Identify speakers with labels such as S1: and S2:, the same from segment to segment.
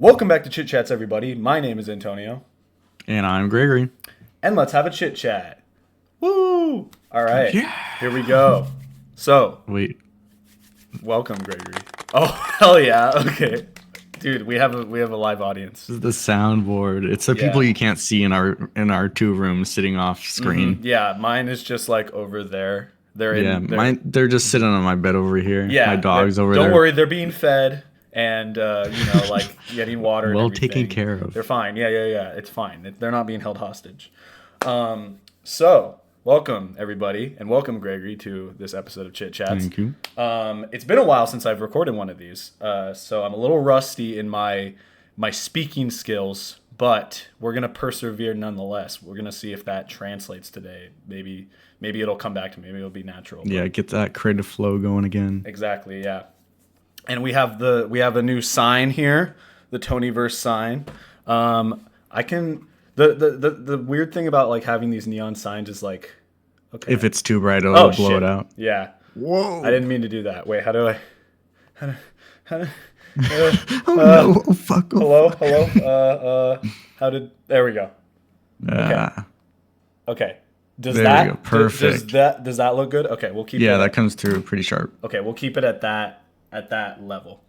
S1: Welcome back to Chit Chats, everybody. My name is Antonio,
S2: And I'm Gregory.
S1: and let's have a chit chat. Woo! All right,
S2: Yeah.
S1: here we go. So,
S2: Wait.
S1: welcome, Gregory. Oh, hell yeah! Okay, dude, we have a live audience.
S2: This is the soundboard. It's the people
S1: Yeah,
S2: you can't see in our two rooms sitting off screen.
S1: yeah. Mine is just like over there. They're
S2: Yeah,
S1: in there.
S2: they're just sitting on my bed over here. My
S1: Yeah,
S2: dog's over
S1: don't
S2: there.
S1: worry, they're being fed and like getting water and
S2: Well taken
S1: everything.
S2: care
S1: They're
S2: of.
S1: fine. Yeah. It's fine. They're not being held hostage. So welcome everybody, and welcome Gregory to this episode of Chit Chats.
S2: Thank you.
S1: It's been a while since I've recorded one of these, so I'm a little rusty in my speaking skills, but we're gonna persevere nonetheless. We're gonna see if that translates today. Maybe it'll come back to me. Maybe it'll be natural.
S2: Yeah, get that creative flow going again.
S1: Exactly, yeah. And we have a new sign here, the Tonyverse sign. I can the weird thing about like having these neon signs is like, okay.
S2: If it's too bright,
S1: Oh
S2: it'll blow
S1: shit.
S2: it out.
S1: Yeah.
S2: Whoa.
S1: I didn't mean to do that. Wait, how do I how do,
S2: Oh no. Oh fuck. Oh,
S1: hello? There we go.
S2: Ah,
S1: Okay. Does
S2: There
S1: that
S2: we go. Perfect.
S1: does that look good? Okay, we'll keep
S2: yeah,
S1: it.
S2: that comes through pretty sharp.
S1: Okay, we'll keep it at that level.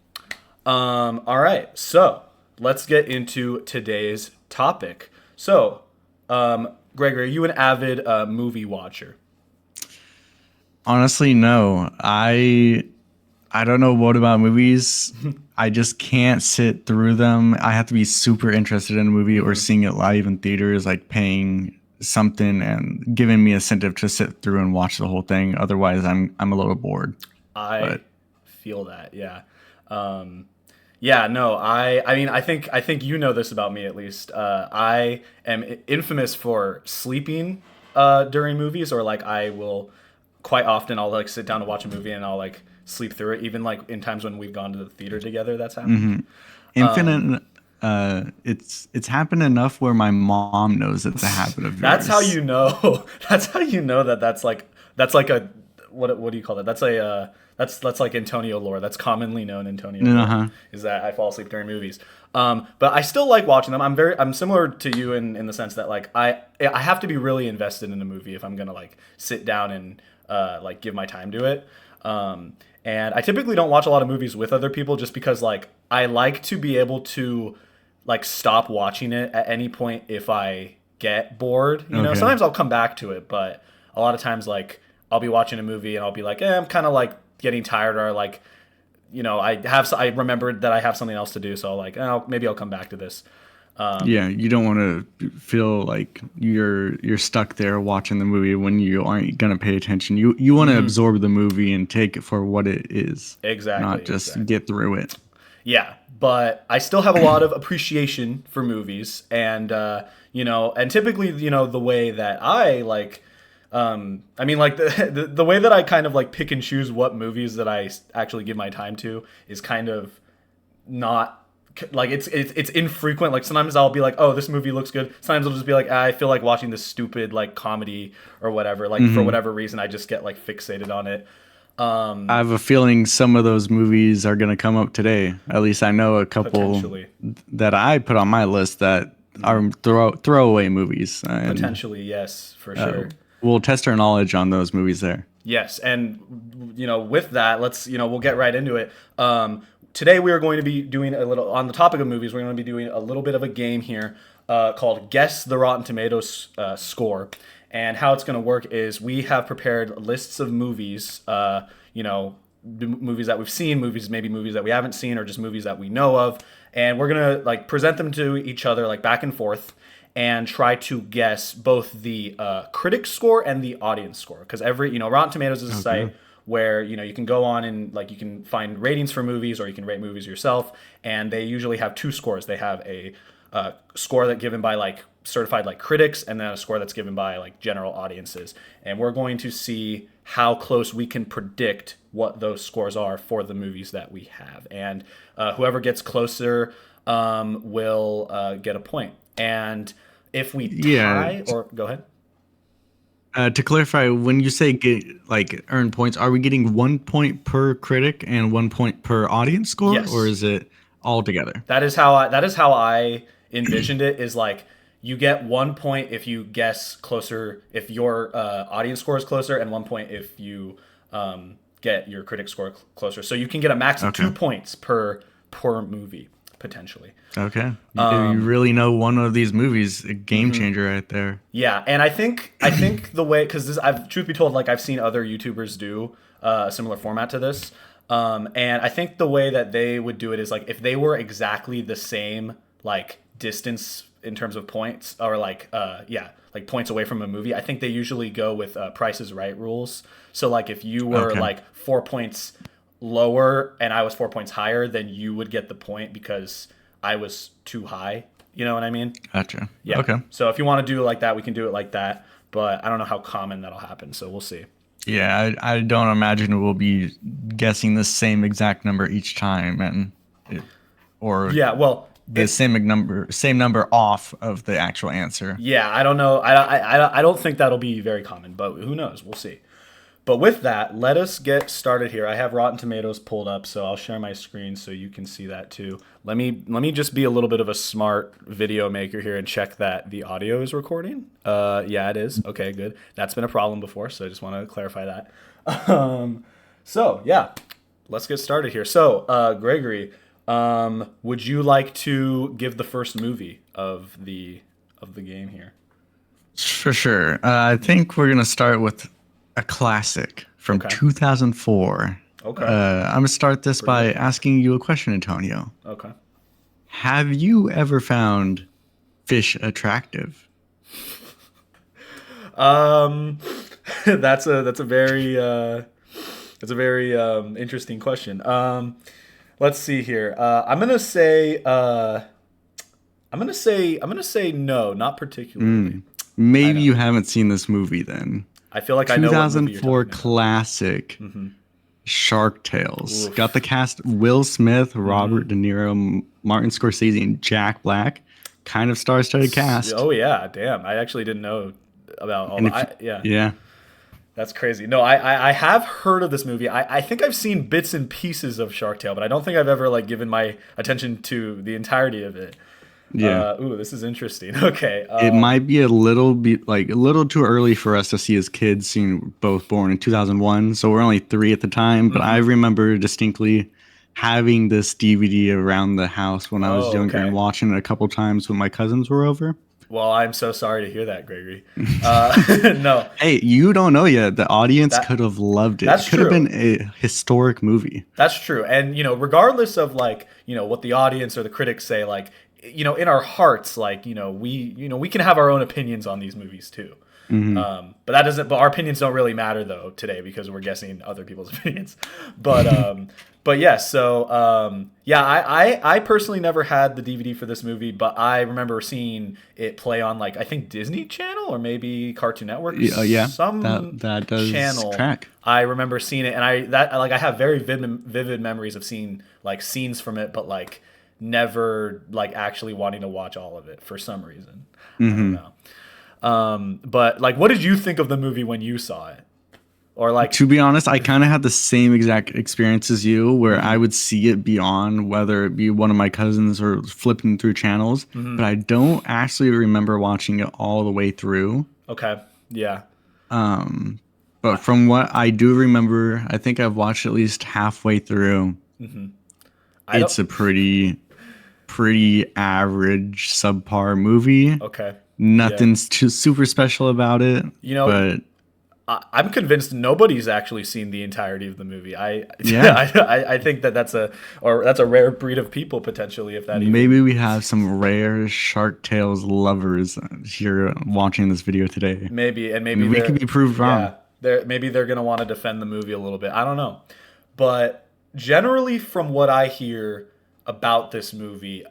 S1: All right, so let's get into today's topic. So, Gregory, are you an avid movie watcher?
S2: Honestly, no. I don't know what about movies. I just can't sit through them. I have to be super interested in a movie or seeing it live in theaters, like paying something and giving me incentive to sit through and watch the whole thing. Otherwise, I'm a little bored.
S1: I
S2: But
S1: feel that, yeah. Yeah, no, I mean, I think you know this about me at least. I am infamous for sleeping during movies, or like I will quite often I'll like sit down to watch a movie and I'll like sleep through it, even like in times when we've gone to the theater together. That's happened.
S2: Infinite, it's happened enough where my mom knows it's a habit of
S1: That's how
S2: yours.
S1: you know. That's how you know that that's like a what do you call that? That's a that's like Antonio lore. That's commonly known Antonio lore.
S2: Uh-huh.
S1: Is that I fall asleep during movies. But I still like watching them. I'm similar to you in the sense that like I have to be really invested in a movie if I'm gonna like sit down and like give my time to it. And I typically don't watch a lot of movies with other people just because like I like to be able to like stop watching it at any point if I get bored. You know,
S2: Okay.
S1: sometimes I'll come back to it, but a lot of times like I'll be watching a movie and I'll be like, I'm kind of like getting tired, or like, I remembered that I have something else to do, so I'll like, maybe I'll come back to this.
S2: Yeah, you don't want to feel like you're stuck there watching the movie when you aren't gonna pay attention. You want to absorb the movie and take it for what it is,
S1: Exactly.
S2: not just
S1: Exactly.
S2: get through it.
S1: Yeah, but I still have a lot of appreciation for movies, and and typically, the way that I like, I mean, like the way that I kind of like pick and choose what movies that I actually give my time to is kind of not like it's infrequent. Like sometimes I'll be like, oh, this movie looks good. Sometimes I'll just be like, I feel like watching this stupid like comedy or whatever. Like for whatever reason, I just get like fixated on it.
S2: I have a feeling some of those movies are gonna come up today. At least I know a couple
S1: Potentially.
S2: that I put on my list that are throwaway movies, and
S1: Potentially, yes, for sure.
S2: we'll test our knowledge on those movies there.
S1: Yes, and with that, let's we'll get right into it. Today we are going to be doing a little on the topic of movies. We're going to be doing a little bit of a game here called Guess the Rotten Tomatoes score. And how it's going to work is we have prepared lists of movies, movies that we've seen, maybe movies that we haven't seen, or just movies that we know of, and we're going to like present them to each other like back and forth, and try to guess both the critic score and the audience score, because every Rotten Tomatoes is a site where you can go on and like you can find ratings for movies, or you can rate movies yourself, and they usually have two scores. They have a score that given by like certified like critics, and then a score that's given by like general audiences, and we're going to see how close we can predict what those scores are for the movies that we have, and whoever gets closer will get a point. And if we tie,
S2: Yeah.
S1: or go ahead.
S2: To clarify, when you say get like earn points, are we getting 1 point per critic and 1 point per audience score,
S1: Yes.
S2: or is it all together.
S1: That is how I envisioned it. Is like you get 1 point if you guess closer, if your audience score is closer, and 1 point if you get your critic score closer. So you can get a max of
S2: Okay.
S1: 2 points per movie potentially.
S2: Okay. You really know one of these movies, a game changer right there.
S1: Yeah, and I think the way, because I've, truth be told, like I've seen other YouTubers do a similar format to this, and I think the way that they would do it is like if they were exactly the same like distance in terms of points, or like like points away from a movie. I think they usually go with Price is Right rules. So like if you were
S2: Okay.
S1: like 4 points lower and I was 4 points higher, then you would get the point because I was too high. You know what I mean?
S2: Gotcha.
S1: Yeah.
S2: Okay.
S1: So if you want to do it like that, we can do it like that. But I don't know how common that'll happen. So we'll see.
S2: Yeah, I don't imagine we'll be guessing the same exact number each time, or
S1: Yeah. Well,
S2: the same number off of the actual answer.
S1: yeah. I don't know. I don't think that'll be very common, but who knows? We'll see. But with that, let us get started here. I have Rotten Tomatoes pulled up, so I'll share my screen so you can see that too. Let me just be a little bit of a smart video maker here and check that the audio is recording. Yeah, it is. Okay, good. That's been a problem before, so I just want to clarify that. So yeah, let's get started here. So Gregory, would you like to give the first movie of the game here?
S2: For sure. I think we're gonna start with a classic from
S1: Okay.
S2: 2004.
S1: Okay.
S2: I'm gonna start this by asking you a question, Antonio.
S1: Okay.
S2: Have you ever found fish attractive?
S1: Um, that's a very interesting question. Let's see here. I'm gonna say no, not particularly.
S2: Maybe you haven't seen this movie then.
S1: I feel like I know what movie you're
S2: 2004
S1: talking about.
S2: classic Shark Tales.
S1: Oof.
S2: Got the cast Will Smith, Robert De Niro, Martin Scorsese, and Jack Black. Kind of star-studded cast.
S1: Oh yeah, damn! I actually didn't know about all
S2: And if
S1: that. Yeah,
S2: yeah.
S1: that's crazy. No, I have heard of this movie. I think I've seen bits and pieces of Shark Tale, but I don't think I've ever like given my attention to the entirety of it.
S2: Yeah.
S1: Ooh, this is interesting. Okay.
S2: It might be a little too early for us to see as kids, seeing both born in 2001. So we're only 3 at the time. But I remember distinctly having this DVD around the house when I was
S1: Oh,
S2: younger
S1: okay.
S2: and watching it a couple times when my cousins were over.
S1: Well, I'm so sorry to hear that, Gregory. No,
S2: Hey, you don't know yet. The audience
S1: That-
S2: could have loved it.
S1: that's
S2: It could have
S1: true.
S2: been a historic movie.
S1: that's true. And regardless of like what the audience or the critics say, like in our hearts, like we can have our own opinions on these movies too. But that doesn't. But our opinions don't really matter though today because we're guessing other people's opinions. But yeah. So yeah, I personally never had the DVD for this movie, but I remember seeing it play on like I think Disney Channel or maybe Cartoon Network.
S2: Yeah,
S1: some
S2: that does
S1: channel.
S2: track.
S1: I remember seeing it, and I have very vivid memories of seeing like scenes from it, but like never like actually wanting to watch all of it for some reason. I don't know. But like, what did you think of the movie when you saw it? Or like,
S2: To be honest, I kind of had the same exact experience as you, where I would see it be on, whether it be one of my cousins or flipping through channels, but I don't actually remember watching it all the way through.
S1: okay, yeah,
S2: But from what I do remember, I think I've watched at least halfway through.
S1: I
S2: It's a pretty average, subpar movie.
S1: okay.
S2: Nothing's too super special about it.
S1: You know,
S2: but
S1: I'm convinced nobody's actually seen the entirety of the movie.
S2: Yeah.
S1: I think that's a rare breed of people potentially, if that even.
S2: maybe we have some rare Shark Tales lovers here watching this video today.
S1: Maybe
S2: We
S1: they're-
S2: could be proved wrong.
S1: Yeah, maybe they're gonna want to defend the movie a little bit. I don't know, but generally, from what I hear about this movie,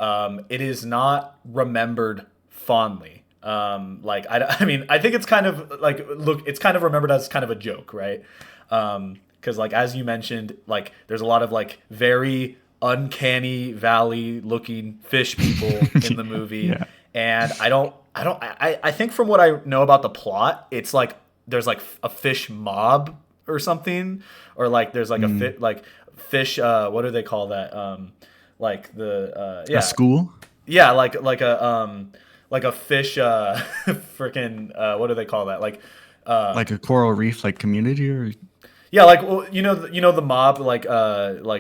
S1: it is not remembered fondly. Like I mean, I think it's kind of like it's kind of remembered as kind of a joke, right? Because like as you mentioned, like there's a lot of like very uncanny valley looking fish people in the movie.
S2: Yeah.
S1: And I think from what I know about the plot, it's like there's like a fish mob or something, or like there's like a fish what do they call that? like the
S2: A
S1: yeah,
S2: school?
S1: yeah, like a fish freaking what do they call that? Like
S2: Like a coral reef, like community, or
S1: yeah, like well, you know the mob like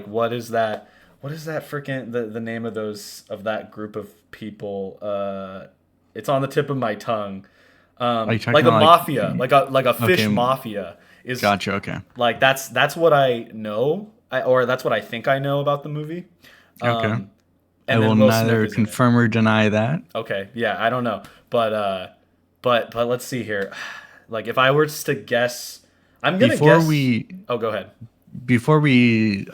S1: what is that freaking the name of those of that group of people? It's on the tip of my tongue.
S2: are you
S1: Like
S2: talking
S1: the
S2: about like?
S1: mafia, like a fish
S2: Okay,
S1: mafia is
S2: gotcha. Okay,
S1: like that's what I know, or that's what I think I know about the movie.
S2: okay.
S1: Um,
S2: I
S1: and
S2: will
S1: then Will Smith
S2: neither
S1: is in it.
S2: confirm or deny that.
S1: Okay, yeah, I don't know, but let's see here. Like if I were to guess, I'm gonna
S2: Before
S1: guess.
S2: we
S1: Oh, go ahead.
S2: before we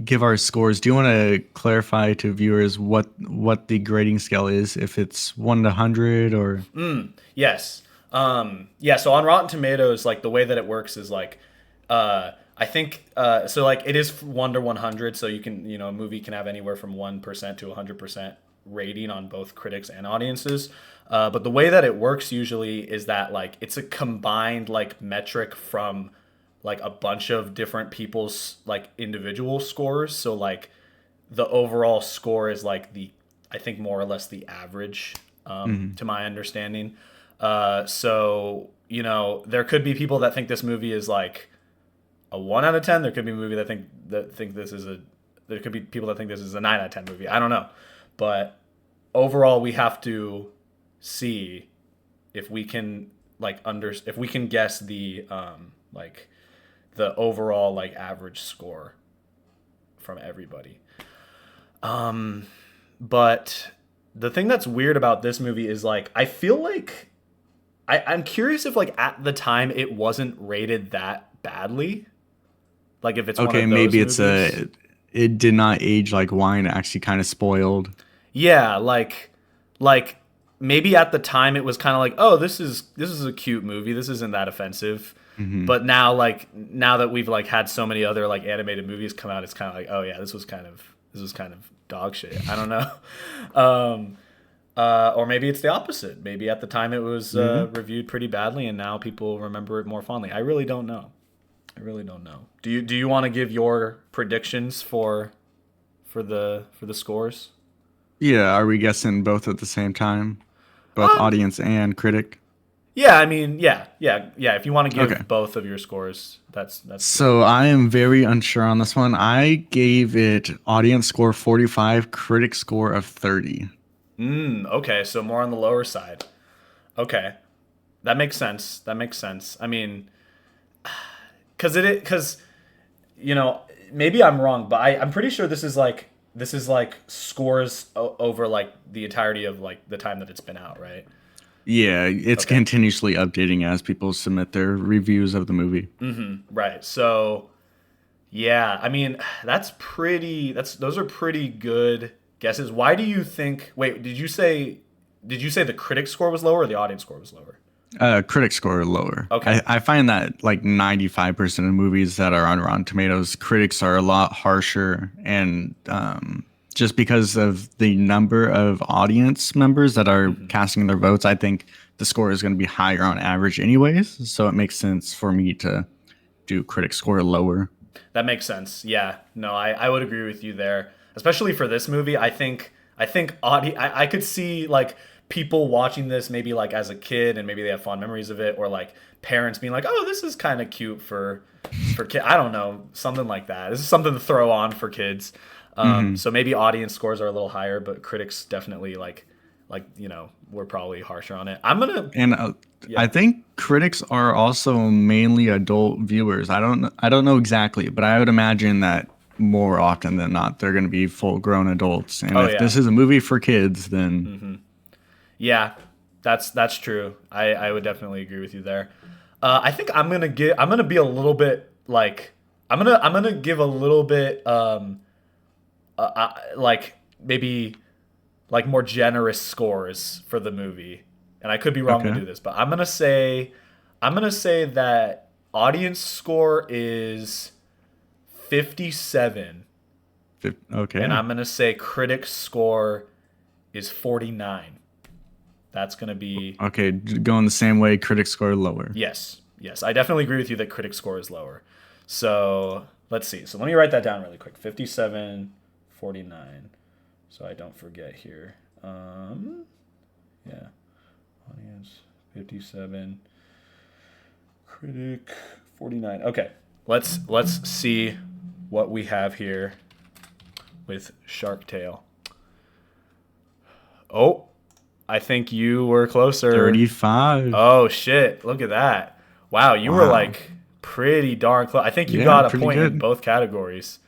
S2: give our scores, do you want to clarify to viewers what the grading scale is? If it's 1 to 100 or
S1: Yes. Yeah, so on Rotten Tomatoes, like the way that it works is like I think so like it is 1 to 100, so you can, a movie can have anywhere from 1% to 100% rating on both critics and audiences. But the way that it works usually is that like it's a combined like metric from like a bunch of different people's like individual scores. So like the overall score is like the I think more or less the average, to my understanding. So there could be people that think this movie is like a 1 out of 10. There could be a movie that think this is a. There could be people that think this is a 9 out of 10 movie. I don't know, but overall, we have to see if we can if we can guess the like the overall like average score from everybody. But the thing that's weird about this movie is like I feel like I'm curious if like at the time it wasn't rated that badly. Like if it's one
S2: okay,
S1: of those
S2: maybe it's
S1: movies.
S2: a it did not age like wine, actually kind of spoiled.
S1: Yeah, like maybe at the time it was kind of like, "Oh, this is a cute movie. This isn't that offensive."
S2: Hmm.
S1: But now that we've like had so many other like animated movies come out, it's kind of like, "Oh yeah, this was kind of dog shit." I don't know. Um or maybe it's the opposite. Maybe at the time it was
S2: Hmm.
S1: reviewed pretty badly, and now people remember it more fondly. I really don't know. I really don't know. Do you want to give your predictions for the scores?
S2: Yeah, are we guessing both at the same time, both
S1: Um,
S2: audience and critic?
S1: yeah. I mean, yeah. If you want to
S2: Okay.
S1: give both of your scores, that's good.
S2: So I am very unsure on this one. I gave it audience score 45, critic score of 30.
S1: Okay, so more on the lower side. Okay, that makes sense. That makes sense. I mean, because maybe I'm wrong, but I'm pretty sure this is like scores over like the entirety of like the time that it's been out, right?
S2: Yeah, it's
S1: Okay.
S2: continuously updating as people submit their reviews of the movie.
S1: Right. So yeah, I mean those are pretty good guesses. Why do you think? Wait, did you say the critic score was lower or the audience score was lower?
S2: Critic score lower.
S1: Okay.
S2: I find that like 95% of movies that are on Rotten Tomatoes, critics are a lot harsher, and just because of the number of audience members that are casting their votes, I think the score is going to be higher on average, anyways. So it makes sense for me to do critic score lower.
S1: That makes sense. Yeah. No, I would agree with you there. Especially for this movie, I think I could see like people watching this maybe like as a kid and maybe they have fond memories of it, or like parents being like, "Oh, this is kind of cute for kid." I don't know, something like that. This is something to throw on for kids.
S2: Hmm.
S1: So maybe audience scores are a little higher, but critics definitely we're probably harsher on it. I'm gonna
S2: And I
S1: Yeah.
S2: think critics are also mainly adult viewers. I don't know exactly, but I would imagine that more often than not they're going to be full grown adults. And
S1: Oh
S2: if
S1: yeah.
S2: this is a movie for kids, then
S1: Yeah, that's true. I would definitely agree with you there. I think I'm gonna be a little bit like I'm gonna give a little bit like maybe like more generous scores for the movie, and I could be wrong to
S2: okay.
S1: do this, but I'm gonna say that audience score is 57, and
S2: Okay.
S1: I'm gonna say critic score is 49. That's gonna be
S2: Okay, going the same way, critics score lower.
S1: Yes, yes, I definitely agree with you that critic score is lower. So let's see. So let me write that down really quick. 57, 49. So I don't forget here. Yeah. Audience 57. Critic 49. Okay. Let's see what we have here with Shark Tale. Oh, I think you were closer.
S2: 35.
S1: Oh shit! Look at that. Wow, you were
S2: Wow.
S1: like pretty darn close. I think you
S2: Yeah,
S1: got a
S2: pretty
S1: point in
S2: good.
S1: both categories.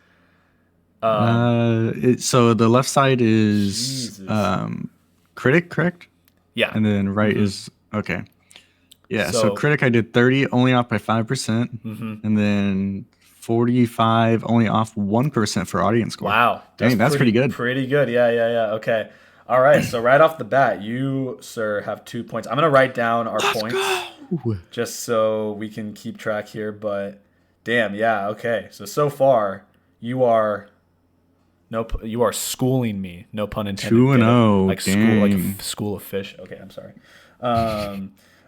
S2: So the left side is
S1: Jesus.
S2: critic, correct?
S1: Yeah.
S2: And then right is okay. Yeah, so
S1: So,
S2: critic I did 30, only off by 5%. And then 45, only off 1% for audience score.
S1: wow, that's
S2: Dang, that's pretty good.
S1: pretty good. Yeah, yeah, yeah. Okay. All right. So right off the bat, you sir have 2 points. I'm gonna write down our
S2: Let's
S1: points
S2: go.
S1: just so we can keep track here. But damn, yeah. Okay. So far, you are you are schooling me. No pun intended.
S2: 2 and
S1: Get it?
S2: 0.
S1: Like school, like a
S2: Dang.
S1: school of fish. Okay, I'm sorry.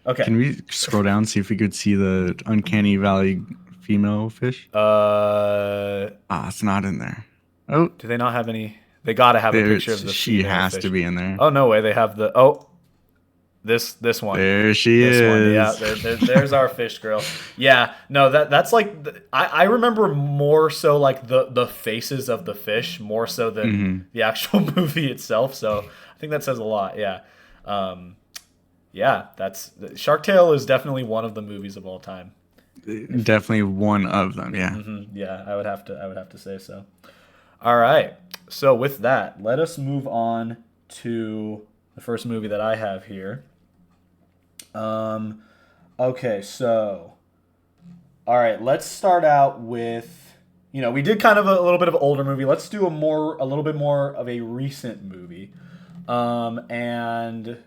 S1: Okay.
S2: Can we scroll down see if we could see the uncanny valley female fish? It's not in there. Oh,
S1: Do they not have any? They gotta have a picture of the
S2: she
S1: female
S2: has
S1: fish.
S2: to be in there.
S1: Oh no way! They have the this one.
S2: There she
S1: This one, yeah.
S2: is.
S1: There's our fish girl. Yeah, no, that's like I remember more so like the faces of the fish more so than the actual movie itself. So I think that says a lot. Yeah, yeah. That's Shark Tale is definitely one of the movies of all time.
S2: Definitely one of them. Yeah.
S1: Yeah, I would have to say so. All right. So with that, let us move on to the first movie that I have here. Okay, so all right, let's start out with we did kind of a little bit of an older movie. Let's do a little bit more of a recent movie. And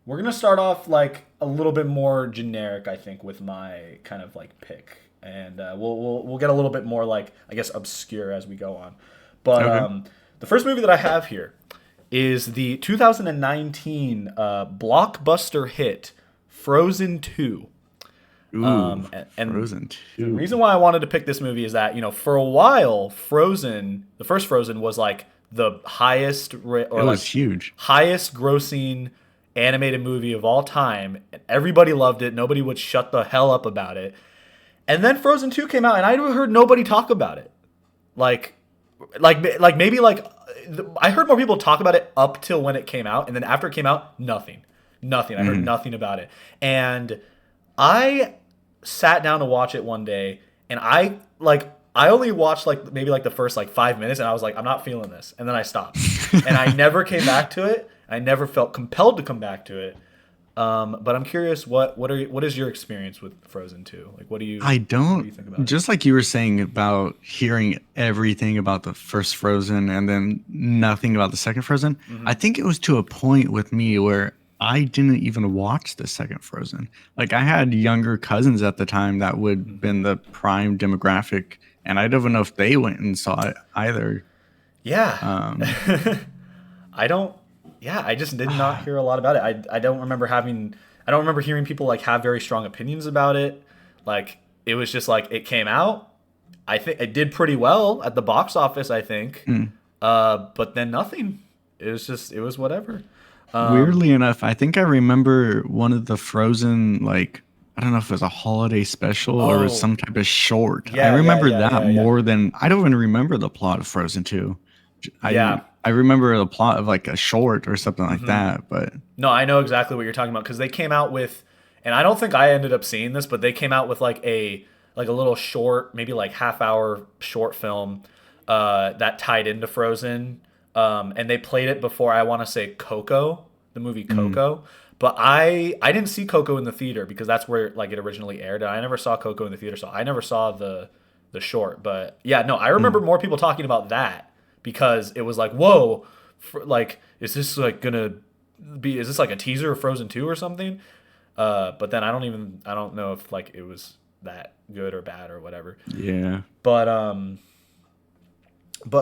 S1: we're gonna start off like a little bit more generic, I think, with my kind of like pick, and we'll get a little bit more like I guess obscure as we go on. But
S2: Okay.
S1: the first movie that I have here is the 2019 blockbuster hit Frozen 2.
S2: Ooh,
S1: And
S2: Frozen
S1: the
S2: 2.
S1: reason why I wanted to pick this movie is that for a while, the first Frozen was like the highest
S2: It was huge.
S1: highest grossing animated movie of all time. Everybody loved it. Nobody would shut the hell up about it. And then Frozen 2 came out, and I heard nobody talk about it. Like maybe like I heard more people talk about it up till when it came out, and then after it came out, nothing. I heard nothing about it. And I sat down to watch it one day, and I only watched like maybe like the first like 5 minutes, and I was like, I'm not feeling this, and then I stopped, and I never came back to it. I never felt compelled to come back to it. But I'm curious, what is your experience with Frozen 2? Like, what do you
S2: I
S1: what do
S2: don't,
S1: you think about it?
S2: just like you were saying about hearing everything about the first Frozen and then nothing about the second Frozen. I think it was to a point with me where I didn't even watch the second Frozen. Like I had younger cousins at the time that would been the prime demographic, and I don't even know if they went and saw it either.
S1: Yeah. I don't. Yeah, I just did not hear a lot about it. I don't remember hearing people like have very strong opinions about it. Like it was just like it came out. I think it did pretty well at the box office, I think. But then nothing. It was whatever.
S2: Weirdly enough, I think I remember one of the Frozen, like, I don't know if it was a holiday special or it was
S1: Oh,
S2: some type of short. I
S1: yeah, yeah,
S2: remember
S1: yeah,
S2: that
S1: yeah, yeah.
S2: more than I don't even remember the plot of Frozen 2. I
S1: Yeah.
S2: I remember the plot of like a short or something like that, but
S1: No, I know exactly what you're talking about because they came out with, and I don't think I ended up seeing this, but they came out with like a little short, maybe like half-hour short film that tied into Frozen, and they played it before I want to say Coco, the movie Coco, but I didn't see Coco in the theater because that's where like it originally aired, and I never saw Coco in the theater, so I never saw the short. But yeah, no, I remember more people talking about that because it was like, whoa, like is this like gonna is this like a teaser of Frozen 2 or something? But then I don't know if like it was that good or bad or whatever.
S2: yeah.
S1: But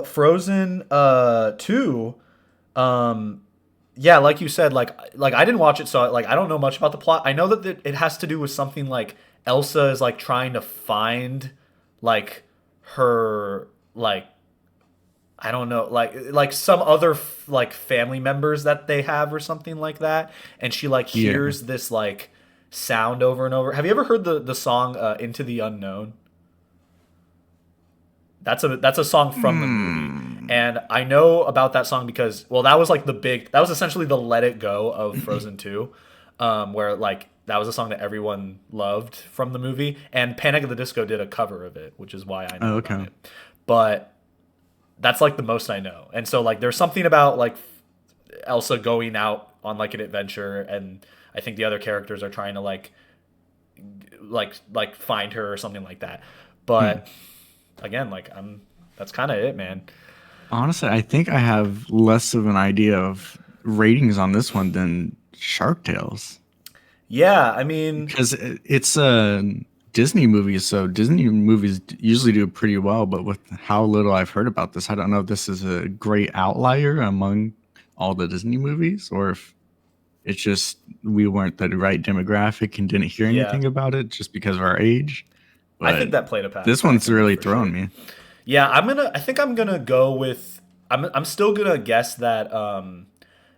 S1: Frozen 2, yeah, like you said, like I didn't watch it, so like I don't know much about the plot. I know that it has to do with something like Elsa is like trying to find like her like I don't know, like some other like family members that they have or something like that, and she like
S2: Yeah.
S1: hears this like sound over and over. Have you ever heard the song Into the Unknown? That's a song from the movie.
S2: Hmm.
S1: And I know about that song because well that was like that was essentially the Let It Go of Frozen 2. Where like that was a song that everyone loved from the movie and Panic at the Disco did a cover of it, which is why I know
S2: Oh,
S1: about
S2: okay.
S1: it. But that's like the most I know. And so like there's something about like Elsa going out on like an adventure and I think the other characters are trying to like find her or something like that.
S2: Hmm.
S1: But again, like I'm that's kind of it, man.
S2: Honestly, I think I have less of an idea of ratings on this one than Shark Tales.
S1: Yeah, I mean,
S2: Because it's a Disney movie, so Disney movies usually do pretty well. But with how little I've heard about this, I don't know if this is a great outlier among all the Disney movies, or if it's just we weren't the right demographic and didn't hear
S1: yeah.
S2: anything about it just because of our age.
S1: I think
S2: But
S1: that played a
S2: this one's
S1: factor
S2: really
S1: for
S2: thrown
S1: sure.
S2: me.
S1: Yeah, I think I'm gonna go with I'm still gonna guess that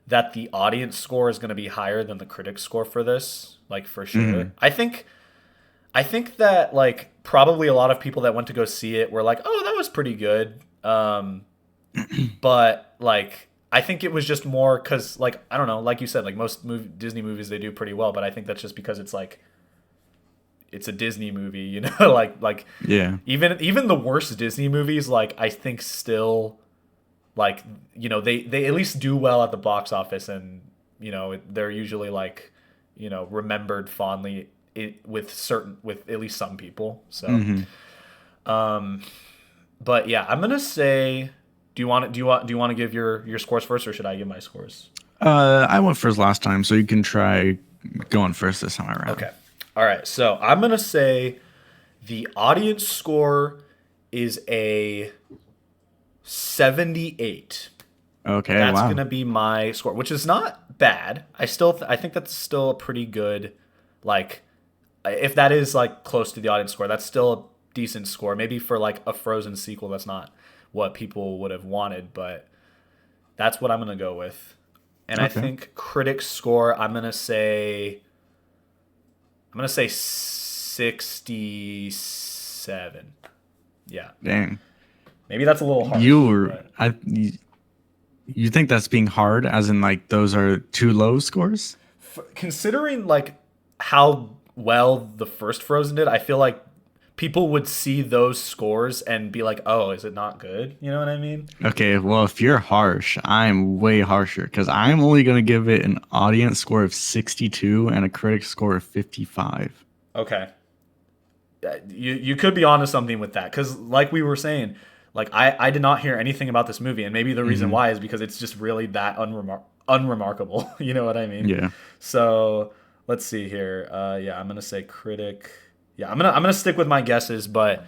S1: that the audience score is gonna be higher than the critic score for this, like for sure.
S2: Hmm.
S1: I think that like probably a lot of people that went to go see it were like, "Oh, that was pretty good." But like I think it was just more cuz like I don't know, like you said, like Disney movies they do pretty well, but I think that's just because it's like it's a Disney movie, you know, like
S2: Yeah.
S1: even the worst Disney movies like I think still like you know they at least do well at the box office and you know they're usually like you know remembered fondly with at least some people. So
S2: Hmm.
S1: but yeah, I'm gonna say do you want to give your scores first or should I give my scores?
S2: I went first last time, so you can try going first this time around.
S1: Okay. All right. So I'm gonna say the audience score is a 78.
S2: Okay.
S1: That's
S2: Wow.
S1: gonna be my score, which is not bad. I think that's still a pretty good, like, if that is like close to the audience score, that's still a decent score. Maybe for like a Frozen sequel, that's not what people would have wanted, but that's what I'm gonna go with. And I
S2: Okay.
S1: think critics score, I'm gonna say 67. Yeah,
S2: Dang.
S1: maybe that's a little harsh,
S2: You were
S1: but
S2: you think that's being hard, as in like those are too low scores?
S1: considering like how well the first Frozen did, I feel like people would see those scores and be like, "Oh, is it not good?" You know what I mean?
S2: Okay, well, if you're harsh, I'm way harsher because I'm only gonna give it an audience score of 62 and a critic score of 55.
S1: Okay, you could be onto something with that because, like we were saying, like I did not hear anything about this movie, and maybe the reason
S2: Hmm.
S1: why is because it's just really that unremarkable. You know what I mean?
S2: Yeah.
S1: So let's see here. Yeah, I'm gonna say critic. Yeah, I'm gonna stick with my guesses, but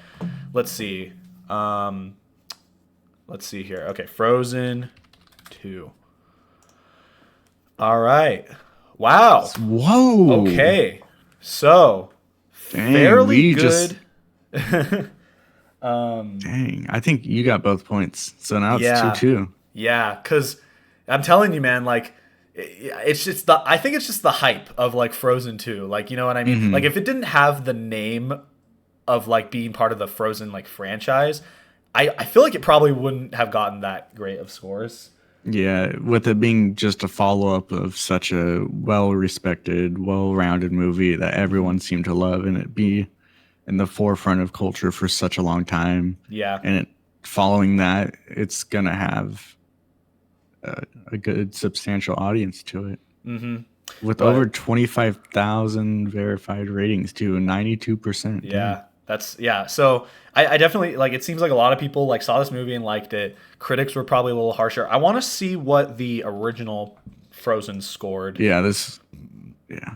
S1: let's see. Um, let's see here. Okay, Frozen 2. All right. Wow.
S2: Whoa.
S1: Okay. So,
S2: Dang,
S1: fairly
S2: we just
S1: good. um,
S2: dang. I think you got both points. So now it's
S1: yeah.
S2: 2-2.
S1: Yeah, cuz I'm telling you man, like it's just the I think it's just the hype of like Frozen 2. Like, you know what I mean? Like
S2: Hmm.
S1: if it didn't have the name of like being part of the Frozen like franchise, I feel like it probably wouldn't have gotten that great of scores.
S2: Yeah, with it being just a follow-up of such a well-respected, well-rounded movie that everyone seemed to love and it be in the forefront of culture for such a long time.
S1: Yeah.
S2: And it, following that, it's gonna have a good substantial audience to it.
S1: Mhm.
S2: With over
S1: But
S2: 25,000 verified ratings too, 92%. Dang.
S1: yeah, that's yeah. So I definitely like. It seems like a lot of people like saw this movie and liked it. Critics were probably a little harsher. I want to see what the original Frozen scored.
S2: Yeah, this yeah.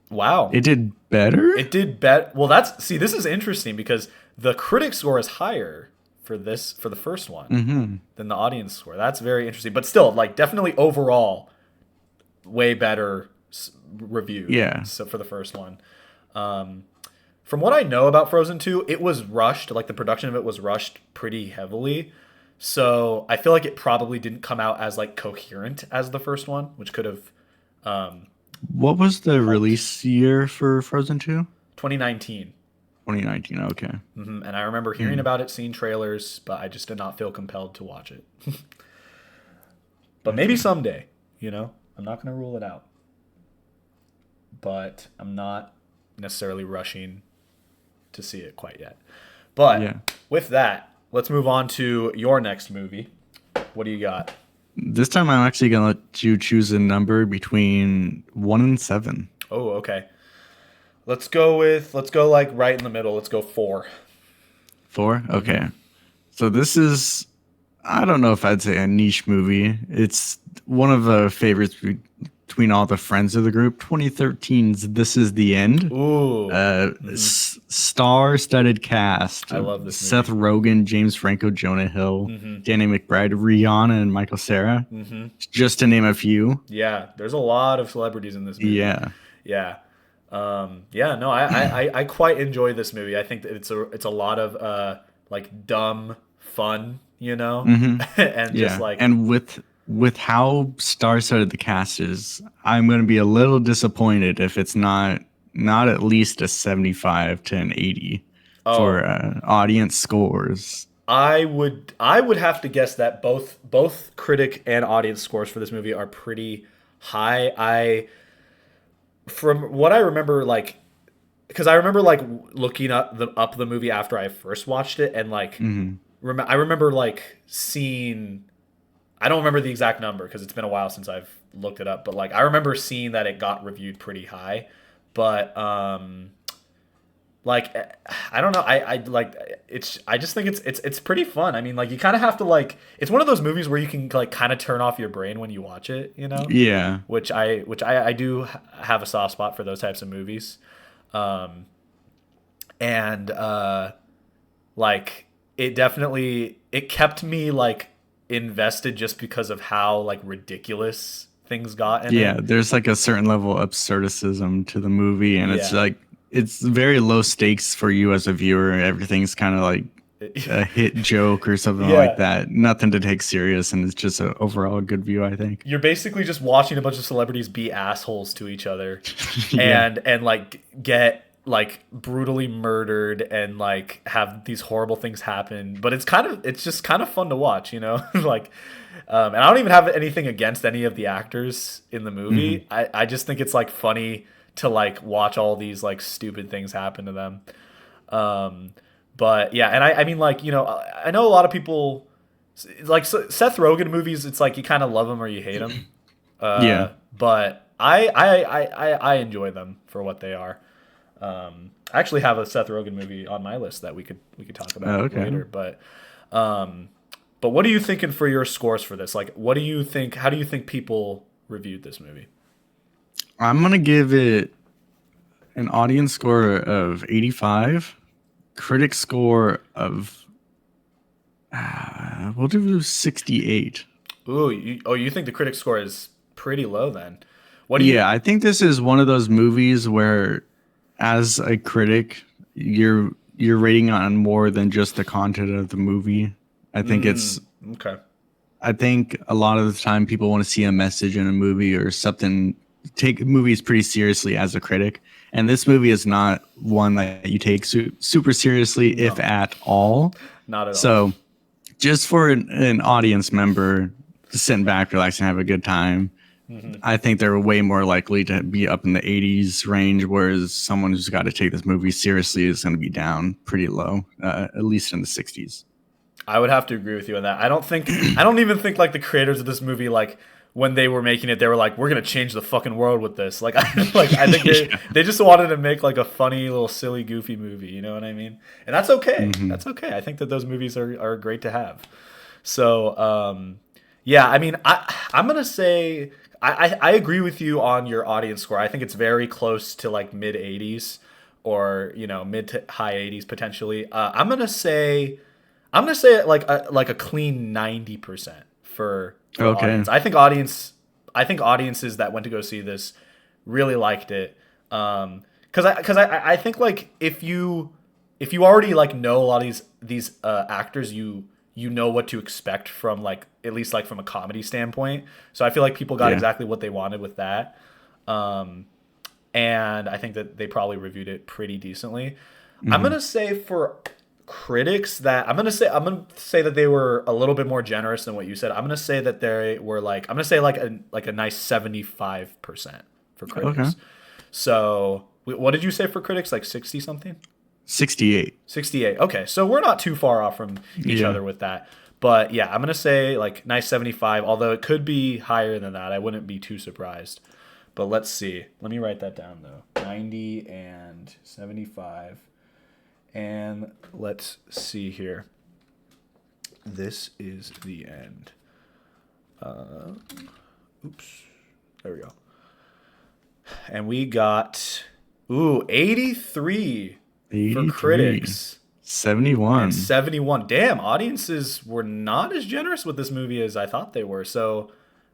S1: Wow,
S2: It did better?
S1: it did bet. Well, that's see. This is interesting because the critic score is higher for the first one
S2: Mhm.
S1: than the audience score. That's very interesting. But still, like definitely overall, way better reviewed.
S2: Yeah.
S1: So for the first one. Um, From what I know about Frozen 2, it was rushed. Like the production of it was rushed pretty heavily. So I feel like it probably didn't come out as like coherent as the first one, which could have um,
S2: What was the
S1: helped.
S2: release year for Frozen 2?
S1: 2019.
S2: 2019. Okay.
S1: And I remember hearing
S2: Hmm.
S1: about it, seeing trailers, but I just did not feel compelled to watch it. But maybe
S2: Gotcha.
S1: someday, you know? I'm not going to rule it out, but I'm not necessarily rushing to see it quite yet. But
S2: Yeah.
S1: with that, let's move on to your next movie. What do you got?
S2: This time I'm actually gonna let you choose a number between 1 and 7.
S1: Oh, okay. Let's go like right in the middle. Let's go 4.
S2: 4? Okay. So this is, I don't know if I'd say a niche movie. It's one of the favorites between all the friends of the group. 2013's This Is the End.
S1: Ooh,
S2: Star-studded cast
S1: I
S2: of
S1: love this
S2: Seth
S1: movie.
S2: Rogen, James Franco, Jonah Hill, Danny McBride, Rihanna, and Michael Cera, just to name a few.
S1: Yeah, there's a lot of celebrities in this movie.
S2: Yeah,
S1: Yeah. Yeah, no, I quite enjoy this movie. I think that it's a lot of like dumb fun, you know? And just
S2: yeah.
S1: like
S2: And with how star-studded the cast is, I'm going to be a little disappointed if it's not at least a 75 to an 80 for
S1: oh,
S2: audience scores.
S1: I would have to guess that both critic and audience scores for this movie are pretty high. I from what I remember like because I remember like looking up the movie after I first watched it and like I remember like seeing I don't remember the exact number because it's been a while since I've looked it up, but like I remember seeing that it got reviewed pretty high. But like I don't know, I like it's I just think it's pretty fun. I mean, like you kind of have to like it's one of those movies where you can like kind of turn off your brain when you watch it, you know?
S2: Yeah.
S1: Which I do have a soft spot for those types of movies. Um and like it kept me like invested just because of how like ridiculous things got in
S2: Yeah,
S1: it.
S2: there's like a certain level of absurdism to the movie, and it's
S1: Yeah.
S2: like it's very low stakes for you as a viewer. Everything's kind of like a hit joke or something like
S1: Yeah.
S2: that. Nothing to take serious, and it's just a overall good view, I think.
S1: You're basically just watching a bunch of celebrities be assholes to each other
S2: Yeah,
S1: and like get like brutally murdered and like have these horrible things happen, but it's just kind of fun to watch, you know? Like and I don't even have anything against any of the actors in the movie. I just think it's like funny to like watch all these like stupid things happen to them. um but yeah, and I mean like, you know, I know a lot of people like Seth Rogen movies, it's like you kind of love them or you hate them.
S2: yeah.
S1: But I enjoy them for what they are. I actually have a Seth Rogen movie on my list that we could talk about
S2: Okay,
S1: later. Um, but what are you thinking for your scores for this? Like, what do you think? How do you think people reviewed this movie?
S2: I'm gonna give it an audience score of 85, critic score of we'll do 68.
S1: Ooh, you think the critic score is pretty low then? What do you?
S2: Yeah, I think this is one of those movies where, as a critic, you're rating on more than just the content of the movie. I think it's
S1: Okay.
S2: I think a lot of the time people want to see a message in a movie or something. Take movies pretty seriously as a critic, and this movie is not one that you take super seriously, if
S1: No,
S2: at all.
S1: not at all.
S2: So, just for an audience member to sit back, relax, and have a good time, I think they're way more likely to be up in the 80s range, whereas someone who's got to take this movie seriously is going to be down pretty low, at least in the 60s.
S1: I would have to agree with you on that. I don't even think like the creators of this movie like when they were making it they were like we're going to change the fucking world with this. Like I think
S2: Yeah.
S1: they just wanted to make like a funny little silly goofy movie, you know what I mean? And that's okay.
S2: Hmm.
S1: That's okay. I think that those movies are great to have. So, yeah, I mean I'm going to say I agree with you on your audience score. I think it's very close to like mid 80s or, you know, mid to high 80s potentially. I'm gonna say like a clean 90% for
S2: Okay.
S1: audience. I think audiences that went to go see this really liked it. Because I think like if you already like know a lot of these actors, you know what to expect from like at least like from a comedy standpoint. So I feel like people got
S2: Yeah.
S1: exactly what they wanted with that. Um, and I think that they probably reviewed it pretty decently. I'm
S2: Hmm.
S1: gonna say for critics that I'm gonna say that they were a little bit more generous than what you said. I'm gonna say that they were like I'm gonna say like a nice 75% for
S2: Okay.
S1: critics. So what did you say for critics? Like 60 something?
S2: 68.
S1: 68. Okay, so we're not too far off from each
S2: Yeah.
S1: other with that. But yeah, I'm gonna say like nice 75. Although it could be higher than that, I wouldn't be too surprised. But let's see. Let me write that down though. 90 and 75. And let's see here. This is the end. Oops. There we go. And we got 83 for
S2: 83.
S1: critics and
S2: 71.
S1: 71. Damn, audiences were not as generous with this movie as I thought they were. So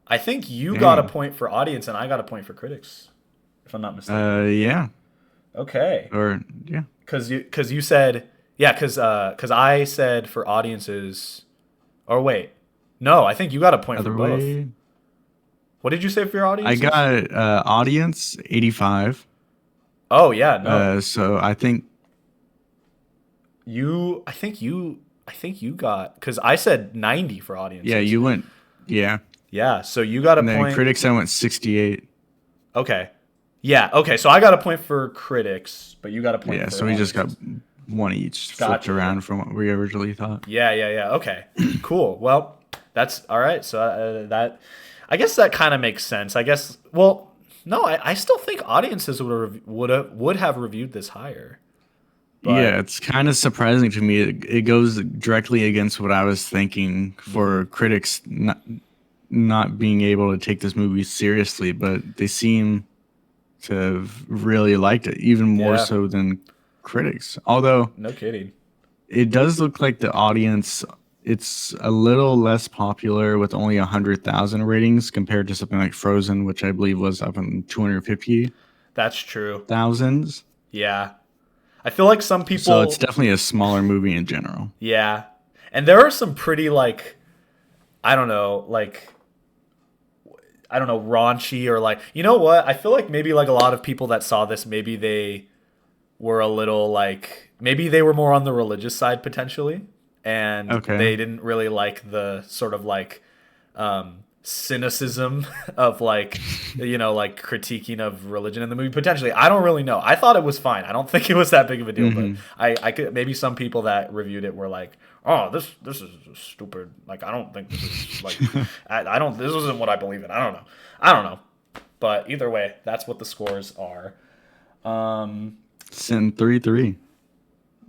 S1: I think you got a
S2: Dang.
S1: point for audience and I got a point for critics, if I'm not mistaken.
S2: Yeah.
S1: Okay.
S2: Or yeah.
S1: Cause you said yeah, cause I said for audiences or wait. No, I think you got a point for
S2: Other
S1: both.
S2: way.
S1: What did you say for your
S2: I
S1: audiences?
S2: got audience 85.
S1: Oh yeah, no.
S2: So I think
S1: I think you got because I said 90 for
S2: yeah,
S1: audiences.
S2: you went yeah.
S1: Yeah, so you got a
S2: And then
S1: point.
S2: critics I went 68.
S1: Okay. Yeah, okay. So I got a point for critics, but you got a point
S2: Yeah,
S1: for
S2: so we just got
S1: audiences.
S2: one each flipped
S1: Gotcha. Yeah.
S2: around from what we originally thought.
S1: Yeah, yeah, yeah. Okay. Cool. Well, that's all right. So that I guess that kind of makes sense. I guess well, no, I still think audiences would have reviewed this higher. But
S2: Yeah, it's kind of surprising to me. It goes directly against what I was thinking for critics not being able to take this movie seriously, but they seem to have really liked it, even more
S1: yeah,
S2: so than critics. Although
S1: no kidding.
S2: it does look like the audience, it's a little less popular with only 100,000 ratings compared to something like Frozen, which I believe was up in 250,000.
S1: That's true.
S2: So
S1: Yeah. I feel like some
S2: it's
S1: people
S2: definitely a smaller movie in general.
S1: yeah. And there are some pretty like I don't know, like I don't know, raunchy or like you know what? I feel like maybe like a lot of people that saw this maybe they were a little like maybe they were more on the religious side potentially and
S2: Okay.
S1: they didn't really like the sort of like cynicism of like like critiquing of religion in the movie potentially. I don't really know. I thought it was fine. I don't think it was that big of a deal, but
S2: Hmm.
S1: I could maybe some people that reviewed it were like, oh, this is stupid, like I don't think this is like I don't this isn't what I believe in. I don't know, but either way that's what the scores are.
S2: Sin 3-3.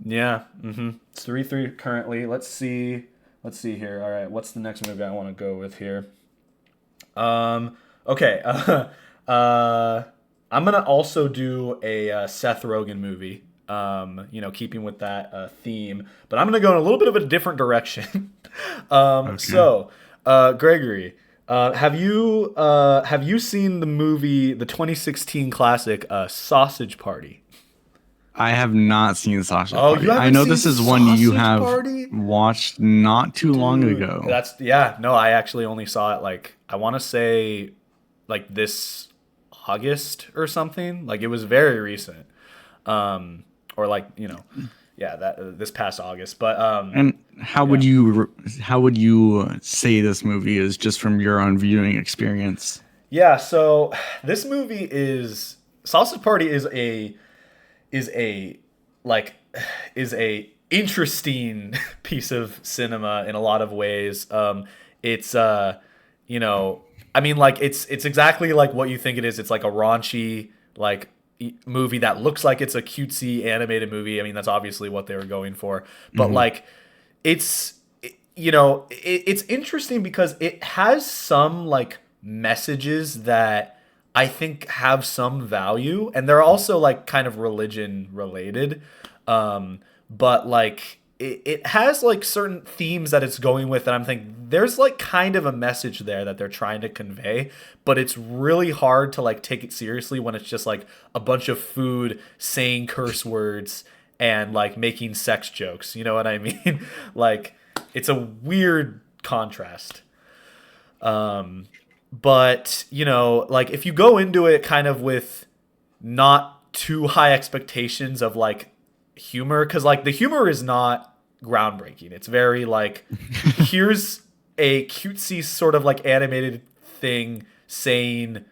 S1: Yeah, it's 3-3 currently. Let's see here. All right, what's the next movie I want to go with here? Okay. I'm gonna also do a Seth Rogen movie. Keeping with that theme, but I'm gonna go in a little bit of a different direction.
S2: Okay.
S1: Gregory, have you seen the movie, the 2016 classic, Sausage Party?
S2: I have not seen Sausage
S1: Oh, you
S2: Party. I
S1: haven't
S2: know
S1: seen
S2: this is one you
S1: Sausage
S2: have
S1: Party?
S2: watched not too long
S1: Dude,
S2: ago.
S1: that's yeah. No, I actually only saw it like I want to say like this August or something. Like it was very recent. Or like yeah, that this past August. But
S2: And how
S1: yeah,
S2: would you say this movie is just from your own viewing experience?
S1: yeah. So this movie is Sausage Party is a like is a interesting piece of cinema in a lot of ways. It's you know, I mean, like it's exactly like what you think it is. It's like a raunchy like movie that looks like it's a cutesy animated movie. I mean, that's obviously what they were going for, but
S2: Hmm.
S1: like it's it's interesting because it has some like messages that I think have some value, and they're also like kind of religion related. But like it has like certain themes that it's going with, and I'm thinking there's like kind of a message there that they're trying to convey, but it's really hard to like take it seriously when it's just like a bunch of food saying curse words and like making sex jokes. You know what I mean? like it's a weird contrast. But you know, like if you go into it kind of with not too high expectations of like humor, because like the humor is not groundbreaking. It's very like here's a cutesy sort of like animated thing saying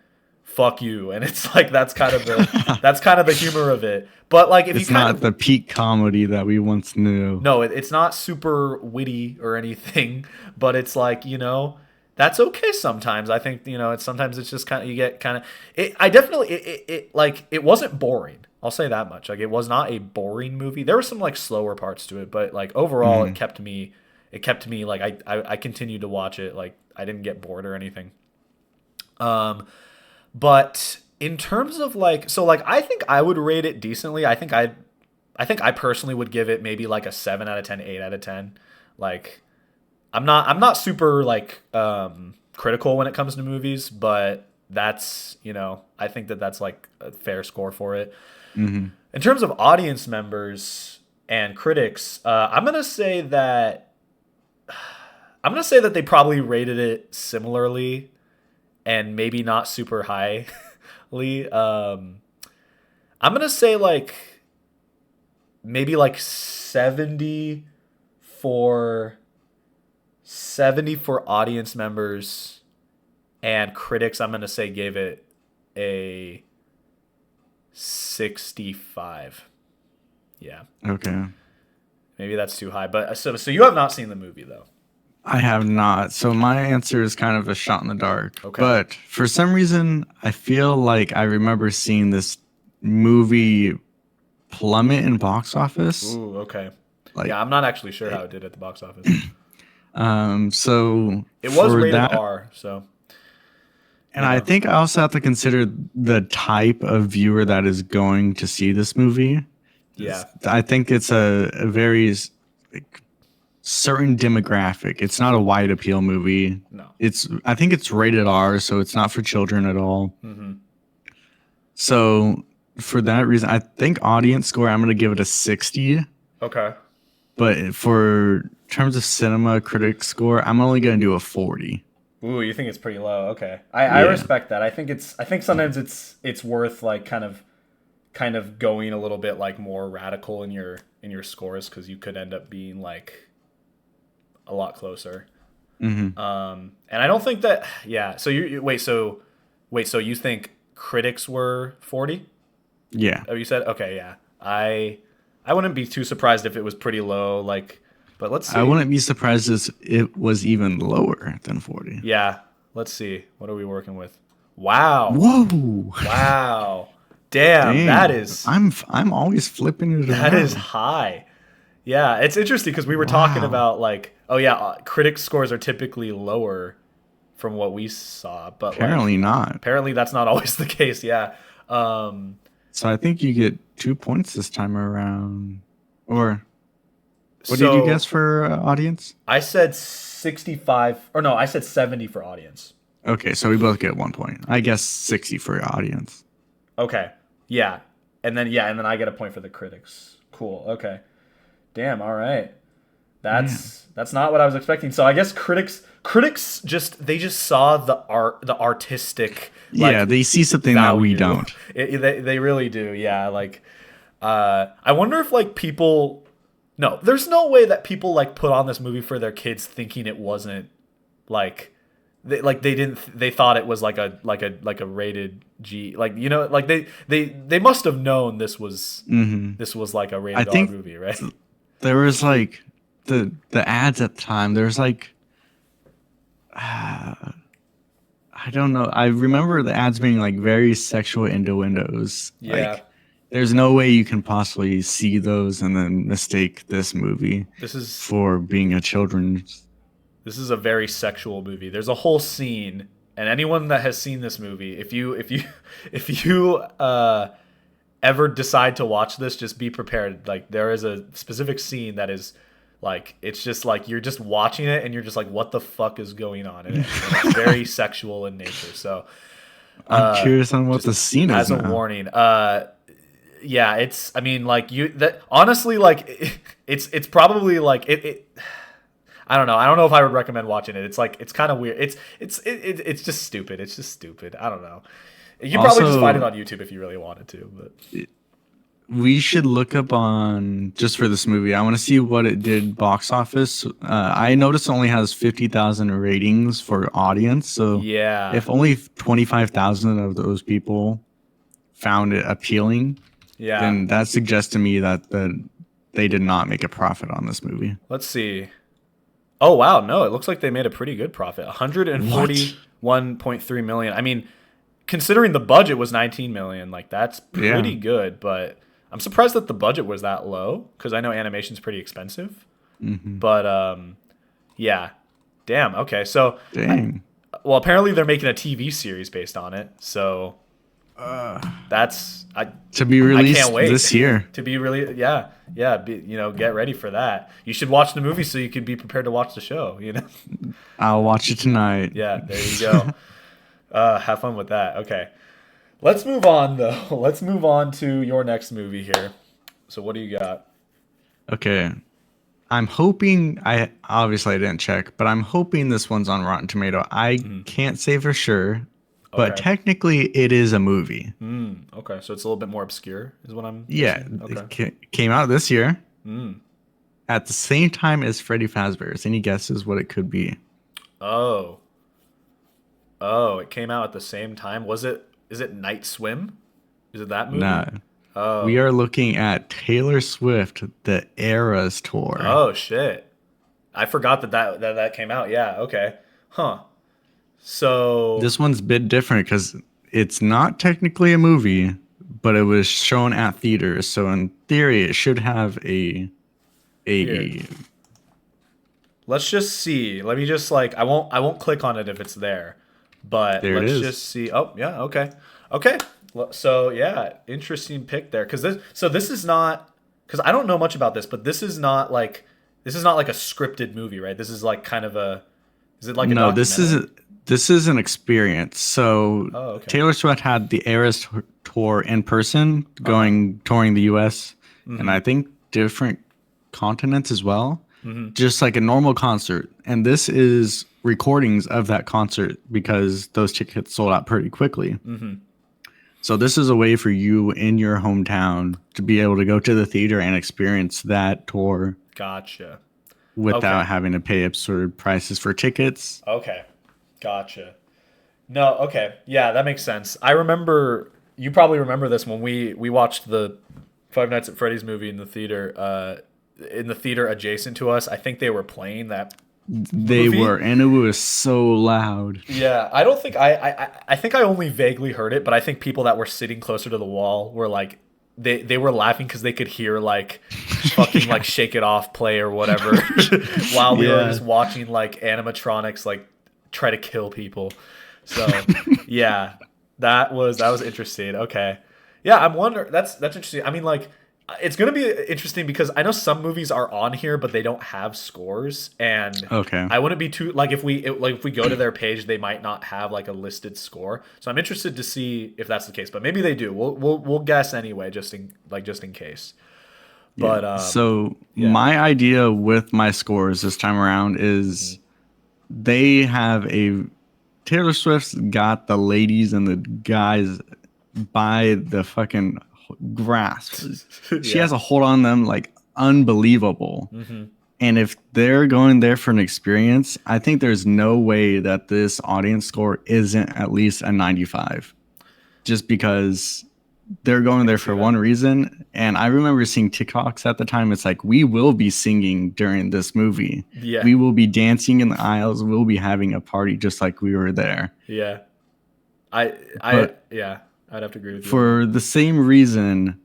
S1: fuck you, and it's like that's kind of the humor of it. But like if you
S2: It's
S1: kind
S2: not
S1: of
S2: the peak comedy that we once knew.
S1: no, it's not super witty or anything, but it's like, you know, that's okay sometimes. I think, you know, it's sometimes it's just kind of, you get kind of, I definitely, like, it wasn't boring. I'll say that much. Like, it was not a boring movie. There were some, like, slower parts to it, but, like, overall, it kept me, like, I continued to watch it. Like, I didn't get bored or anything. But in terms of, like, so, like, I think I would rate it decently. I think I personally would give it maybe like a 7 out of 10, 8 out of 10. Like I'm not super like critical when it comes to movies, but that's, you know, I think that that's like a fair score for it.
S2: Hmm.
S1: In terms of audience members and critics, I'm going to say that they probably rated it similarly and maybe not super highly. I'm going to say like maybe like for 70 for audience members, and critics I'm going to say gave it a 65. Yeah.
S2: Okay.
S1: Maybe that's too high, but so you have not seen the movie though.
S2: I have not. So my answer is kind of a shot in the dark.
S1: Okay.
S2: But for some reason, I feel like I remember seeing this movie plummet in box office.
S1: Ooh, okay.
S2: Like,
S1: Yeah, I'm not actually sure how it did at the box office.
S2: so
S1: It was
S2: for
S1: rated
S2: that,
S1: R, so
S2: and
S1: you
S2: I
S1: know.
S2: think I also have to consider the type of viewer that is going to see this movie.
S1: Yeah.
S2: I think it's a very like, certain demographic. It's not a wide appeal movie.
S1: No.
S2: I think it's rated R, so it's not for children at all.
S1: Mm-hmm.
S2: So for that reason, I think audience score, I'm going to give it a 60.
S1: Okay.
S2: But for terms of cinema critic score, I'm only going to do a 40.
S1: Ooh, you think it's pretty low? Okay, I
S2: Yeah.
S1: respect that. I think sometimes it's worth like kind of going a little bit like more radical in your scores, because you could end up being like a lot closer.
S2: Mm-hmm.
S1: And I don't think that. Yeah. So wait. So you think critics were 40?
S2: Yeah.
S1: Oh, you said okay. Yeah. I wouldn't be too surprised if it was pretty low. Like, but let's see.
S2: I wouldn't be surprised if it was even lower than 40.
S1: Yeah. Let's see. What are we working with? Wow.
S2: Whoa.
S1: Wow. Damn,
S2: Dang.
S1: that is
S2: I'm always flipping it
S1: that
S2: around.
S1: is high. Yeah, it's interesting because we were talking
S2: Wow.
S1: about like, oh yeah, critic scores are typically lower from what we saw, but
S2: Apparently
S1: like
S2: not.
S1: apparently that's not always the case. Yeah.
S2: So I think you get 2 points this time around. Or what
S1: So
S2: did you guess for audience?
S1: I said 65, or no, I said 70 for audience.
S2: Okay, so we both get 1 point. I guess 60 for audience.
S1: Okay. Yeah. And then I get a point for the critics. Cool. Okay. Damn, all right. That's not what I was expecting. So I guess critics just saw the artistic like,
S2: Yeah, they see something that we
S1: value.
S2: don't.
S1: They really do. Yeah, like I wonder if like people no, there's no way that people like put on this movie for their kids thinking it wasn't like they thought it was like a rated G, like, you know, like they must have known this was like a rated
S2: I think
S1: R movie, right?
S2: there was like the ads at the time. There's like I don't know. I remember the ads being like very sexual innuendos.
S1: Yeah.
S2: Like there's no way you can possibly see those and then mistake this movie
S1: This is
S2: for being a children's.
S1: This is a very sexual movie. There's a whole scene, and anyone that has seen this movie, if you ever decide to watch this, just be prepared. Like there is a specific scene that is like, it's just like you're just watching it and you're just like, what the fuck is going on in it? And it's very sexual in nature. So
S2: I'm curious on what the scene is
S1: as a
S2: now.
S1: warning, yeah, I mean, like honestly, like it's probably like it I don't know. I don't know if I would recommend watching it. It's like it's kind of weird. It's just stupid. It's just stupid. I don't know. You could probably just find it
S2: Also,
S1: on YouTube if you really wanted to. But
S2: we should look up on just for this movie. I want to see what it did box office. I noticed it only has 50,000 ratings for audience. So
S1: yeah,
S2: if only 25,000 of those people found it appealing,
S1: yeah.
S2: then that suggests to me that they did not make a profit on this movie.
S1: Let's see. Oh wow, no, it looks like they made a pretty good profit.
S2: What?
S1: 141.3 million. I mean, considering the budget was 19 million, like that's
S2: Yeah.
S1: pretty good, but I'm surprised that the budget was that low cuz I know animation's pretty expensive.
S2: Hmm.
S1: But yeah. Damn. Okay. So
S2: Dang.
S1: well, apparently they're making a TV series based on it. So that's
S2: To be
S1: I
S2: released
S1: can't wait
S2: this year.
S1: to be really get ready for that. You should watch the movie so you can be prepared to watch the show, you know.
S2: I'll watch it tonight.
S1: Yeah, there you go. Have fun with that. Okay. Let's move on though. Let's move on to your next movie here. So what do you got?
S2: Okay. I'm hoping I didn't check, but I'm hoping this one's on Rotten Tomato. I can't say for sure, but
S1: Okay.
S2: technically it is a movie.
S1: Okay, so it's a little bit more obscure is what I'm
S2: Yeah,
S1: guessing. Okay.
S2: it came out this year at the same time as Freddy Fazbear's. Any guesses what it could be?
S1: Oh. Oh, it came out at the same time. Is it Night Swim? Is it that movie?
S2: Nah. We
S1: Oh.
S2: are looking at Taylor Swift, the Eras tour.
S1: Oh shit. I forgot that came out. Yeah, okay. Huh. So,
S2: This one's a bit different because it's not technically a movie, but it was shown at theaters. So in theory, it should have
S1: weird.
S2: a
S1: Let's just see. Let me just like I won't click on it if it's there. But
S2: there it
S1: let's
S2: is.
S1: just see. Oh, yeah, okay. Okay. So, yeah, interesting pick there cuz this is not cuz I don't know much about this, but this is not like a scripted movie, right? This is like kind of a is it like a
S2: No,
S1: documentary?
S2: this is an experience. So
S1: Oh, okay.
S2: Taylor Swift had the Eras tour in person, going touring the U.S. and I think different continents as well, just like a normal concert. And this is recordings of that concert because those tickets sold out pretty quickly. So this is a way for you in your hometown to be able to go to the theater and experience that tour
S1: Gotcha.
S2: without
S1: Okay.
S2: having to pay absurd prices for tickets.
S1: Okay. Gotcha. No, okay. Yeah, that makes sense. I remember you probably remember this when we watched the Five Nights at Freddy's movie in the theater adjacent to us. I think they were playing that
S2: They
S1: movie.
S2: were, and it was so loud.
S1: Yeah, I don't think I think I only vaguely heard it, but I think people that were sitting closer to the wall were like they were laughing because they could hear like fucking like Shake It Off play or whatever while we were
S2: Yeah.
S1: just watching like animatronics like try to kill people. So yeah, that was interesting. Okay, yeah, I'm wondering that's interesting. I mean, like it's gonna be interesting because I know some movies are on here, but they don't have scores, and
S2: Okay.
S1: I wouldn't be too like if we go to their page, they might not have like a listed score. So I'm interested to see if that's the case, but maybe they do. We'll guess anyway, just in case. But
S2: So
S1: yeah.
S2: my idea with my scores this time around is they have a Taylor Swift's got the ladies and the guys by the fucking grasp. She
S1: Yeah.
S2: has a hold on them like unbelievable. And if they're going there for an experience, I think there's no way that this audience score isn't at least a 95. Just because they're going there
S1: see
S2: for
S1: that.
S2: one reason. And I remember seeing TikToks at the time. It's like, we will be singing during this movie.
S1: Yeah.
S2: We will be dancing in the aisles. We'll be having a party just like we were there.
S1: Yeah. Yeah, I'd have to agree with you.
S2: For the same reason,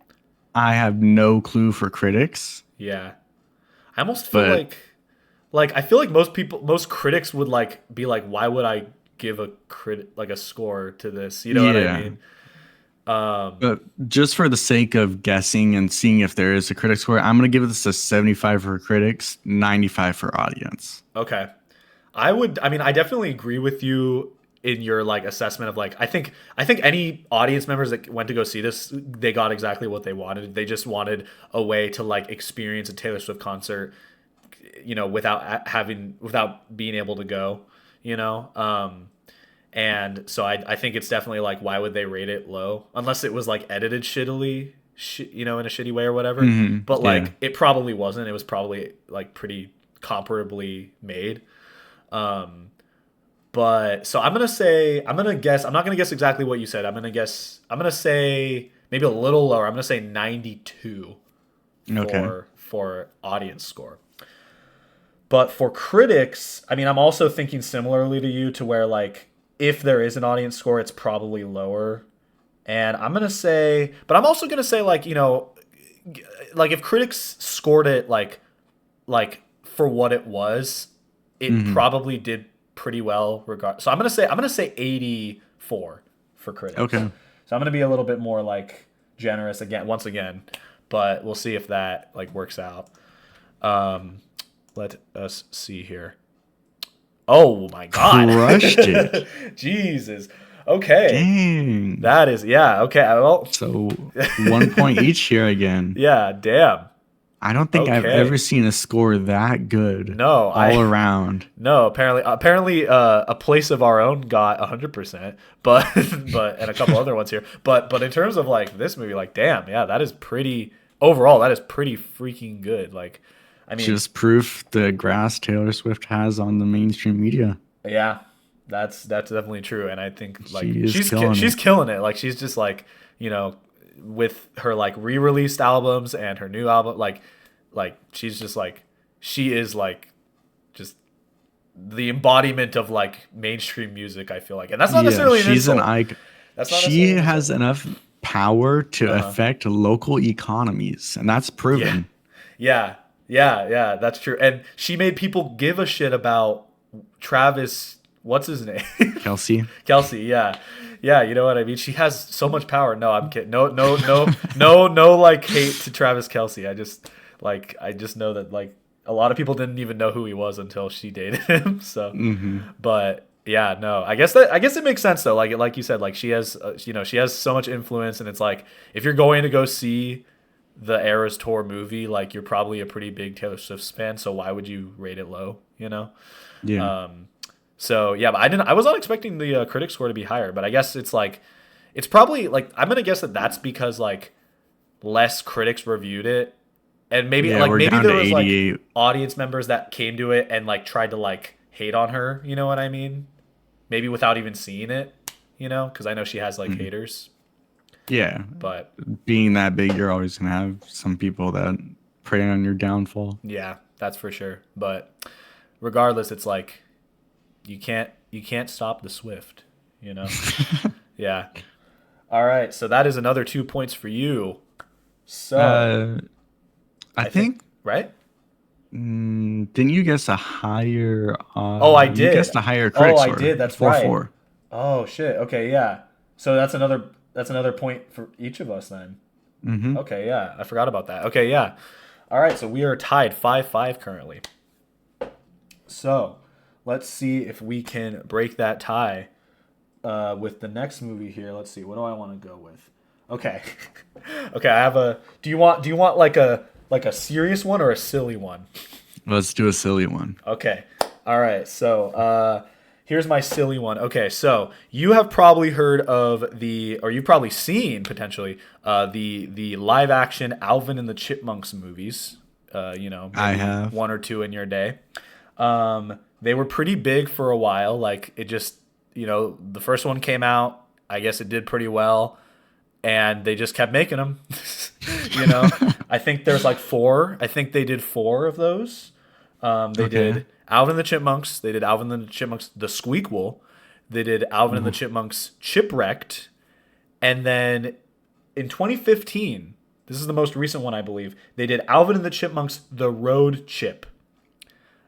S2: I have no clue for critics.
S1: Yeah. I almost feel
S2: But
S1: like I feel like most critics would like be like, why would I give a like a score to this? You know what I
S2: yeah.
S1: mean?
S2: But just for the sake of guessing and seeing if there is a critic score, I'm going to give this a 75 for critics, 95 for audience.
S1: Okay. I mean, I definitely agree with you in your like assessment of like I think any audience members that went to go see this, they got exactly what they wanted. They just wanted a way to like experience a Taylor Swift concert without being able to go, you know. And so I think it's definitely like, why would they rate it low unless it was like edited shittily, in a shitty way or whatever. But
S2: Yeah.
S1: like it probably wasn't. It was probably like pretty comparably made. But so I'm gonna guess. I'm not gonna guess exactly what you said. I'm gonna say maybe a little lower. I'm gonna say 92
S2: Okay.
S1: for audience score. But for critics, I mean, I'm also thinking similarly to you, to where like if there is an audience score, it's probably lower. And but I'm also gonna say like, like if critics scored it like for what it was, it
S2: Hmm.
S1: probably did pretty well. So I'm gonna say 84 for critics.
S2: Okay.
S1: So I'm gonna be a little bit more like generous once again, but we'll see if that like works out. Um, let us see here. Oh my God,
S2: Crushed it.
S1: Jesus. Okay,
S2: Dang.
S1: that is, yeah. Okay, well,
S2: So 1 point each here again.
S1: yeah. Damn.
S2: I don't think I've
S1: Okay.
S2: ever seen a score that good
S1: No,
S2: all around.
S1: no. Apparently, a place of our own got 100%, but and a couple other ones here. But in terms of like this movie, like, damn, yeah, that is pretty. Overall, that is pretty freaking good. Like, I mean,
S2: Just proof the grass Taylor Swift has on the mainstream media.
S1: yeah, that's definitely true. And I think like
S2: She is killing
S1: she's
S2: it.
S1: killing it. Like, she's just like, you know, with her like re-released albums and her new album, like she's just like, she is like just the embodiment of like mainstream music, I feel like. And that's not
S2: Yeah,
S1: necessarily an
S2: she's an
S1: insult.
S2: icon.
S1: That's not
S2: She
S1: necessarily an
S2: has
S1: insult.
S2: enough power to
S1: Uh-huh.
S2: affect local economies, and that's
S1: Yeah.
S2: proven.
S1: Yeah. Yeah, that's true. And she made people give a shit about Travis, what's his name?
S2: Kelsey.
S1: Kelsey, yeah. Yeah, you know what I mean? She has so much power. No, I'm kidding. No, like hate to Travis Kelsey. I just know that like a lot of people didn't even know who he was until she dated him. So,
S2: Hmm.
S1: but yeah, no. I guess it makes sense though. Like you said, like she has she has so much influence, and it's like if you're going to go see the Eras Tour movie, like you're probably a pretty big Taylor Swift fan, so why would you rate it low, you know?
S2: Yeah.
S1: So yeah, but I was not expecting the critic score to be higher, but I guess it's like it's probably like I'm gonna guess that that's because like less critics reviewed it, and
S2: Yeah, we're
S1: maybe
S2: down
S1: there
S2: to
S1: was like
S2: 88.
S1: audience members that came to it and like tried to like hate on her, you know what I mean? Maybe without even seeing it, because I know she has like
S2: Mhm.
S1: haters,
S2: Yeah.
S1: but
S2: Being that big, you're always going to have some people that prey on your downfall.
S1: yeah, that's for sure. But regardless, it's like you can't stop the Swift, you know? Yeah. All right, so that is another 2 points for you. So
S2: Uh, I
S1: I think
S2: think,
S1: right.
S2: didn't you guess a higher,
S1: Oh, I
S2: you
S1: did.
S2: guessed a higher
S1: Oh,
S2: critic
S1: I
S2: score,
S1: did. That's
S2: 4
S1: right.
S2: 4.
S1: Oh shit. Okay, yeah. So that's another point for each of us then.
S2: Mm-hmm.
S1: Okay, yeah. I forgot about that. Okay, yeah. All right, so we are tied 5-5 currently. So, let's see if we can break that tie with the next movie here. Let's see. What do I want to go with? Okay. Okay, I have a do you want like a serious one or a silly one?
S2: Let's do a silly one.
S1: Okay. All right. So here's my silly one. Okay. So you have probably heard of or you've probably seen potentially the live action Alvin and the Chipmunks movies.
S2: I
S1: Maybe
S2: have.
S1: one or two in your day. They were pretty big for a while. Like it just, the first one came out. I guess it did pretty well, and they just kept making them. you know, I think there's like four. I think they did four of those. They
S2: Okay.
S1: did Alvin and the Chipmunks. They did Alvin and the Chipmunks, The Squeakquel. They did Alvin and the
S2: Ooh.
S1: Chipmunks, Chipwrecked. And then in 2015, this is the most recent one, I believe, they did Alvin and the Chipmunks, The Road Chip.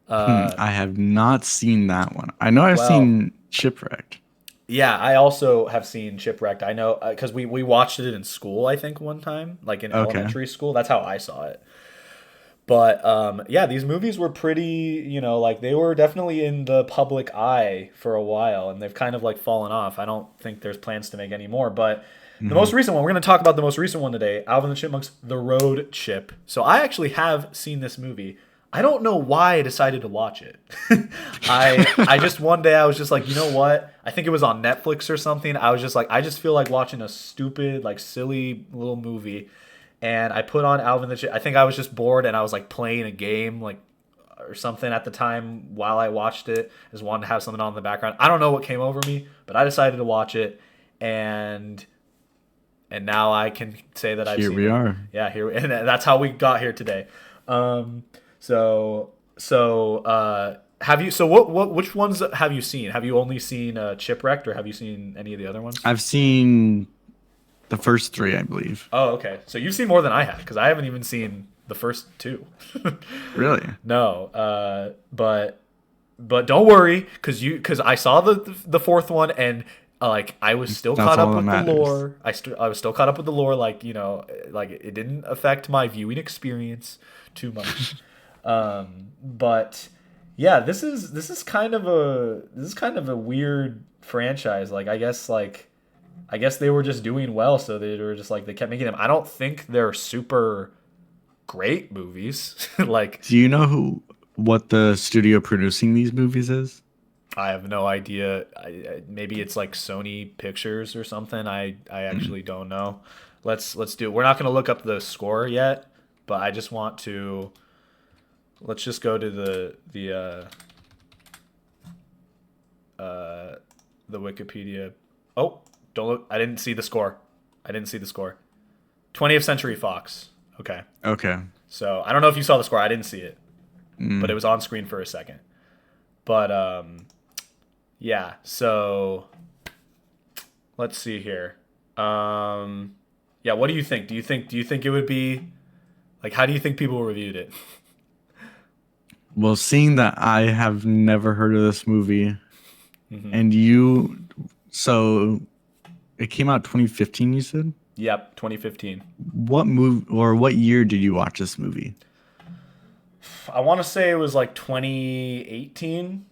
S2: I have not seen that one. I know I've
S1: Well,
S2: seen Shipwrecked.
S1: yeah, I also have seen Chipwrecked. I know because we watched it in school, I think, one time, like in
S2: Okay.
S1: elementary school. That's how I saw it. But yeah, these movies were pretty, like they were definitely in the public eye for a while, and they've kind of like fallen off. I don't think there's plans to make any more. But the
S2: Hmm.
S1: most recent one, we're going to talk about the most recent one today, Alvin and the Chipmunks, The Road Chip. So I actually have seen this movie. I don't know why I decided to watch it. I just one day I was just like, you know what? I think it was on Netflix or something. I was just like, I just feel like watching a stupid, like silly little movie, and I put on Alvin the Chip. I think I was just bored and I was like playing a game like or something at the time while I watched it. Just wanted to have something on in the background. I don't know what came over me, but I decided to watch it, and now I can say that I've
S2: Here
S1: seen
S2: we
S1: it.
S2: are.
S1: Yeah, here, and that's how we got here today. Um, have you? So which ones have you seen? Have you only seen Chipwrecked, or have you seen any of the other ones?
S2: I've seen the first three, I believe.
S1: Oh, okay. So you've seen more than I have, because I haven't even seen the first two.
S2: Really?
S1: No, but don't worry, because I saw the fourth one, and like I was still
S2: That's
S1: caught up
S2: all that
S1: with the
S2: matters.
S1: lore. I was still caught up with the lore. Like like it didn't affect my viewing experience too much. But yeah, this is kind of a weird franchise. Like I guess they were just doing well, so they were just like they kept making them. I don't think they're super great movies. Like
S2: Do you know what the studio producing these movies is?
S1: I have no idea. Maybe it's like Sony Pictures or something. I actually don't know. Let's do. We're not gonna look up the score yet, but I just want to. Let's just go to the Wikipedia. Oh, don't look. I didn't see the score. I didn't see the score. 20th Century Fox. Okay.
S2: Okay.
S1: So I don't know if you saw the score. I didn't see it, but it was on screen for a second. But yeah. So let's see here. Yeah. What do you think? Do you think it would be like? How do you think people reviewed it?
S2: Well, seeing that I have never heard of this movie, and so it came out 2015, you said?
S1: Yep, 2015.
S2: What movie or what year did you watch this movie?
S1: I want to say it was like 2018.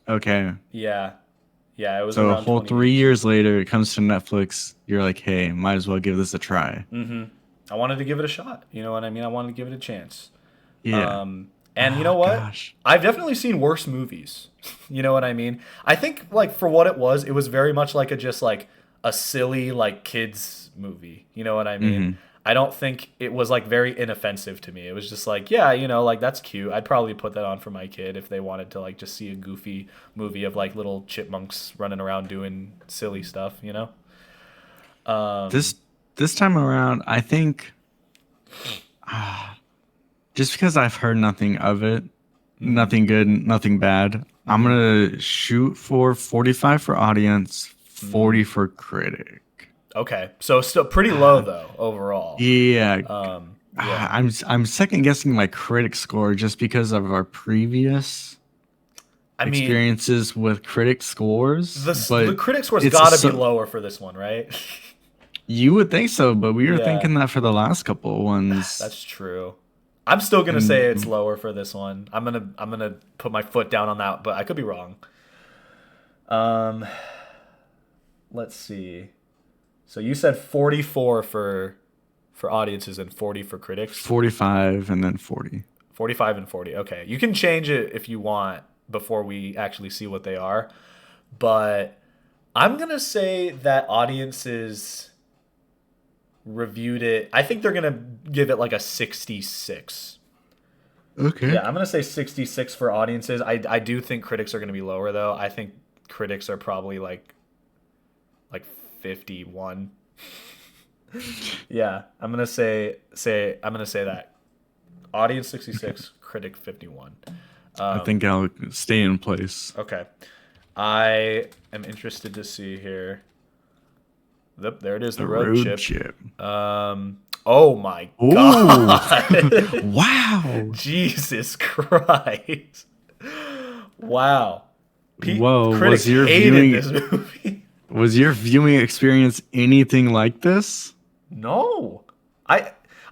S2: Okay.
S1: Yeah. Yeah, it was
S2: So a
S1: around
S2: whole
S1: 2018.
S2: 3 years later, it comes to Netflix. You're like, hey, might as well give this a try.
S1: I wanted to give it a shot. You know what I mean? I wanted to give it a chance.
S2: Yeah.
S1: And you know what?
S2: Gosh.
S1: I've definitely seen worse movies. You know what I mean? I think like for what it was very much like just like a silly like kids movie. You know what I mean? I don't think it was like very inoffensive to me. It was just like, yeah, you know, like that's cute. I'd probably put that on for my kid if they wanted to like just see a goofy movie of like little chipmunks running around doing silly stuff, you know?
S2: This time around, I think just because I've heard nothing of it, nothing good, nothing bad, I'm gonna shoot for 45 for audience, 40 for critic.
S1: Okay. So still pretty low though overall.
S2: Yeah.
S1: Yeah.
S2: I'm second guessing my critic score just because of our previous
S1: I mean,
S2: experiences with critic scores.
S1: the
S2: But
S1: critic score's
S2: it's
S1: got to
S2: so-
S1: be lower for this one, right?
S2: You would think so, but we were
S1: Yeah.
S2: thinking that for the last couple of ones.
S1: That's true. I'm still gonna say it's lower for this one. I'm gonna put my foot down on that, but I could be wrong. Let's see. So you said 44 for audiences and 40 for critics.
S2: 45 and then 40.
S1: 45 and 40. Okay. You can change it if you want before we actually see what they are. But I'm going to say that audiences reviewed it. I think they're going to give it like a 66.
S2: Okay.
S1: Yeah, I'm going to say 66 for audiences. I do think critics are going to be lower though. I think critics are probably like 51. Yeah, I'm going to say that. Audience 66, critic 51.
S2: I think I'll stay in place.
S1: Okay. I am interested to see here. There it is, the road chip. Oh my god.
S2: Wow.
S1: Jesus Christ. Wow.
S2: Whoa,
S1: Critics hated this movie.
S2: Was your viewing experience anything like this?
S1: No.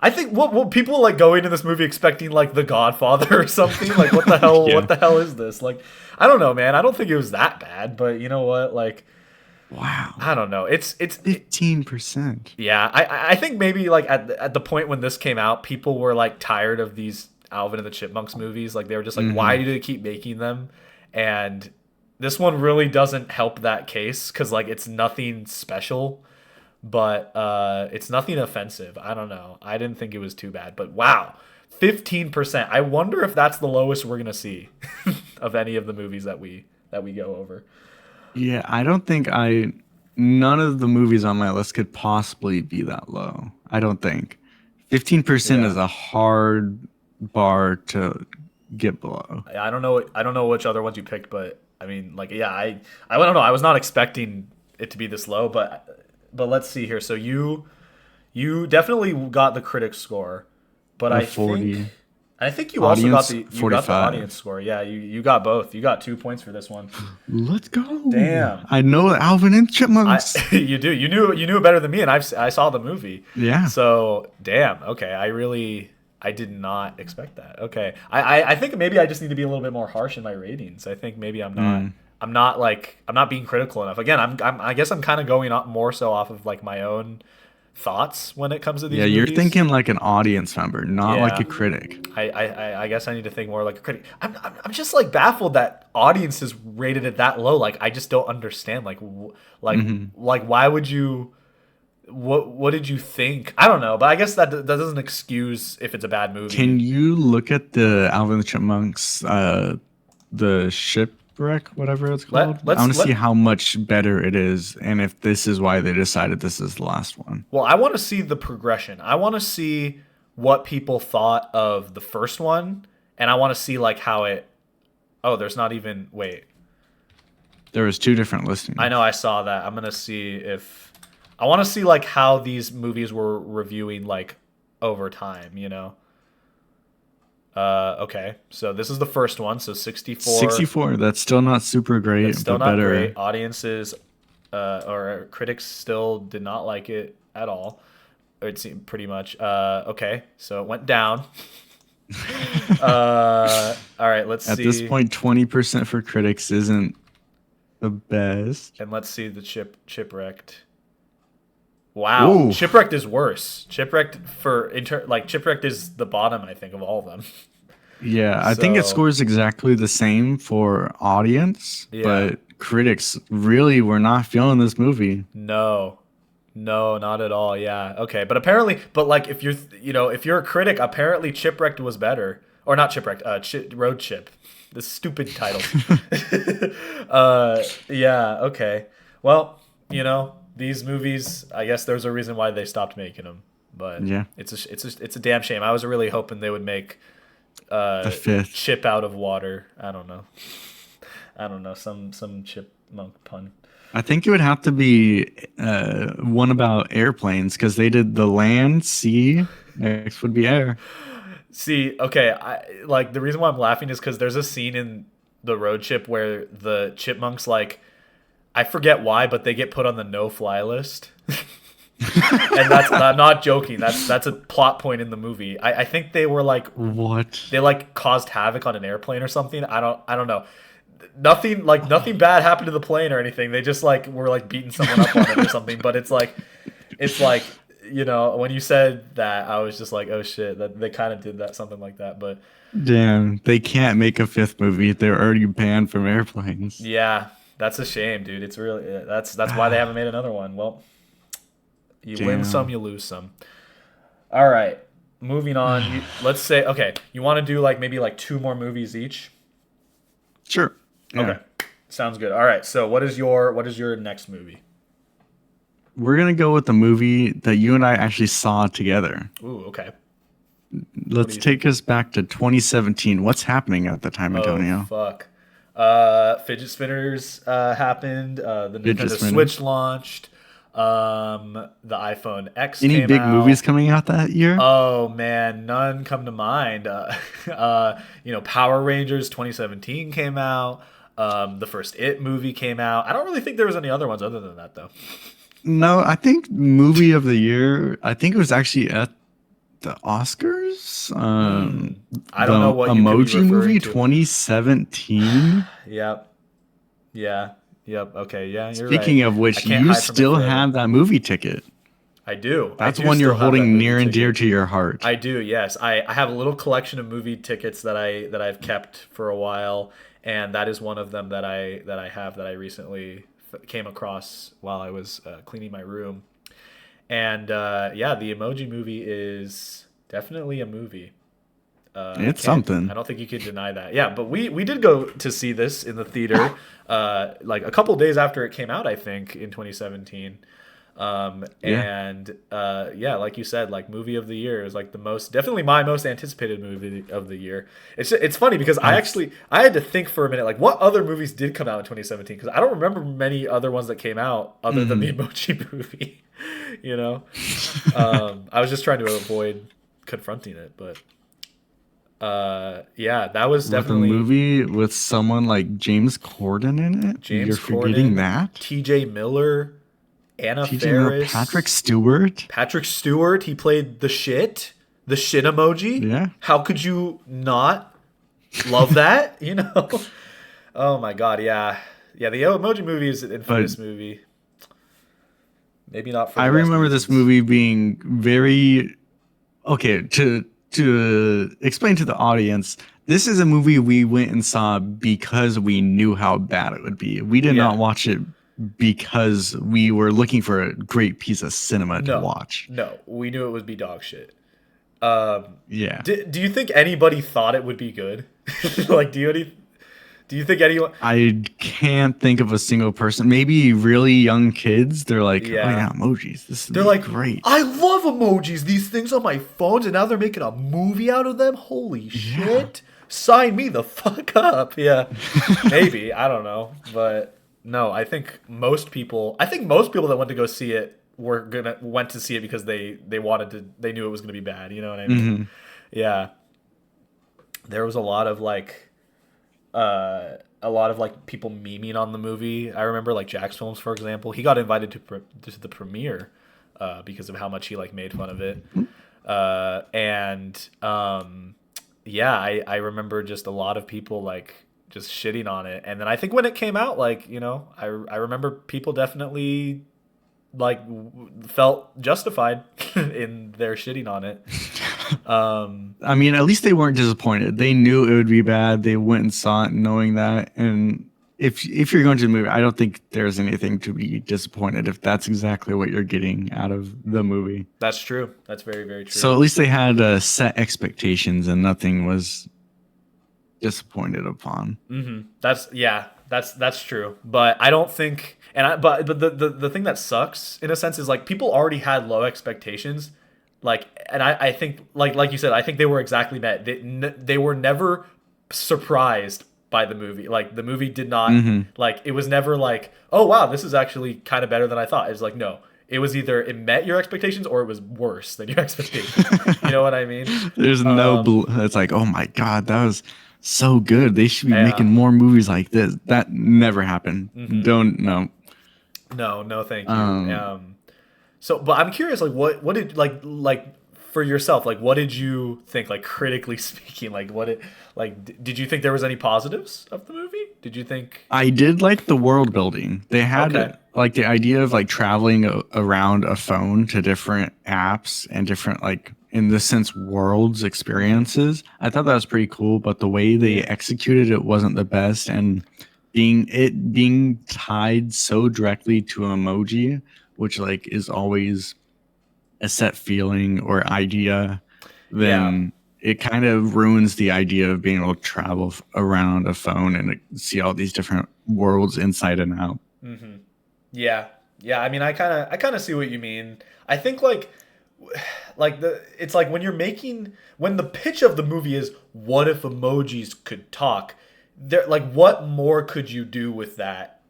S1: I think what people like go into this movie expecting like The Godfather or something. Like what the hell
S2: Yeah.
S1: what the hell is this? Like I don't know, man. I don't think it was that bad, but you know what? Like
S2: Wow.
S1: I don't know. It's
S2: 15%.
S1: yeah, I think maybe like at the point when this came out, people were like tired of these Alvin and the Chipmunks movies. Like they were just like, why do they keep making them? And this one really doesn't help that case because like it's nothing special, but it's nothing offensive. I don't know. I didn't think it was too bad, but wow, 15%. I wonder if that's the lowest we're gonna see of any of the movies that we go over.
S2: Yeah, I don't think I. None of the movies on my list could possibly be that low. I don't think. 15%
S1: Yeah.
S2: is a hard bar to get below.
S1: I don't know. I don't know which other ones you picked, but I mean, like, yeah, I don't know. I was not expecting it to be this low, but let's see here. So you definitely got the critic score, but
S2: A 40.
S1: I think you also got
S2: Audience,
S1: the
S2: 45.
S1: audience score. Yeah, you got both. You got 2 points for this one.
S2: Let's go.
S1: Damn.
S2: I know Alvin and Chipmunks.
S1: You do. You knew it better than me, and I saw the movie.
S2: Yeah.
S1: So damn. Okay. I did not expect that. Okay. I think maybe I just need to be a little bit more harsh in my ratings. I think maybe I'm not. I'm not being critical enough. Again, I guess I'm kind of going up more so off of like my own thoughts when it comes to these
S2: Yeah,
S1: movies.
S2: you're thinking like an audience member, not like
S1: Yeah.
S2: a critic.
S1: I guess I need to think more like a critic. I'm just like baffled that audiences rated it that low. Like I just don't understand. Like like why would you? What did you think? I don't know, but I guess that doesn't excuse if it's a bad movie.
S2: Can you look at the Alvin and the Chipmunks, the shipwreck, whatever it's called? I want to see how much better it is, and if this is why they decided this is the last one.
S1: Well, I want to see the progression. I want to see what people thought of the first one, and I want to see like how it. Oh, there's not even wait.
S2: There was 2 different listings.
S1: I know I saw that. I'm gonna see if I want to see like how these movies were reviewing like over time. You know. Okay, so this is the first one. So 64.
S2: 64. That's still not super great,
S1: It's still
S2: but
S1: not
S2: better.
S1: great. Audiences or critics still did not like it at all. It seemed pretty much. Okay, so it went down. All right, let's see.
S2: At this point, 20% for critics isn't the best.
S1: And let's see the Chipwrecked. Wow,
S2: Ooh.
S1: Chipwrecked is worse. Chipwrecked Chipwrecked is the bottom, I think, of all of them.
S2: Yeah, I think it
S1: So-
S2: scores exactly the same for audience,
S1: Yeah.
S2: but critics really were not feeling this movie.
S1: No, not at all. Yeah, okay, but apparently, like if you're a critic, apparently Chipwrecked was better, or not Chipwrecked, Road Chip. The stupid title. Yeah, okay. Well, these movies, I guess there's a reason why they stopped making them, but
S2: Yeah.
S1: it's a damn shame. I was really hoping they would make
S2: The 5th.
S1: Chip out of water. I don't know, some chipmunk pun.
S2: I think it would have to be one about airplanes because they did the land, sea, next would be air.
S1: See, okay, like the reason why I'm laughing is because there's a scene in the road trip where the chipmunks like, I forget why, but they get put on the no-fly list. And I'm not joking. That's a plot point in the movie. I think they were like
S2: What?
S1: they like caused havoc on an airplane or something. I don't know. Nothing bad happened to the plane or anything. They just like were like beating someone up on it or something. But it's like when you said that, I was just like, oh shit, that they kind of did that, something like that. But
S2: Damn, they can't make a 5th movie. They're already banned from airplanes.
S1: yeah, that's a shame, dude. It's really that's why they haven't made another one. Well, you win
S2: Damn.
S1: some, you lose some. All right, moving on. Let's say, okay, you want to do like maybe like 2 more movies each?
S2: Sure. Yeah.
S1: Okay, sounds good. All right, so what is your next movie?
S2: We're going to go with the movie that you and I actually saw together.
S1: Ooh, okay.
S2: Let's take us back to 2017. What's happening at the time, Antonio?
S1: Oh, fuck. Fidget spinners happened. The
S2: Fidget
S1: Nintendo
S2: spinners.
S1: Switch launched. The iPhone X
S2: Any
S1: came
S2: big
S1: out.
S2: movies coming out that year?
S1: Oh man, none come to mind. Power Rangers 2017 came out. The first It movie came out. I don't really think there was any other ones other than that though.
S2: No, I think movie of the year. I think it was actually at the Oscars.
S1: I don't know what you could be
S2: Emoji movie
S1: referring to.
S2: 2017.
S1: Yep. Yeah. Yep. Okay. Yeah. You're
S2: Speaking
S1: right.
S2: of which,
S1: I can't
S2: you
S1: hide from it
S2: still
S1: forever.
S2: have that movie ticket.
S1: I do. I
S2: That's
S1: do
S2: one
S1: still
S2: you're
S1: have that
S2: holding
S1: movie
S2: near and dear
S1: ticket.
S2: to your heart.
S1: I do, yes. I have a little collection of movie tickets that I've kept for a while, and that is one of them that I recently came across while I was cleaning my room. And yeah, the Emoji Movie is definitely a movie.
S2: It's
S1: I
S2: something.
S1: don't think you could deny that. Yeah, but we did go to see this in the theater, like a couple days after it came out, I think, in 2017.
S2: Yeah.
S1: And yeah, like you said, like movie of the year is like the most definitely my most anticipated movie of the year. It's funny because
S2: That's
S1: I had to think for a minute, like what other movies did come out in 2017, because I don't remember many other ones that came out other than the
S2: mhm.
S1: Emoji Movie. You know, I was just trying to avoid confronting it, but yeah, that was
S2: With a
S1: definitely
S2: movie with someone like James Corden in it. You're
S1: James
S2: forgetting
S1: Corden,
S2: that?
S1: T.J. Miller, Anna
S2: TJ Miller, Patrick
S1: Faris.
S2: Stewart.
S1: Patrick Stewart, he played the shit emoji.
S2: Yeah.
S1: How could you not love that? You know? Oh my god, yeah. Yeah, the Emoji Movie is an
S2: But
S1: infamous movie. Maybe not for
S2: I
S1: the best
S2: remember this
S1: reasons.
S2: movie being very okay. To explain to the audience, this is a movie we went and saw because we knew how bad it would be. We did not
S1: Yeah.
S2: watch it because we were looking for a great piece of cinema to
S1: No.
S2: watch.
S1: No. We knew it would be dog shit. Um
S2: Yeah.
S1: do you think anybody thought it would be good? Like do you think anyone
S2: I can't think of a single person. Maybe really young kids. They're like, oh
S1: Yeah.
S2: yeah, emojis. This would
S1: They're
S2: be
S1: like,
S2: great.
S1: I love emojis, these things on my phones, and now they're making a movie out of them? Holy
S2: Yeah.
S1: shit. Sign me the fuck up. Yeah. Maybe. I don't know. But no, I think most people that went to go see it went to see it because they knew it was gonna be bad. You know what I mean?
S2: Hmm.
S1: Yeah. There was a lot of like people memeing on the movie. I remember like Jack's Films, for example. He got invited to the premiere because of how much he like made fun of it. And yeah, I remember just a lot of people like just shitting on it. And then I think when it came out, like I remember people definitely like felt justified in their shitting on it.
S2: I mean, at least they weren't disappointed. They knew it would be bad. They went and saw it knowing that. And if you're going to the movie, I don't think there's anything to be disappointed if that's exactly what you're getting out of the movie.
S1: That's true. That's very, very true.
S2: So at least they had set expectations and nothing was disappointed upon.
S1: That's true. But I don't think, but the thing that sucks in a sense is like people already had low expectations, like, and I think like you said, I think they were exactly met. They were never surprised by the movie. Like the movie did not
S2: Hmm.
S1: like it was never like, oh wow, this is actually kind of better than I thought. It's like no. It was either it met your expectations or it was worse than your expectations. You know what I mean?
S2: There's no,
S1: Um,
S2: it's like, oh my God, that was so good. They should be
S1: yeah.
S2: making more movies like this. That never happened. Don't know.
S1: No, no, thank you.
S2: Um,
S1: So, but I'm curious, like, what did like for yourself, like, what did you think, like, critically speaking, like, did you think there was any positives of the movie? Did you think?
S2: I did like the world building. They
S1: Okay,
S2: had like the idea of like traveling around a phone to different apps and different like in the sense worlds experiences. I thought that was pretty cool, but the way they
S1: yeah,
S2: executed it wasn't the best. And being tied so directly to emoji, which like is always a set feeling or idea,
S1: yeah.
S2: then it kind of ruins the idea of being able to travel around a phone and see all these different worlds inside and out.
S1: Yeah. Yeah, I mean, I kind of see what you mean. I think like the it's like when the pitch of the movie is what if emojis could talk? There like what more could you do with that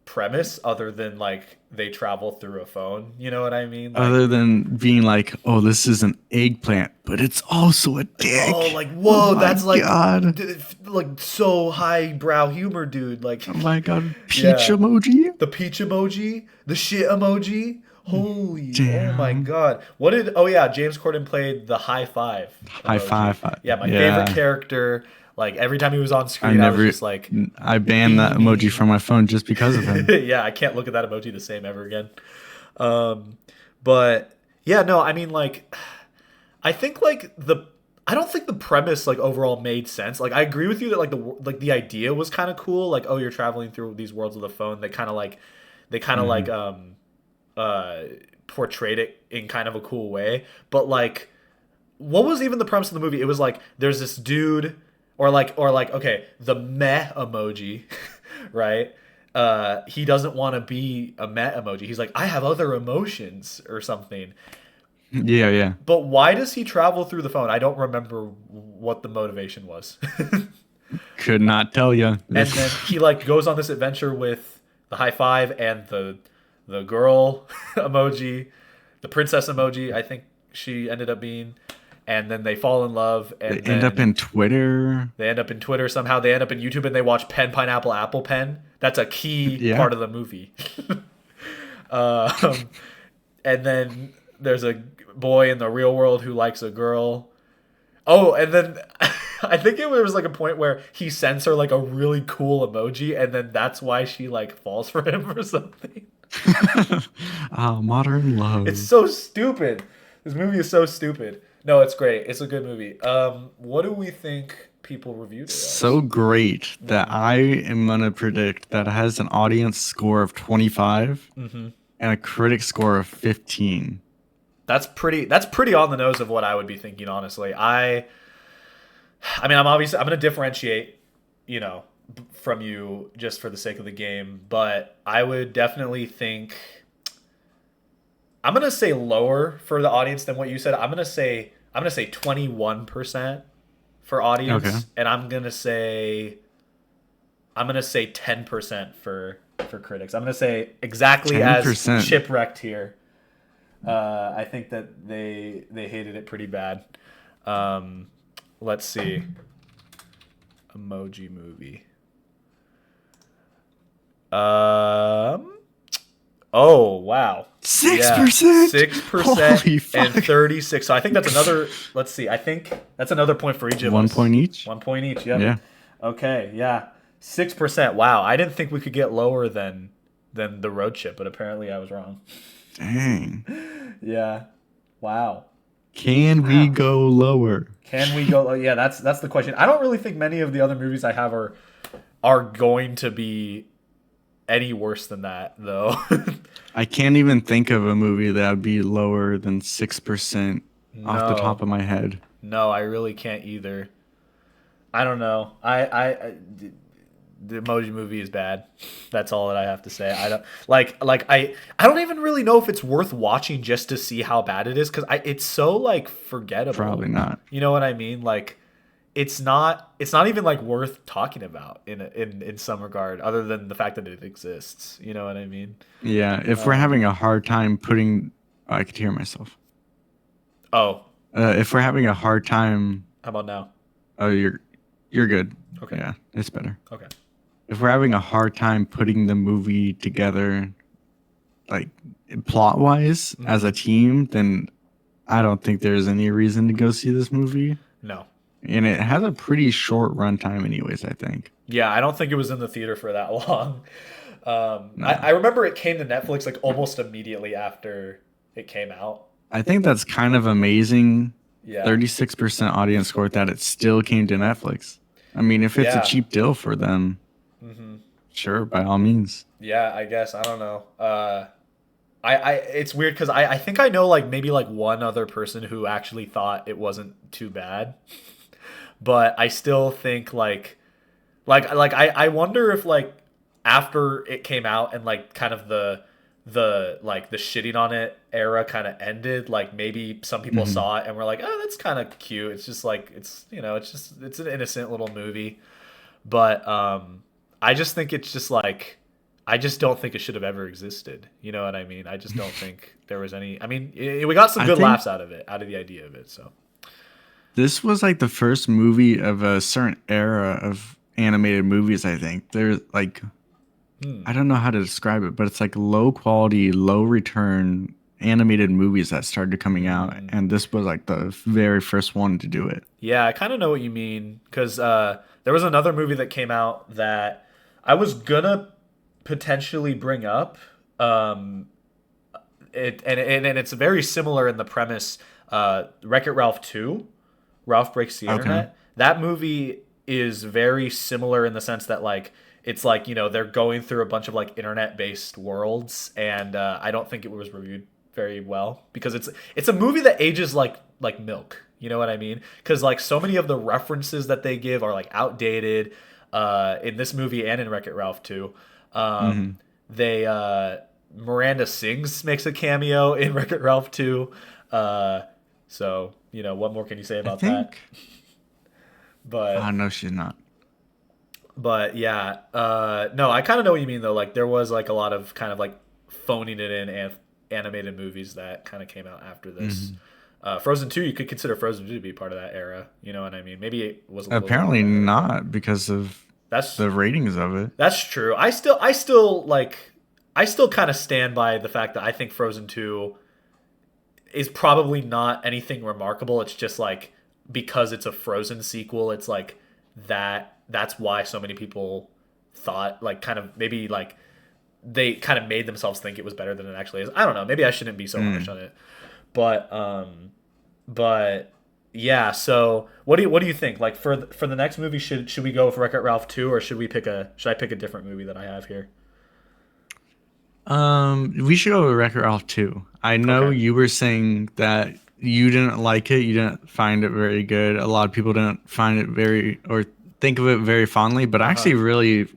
S1: premise other than like they travel through a phone? You know what I mean? Like
S2: Other than being like, oh, this is an eggplant, but it's also a
S1: oh,
S2: dick.
S1: like
S2: Oh
S1: whoa,
S2: my
S1: that's like
S2: God.
S1: like so highbrow humor, dude. Like
S2: Oh my God. Peach
S1: yeah.
S2: emoji?
S1: The peach emoji, the shit emoji. Holy, oh my
S2: Damn.
S1: god. What did, oh yeah, James Corden played the high five
S2: High
S1: emoji.
S2: five.
S1: Yeah, my favorite
S2: Yeah.
S1: character. Like every time he was on
S2: I
S1: screen, I was
S2: never,
S1: just like,
S2: I banned that emoji from
S1: beaming.
S2: my phone just because of him.
S1: Yeah, I can't look at that emoji the same ever again. Um, but Yeah, no, I mean like I think like the I don't think the premise like overall made sense. Like I agree with you that like the idea was kind of cool. Like oh, you're traveling through these worlds with a phone. They kind of like
S2: Hmm.
S1: uh portrayed it in kind of a cool way. But like what was even the premise of the movie? It was like there's this dude or like okay, the meh emoji, right? He doesn't want to be a meh emoji. He's like I have other emotions or something.
S2: Yeah, yeah.
S1: But why does he travel through the phone? I don't remember what the motivation was.
S2: Could not tell you.
S1: And then he like goes on this adventure with the high five and the girl emoji, the princess emoji. I think she ended up being, and then they fall in love,
S2: They
S1: and
S2: end up
S1: then
S2: in Twitter.
S1: they end up in Twitter somehow. They end up in YouTube, and they watch Pen Pineapple Apple Pen. That's a key
S2: Yeah.
S1: part of the movie. um, and then there's a boy in the real world who likes a girl. Oh, and then I think it was like a point where he sends her like a really cool emoji, and then that's why she like falls for him or something.
S2: Ah, modern
S1: It's
S2: love.
S1: so stupid. This movie is so stupid. No, it's great. It's a good movie. What do we think people reviewed it
S2: So
S1: as?
S2: great that I am gonna predict that it has an audience score of 25
S1: Hmm.
S2: and a critic score of 15.
S1: That's pretty on the nose of what I would be thinking, honestly. I mean, I'm gonna differentiate, you know, from you just for the sake of the game, but I would definitely think I'm gonna say lower for the audience than what you said. I'm gonna say 21% for
S2: Okay.
S1: audience, and I'm gonna say 10% for critics. I'm gonna say exactly as
S2: 10%.
S1: Chipwrecked here. I think that they hated it pretty bad. Um, let's see, Emoji Movie. Um, Oh wow. Yeah,
S2: 6%?
S1: 6%
S2: Holy
S1: and
S2: fuck.
S1: 36. So I think that's another. Let's see. I think that's another point for each of
S2: 1 point
S1: us.
S2: each?
S1: 1 point each. Yep.
S2: Yeah.
S1: Okay. Yeah. 6%. Wow. I didn't think we could get lower than the road trip, but apparently I was wrong.
S2: Dang.
S1: Yeah. Wow.
S2: Can we
S1: Wow.
S2: go lower?
S1: Can we go? Oh, yeah. That's the question. I don't really think many of the other movies I have are going to be any worse than that, though.
S2: I can't even think of a movie that would be lower than 6% off the top
S1: No.
S2: of my head.
S1: No, I really can't either. I don't know. The Emoji Movie is bad. That's all that I have to say. I don't I don't even really know if it's worth watching just to see how bad it is because it's so like forgettable.
S2: Probably not.
S1: You know what I mean? Like it's not even like worth talking about in some regard other than the fact that it exists. You know what I mean?
S2: Yeah, if we're
S1: Um,
S2: having a hard time putting, oh, I could hear myself.
S1: oh,
S2: If we're having a hard time,
S1: how about now?
S2: oh, you're good.
S1: Okay.
S2: Yeah, it's better.
S1: Okay.
S2: If we're having a hard time putting the movie together, like plot wise as
S1: Hmm.
S2: a team, then I don't think there's any reason to go see this movie.
S1: No.
S2: And it has a pretty short runtime, anyways. I think.
S1: Yeah, I don't think it was in the theater for that long.
S2: No,
S1: I remember it came to Netflix like almost immediately after it came out.
S2: I think that's kind of amazing.
S1: Yeah.
S2: 36% audience score that it still came to Netflix. I mean, if it's a
S1: Yeah.
S2: cheap deal for them,
S1: Hmm.
S2: sure, by all means.
S1: Yeah, I guess. I don't know. It's weird because I think I know like maybe like one other person who actually thought it wasn't too bad, but I still think I wonder if like after it came out and like kind of the shitting on it era kind of ended, like maybe some people
S2: Hmm.
S1: saw it and were like, oh, that's kind of cute. It's just like it's an innocent little movie, but I just think it's just like I just don't think it should have ever existed. You know what I mean? I just don't think there was any. I mean, we got some
S2: I
S1: good
S2: think
S1: laughs out of it, out of the idea of it. So.
S2: this was like the first movie of a certain era of animated movies. I think they're like,
S1: Hmm.
S2: I don't know how to describe it, but it's like low quality, low return animated movies that started coming out,
S1: Hmm.
S2: and this was like the very first one to do it.
S1: Yeah, I kind of know what you mean because there was another movie that came out that I was gonna potentially bring up. Um, and it's very similar in the premise. Wreck-It Ralph 2, Ralph Breaks the
S2: Okay.
S1: Internet. That movie is very similar in the sense that like it's like they're going through a bunch of like internet based worlds, and I don't think it was reviewed very well because it's a movie that ages like milk. You know what I mean? Because like so many of the references that they give are like outdated in this movie and in Wreck-It Ralph 2.
S2: Hmm.
S1: They Miranda Sings makes a cameo in Wreck-It Ralph 2. Uh, so what more can you say
S2: I
S1: about that?
S2: think.
S1: But
S2: No, she's not.
S1: yeah, no, I kind of know what you mean though. Like there was like a lot of kind of like phoning it in animated movies that kind of came out after this.
S2: Hmm.
S1: Frozen 2, you could consider Frozen 2 to be part of that era. You know what I mean? Maybe it was a little bit
S2: Apparently
S1: later, but
S2: not because of
S1: that's
S2: the ratings of it.
S1: that's true. I still kind of stand by the fact that I think Frozen 2 is probably not anything remarkable. It's just like because it's a Frozen sequel, it's like that's why so many people thought like kind of maybe like they kind of made themselves think it was better than it actually is. I don't know. Maybe I shouldn't be so harsh
S2: Mm.
S1: on it. But yeah, so what do you think? Like for the next movie should we go with Wreck-It Ralph 2 or should I pick a different movie that I have here?
S2: We should go with Wreck-It Ralph 2. I know
S1: Okay.
S2: you were saying that you didn't like it, you didn't find it very good. A lot of people didn't find it very or think of it very fondly, but I
S1: Uh-huh.
S2: actually really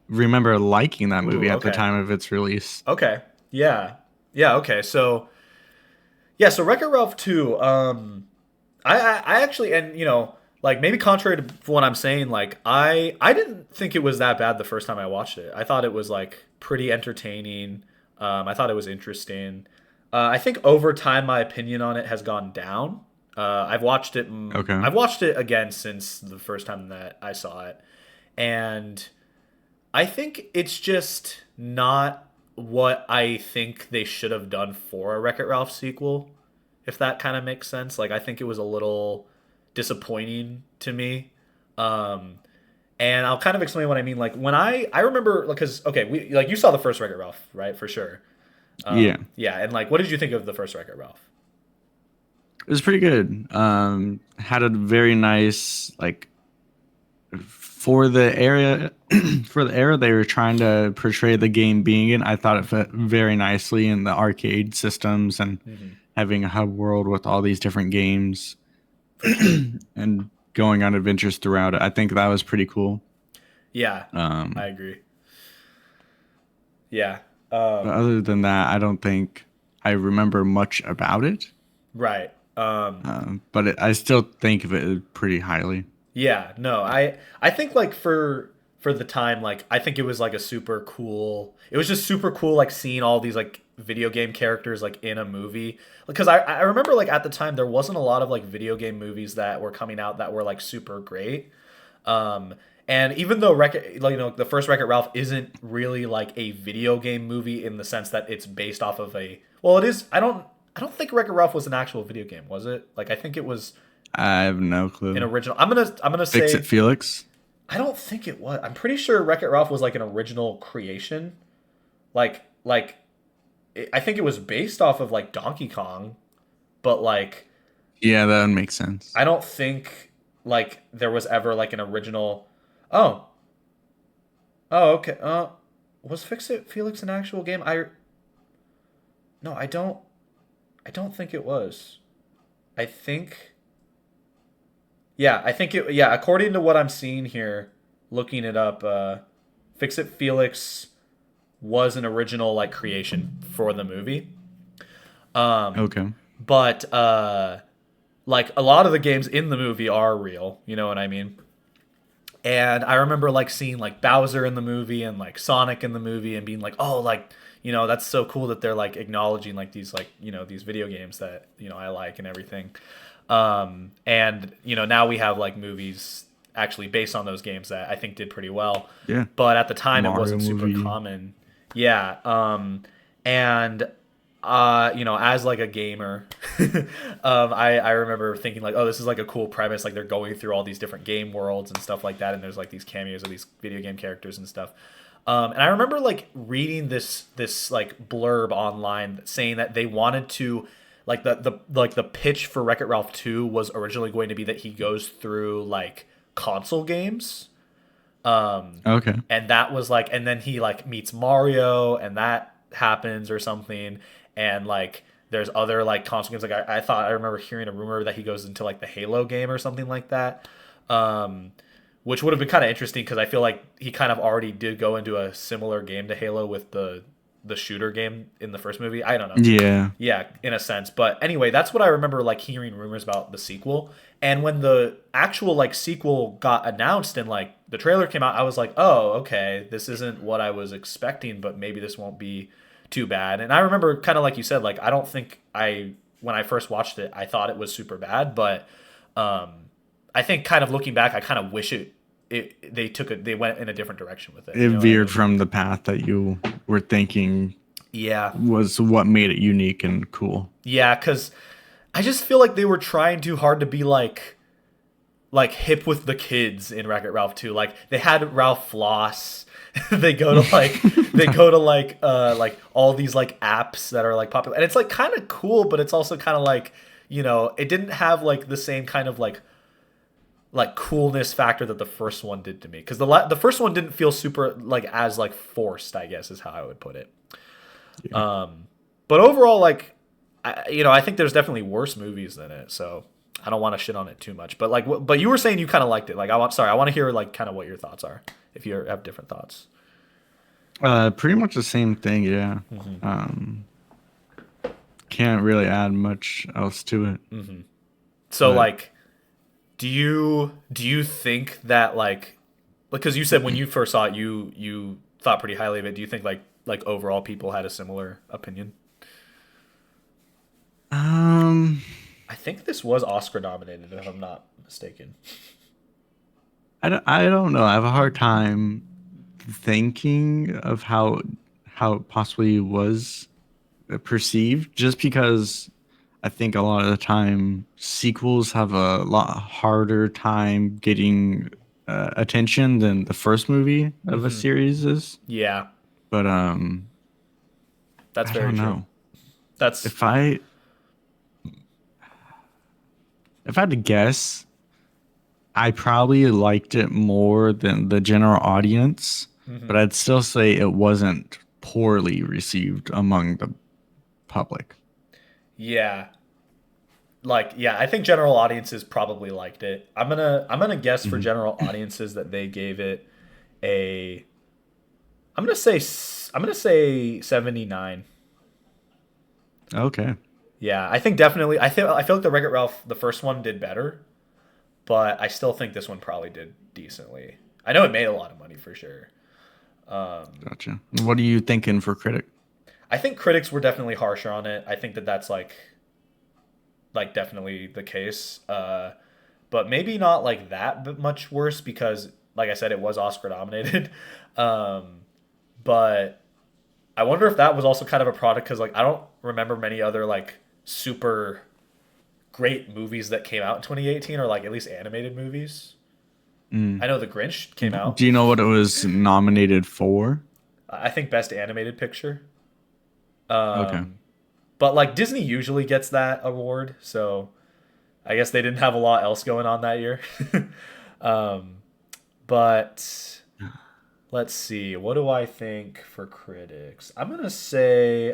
S2: remember liking that movie
S1: Ooh,
S2: at the
S1: okay.
S2: time of its release.
S1: Okay. Yeah. Yeah, okay. So yeah, so Wreck-It Ralph 2, I actually, and like maybe contrary to what I'm saying, like I didn't think it was that bad the first time I watched it. I thought it was like pretty entertaining. I thought it was interesting. I think over time my opinion on it has gone down.
S2: Okay.
S1: I've watched it again since the first time that I saw it, and I think it's just not what I think they should have done for a Wreck-It Ralph sequel, if that kind of makes sense. Like I think it was a little disappointing to me. Um, and I'll kind of explain what I mean. Like when I remember like cuz okay, we like you saw the first Wreck-It Ralph, right? For sure.
S2: Yeah.
S1: Yeah, and like what did you think of the first Wreck-It Ralph?
S2: It was pretty good. Had a very nice like for the area for the era they were trying to portray the game being in. I thought it fit very nicely in the arcade systems and
S1: Hmm.
S2: having a hub world with all these different games
S1: For sure.
S2: and going on adventures throughout it. I think that was pretty cool.
S1: Yeah, I
S2: Um,
S1: agree. Yeah.
S2: but other than that, I don't think I remember much about it.
S1: Right.
S2: I still think of it pretty highly.
S1: Yeah, no, I think like for the time, like I think it was like a super cool. It was just super cool, like seeing all these like video game characters like in a movie. Because I remember like at the time there wasn't a lot of like video game movies that were coming out that were like super great. Um, and even though like, the first Wreck-It Ralph isn't really like a video game movie in the sense that it's based off of a well, it is. I don't think Wreck-It Ralph was an actual video game, was it? Like I think it was
S2: I have no
S1: an
S2: clue.
S1: original. I'm gonna
S2: Fix It
S1: say
S2: Felix.
S1: I don't think it was. I'm pretty sure Wreck It Ralph was like an original creation. I think it was based off of like Donkey Kong, but like
S2: Yeah, that would make sense.
S1: I don't think like there was ever like an original. Oh, oh, okay. Was Fix It Felix an actual game? No, I don't. I don't think it was. I think yeah, I think it yeah. According to what I'm seeing here, looking it up, Fix It Felix was an original like creation for the movie.
S2: Okay.
S1: But like a lot of the games in the movie are real, you know what I mean? And I remember like seeing like Bowser in the movie and like Sonic in the movie and being like, "Oh, like, that's so cool that they're like acknowledging like these like, these video games that, I like and everything." And now we have like movies actually based on those games that I think did pretty well.
S2: Yeah.
S1: But at the time it
S2: Mario
S1: wasn't super
S2: movie.
S1: common. Yeah. And as like a gamer, I remember thinking like, oh, this is like a cool premise. Like they're going through all these different game worlds and stuff like that, and there's like these cameos of these video game characters and stuff. And I remember like reading this like blurb online saying that they wanted to like the pitch for Wreck-It Ralph 2 was originally going to be that he goes through like console games.
S2: Okay.
S1: And that was like, and then he like meets Mario and that happens or something. And like there's other like console games. Like I thought I remember hearing a rumor that he goes into like the Halo game or something like that. Um, which would have been kind of interesting because I feel like he kind of already did go into a similar game to Halo with the shooter game in the first movie. I don't know.
S2: Yeah.
S1: Yeah, in a sense. But anyway, that's what I remember like hearing rumors about the sequel. And when the actual like sequel got announced and like the trailer came out, I was like, "Oh, okay, this isn't what I was expecting, but maybe this won't be too bad." And I remember kind of like you said, like I don't think I when I first watched it, I thought it was super bad, but um I think kind of looking back, I kind of wish they went in a different direction with it.
S2: It
S1: You know what I
S2: veered
S1: mean?
S2: from the path that you were thinking
S1: Yeah.
S2: was what made it unique and cool.
S1: Yeah, cuz I just feel like they were trying too hard to be like hip with the kids in Wreck-It Ralph 2. Like they had Ralph Floss. They go to like all these like apps that are like popular. And it's like kind of cool, but it's also kind of like, it didn't have like the same kind of like coolness factor that the first one did to me cuz the first one didn't feel super like as like forced, I guess is how I would put it.
S2: Yeah.
S1: But overall like I think there's definitely worse movies than it. So I don't want to shit on it too much, but like, but you were saying you kind of liked it. Like, I want to hear like kind of what your thoughts are, if you have different thoughts.
S2: Pretty much the same thing. Yeah. Can't really add much else to it.
S1: So
S2: But
S1: like, do you think that like, because you said when you first saw it, you thought pretty highly of it. Do you think like overall people had a similar opinion?
S2: um,
S1: I think this was Oscar nominated, if I'm not mistaken.
S2: I don't know. I have a hard time thinking of how it possibly was perceived, just because I think a lot of the time sequels have a lot harder time getting attention than the first movie of a series is.
S1: Yeah,
S2: But
S1: that's
S2: I
S1: very
S2: don't
S1: true.
S2: know.
S1: That's
S2: If I had to guess, I probably liked it more than the general audience, but I'd still say it wasn't poorly received among the public.
S1: yeah. Like yeah, I think general audiences probably liked it. I'm gonna guess for
S2: Mhm.
S1: general audiences that they gave it a I'm gonna say 79.
S2: Okay.
S1: Yeah, I think definitely I feel like the Wreck-It Ralph the first one did better, but I still think this one probably did decently. I know it made a lot of money for sure.
S2: Gotcha. What are you thinking for critic?
S1: I think critics were definitely harsher on it. I think that that's like definitely the case. But maybe not like that much worse because, like I said, it was Oscar nominated. um, but I wonder if that was also kind of a product because like I don't remember many other like super great movies that came out in 2018 or like at least animated movies.
S2: Mm.
S1: I know The Grinch came out.
S2: Do you know what it was nominated for?
S1: I think Best Animated Picture.
S2: Okay.
S1: But like Disney usually gets that award, so I guess they didn't have a lot else going on that year. um, but let's see. What do I think for critics? I'm gonna say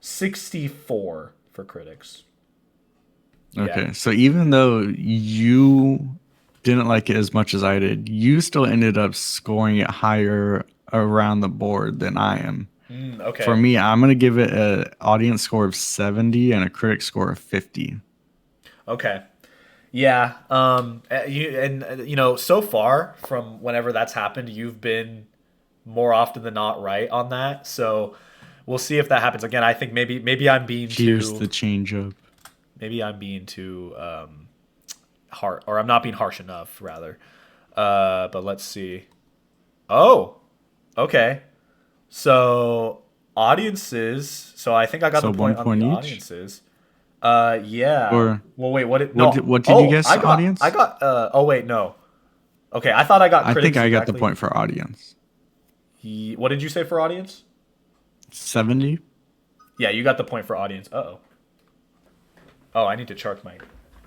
S1: 64 for critics. Yeah.
S2: Okay. So even though you didn't like it as much as I did, you still ended up scoring it higher around the board than I am. For
S1: Okay.
S2: me, I'm gonna give it an audience score of 70 and a critic score of 50.
S1: Okay. Yeah. So far from whenever that's happened, you've been more often than not right on that. So we'll see if that happens again. I think maybe I'm being
S2: Here's
S1: too
S2: the change up.
S1: maybe I'm being too hard, or I'm not being harsh enough rather. But let's see. Oh, okay. So audiences. So I think I got
S2: So
S1: the
S2: one
S1: point on the
S2: point each.
S1: audiences. Yeah.
S2: Or
S1: Well, wait. What?
S2: what?
S1: No.
S2: What did you
S1: Oh,
S2: guess?
S1: I got. I
S2: Audience?
S1: got. Oh, wait. No. Okay, I thought I got
S2: I think
S1: critics
S2: I got the
S1: exactly.
S2: point for audience.
S1: What did you say for audience?
S2: 70?
S1: Yeah, you got the point for audience. Uh-oh. Oh, I need to charge my.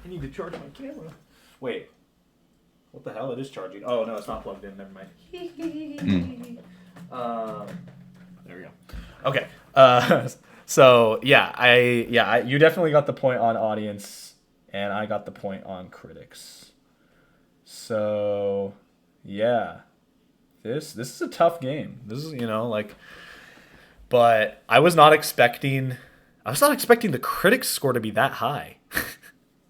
S1: I need to charge my camera. Wait. What the hell? It is charging. Oh no, it's not plugged in. Never mind. Um, there we go. Okay. So yeah, you definitely got the point on audience, and I got the point on critics. So yeah, this is a tough game. This is like, but I was not expecting the critics score to be that high.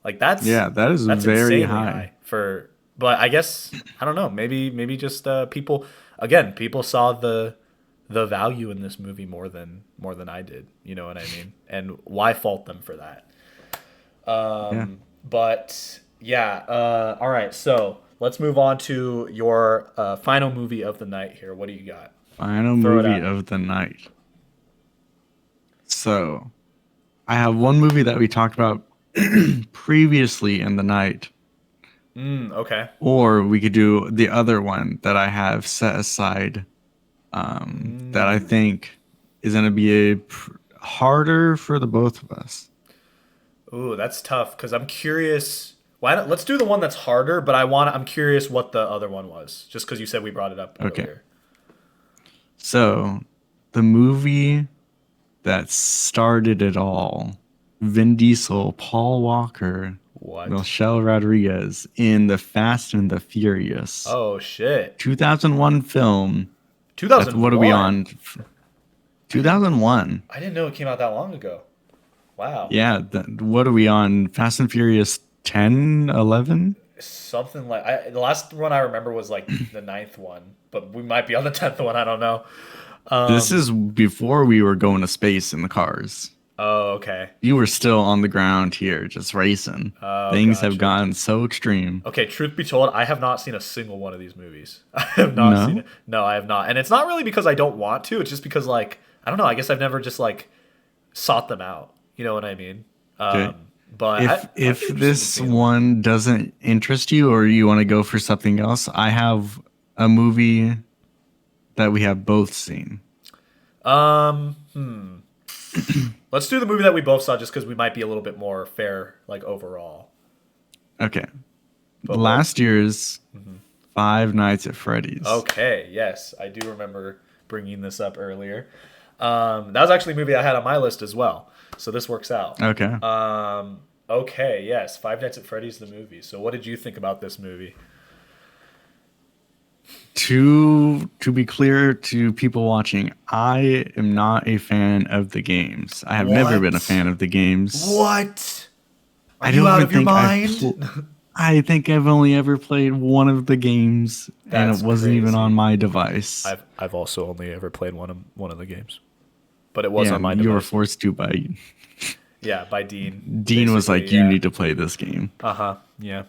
S1: Like
S2: Yeah, that is
S1: that's
S2: very
S1: insanely
S2: high.
S1: high for. But I guess I don't know. Maybe just people. Again, people saw the value in this movie more than I did. You know what I mean? And why fault them for that?
S2: Yeah.
S1: But yeah. All right. So let's move on to your final movie of the night here. What do you got?
S2: Final
S1: Throw it
S2: movie
S1: at me.
S2: of the night. So, I have one movie that we talked about previously in the night,
S1: Okay.
S2: or we could do the other one that I have set aside that I think is going to be harder for the both of us.
S1: Ooh, that's tough because I'm curious. Why not? Let's do the one that's harder, but I'm curious what the other one was, just because you said we brought it up
S2: Okay.
S1: earlier.
S2: So, the movie that started it all, Vin Diesel, Paul Walker,
S1: What?
S2: Michelle Rodriguez in The Fast and the Furious
S1: Oh shit.
S2: 2001 film. That's what are we
S1: 2001.
S2: on? 2001.
S1: I didn't know it came out that long ago. Wow.
S2: Yeah, what are we on? Fast and Furious 10, 11?
S1: Something like the last one I remember was like the ninth one, but we might be on the 10th one. I don't know.
S2: This is before we were going to space in the cars.
S1: Oh, okay.
S2: You were still on the ground here, just racing.
S1: Oh,
S2: Things have
S1: gotcha.
S2: gotten so extreme.
S1: Okay, truth be told, I have not seen a single one of these movies. I have not seen
S2: No?
S1: it. No, I have not. And it's not really because I don't want to. It's just because, like, I don't know. I guess I've never just, like, sought them out. You know what I mean?
S2: Okay.
S1: But
S2: If
S1: I'd be interested in
S2: this
S1: seeing them.
S2: one doesn't interest you or you want to go for something else, I have a movie that we have both seen.
S1: Let's do the movie that we both saw just because we might be a little bit more fair, like, overall.
S2: Okay.
S1: But
S2: Last year's Five Nights at Freddy's.
S1: okay, yes. I do remember bringing this up earlier. That was actually a movie I had on my list as well. So this works out.
S2: Okay.
S1: Okay, yes. Five Nights at Freddy's, the movie. So what did you think about this movie?
S2: To be clear to people watching, I am not a fan of the games. I have never been a
S1: What?
S2: fan of the games.
S1: What? Are
S2: I
S1: you
S2: don't
S1: out
S2: even
S1: of your
S2: think
S1: mind?
S2: I think I've only ever played one of the games, and
S1: That's
S2: it wasn't even
S1: crazy.
S2: on my device.
S1: I've also only ever played one of the games, but it was
S2: Yeah,
S1: on my
S2: you were
S1: device.
S2: forced to by
S1: Yeah, by Dean.
S2: Dean was like,
S1: basically,
S2: "You
S1: yeah.
S2: need to play this game."
S1: Yeah.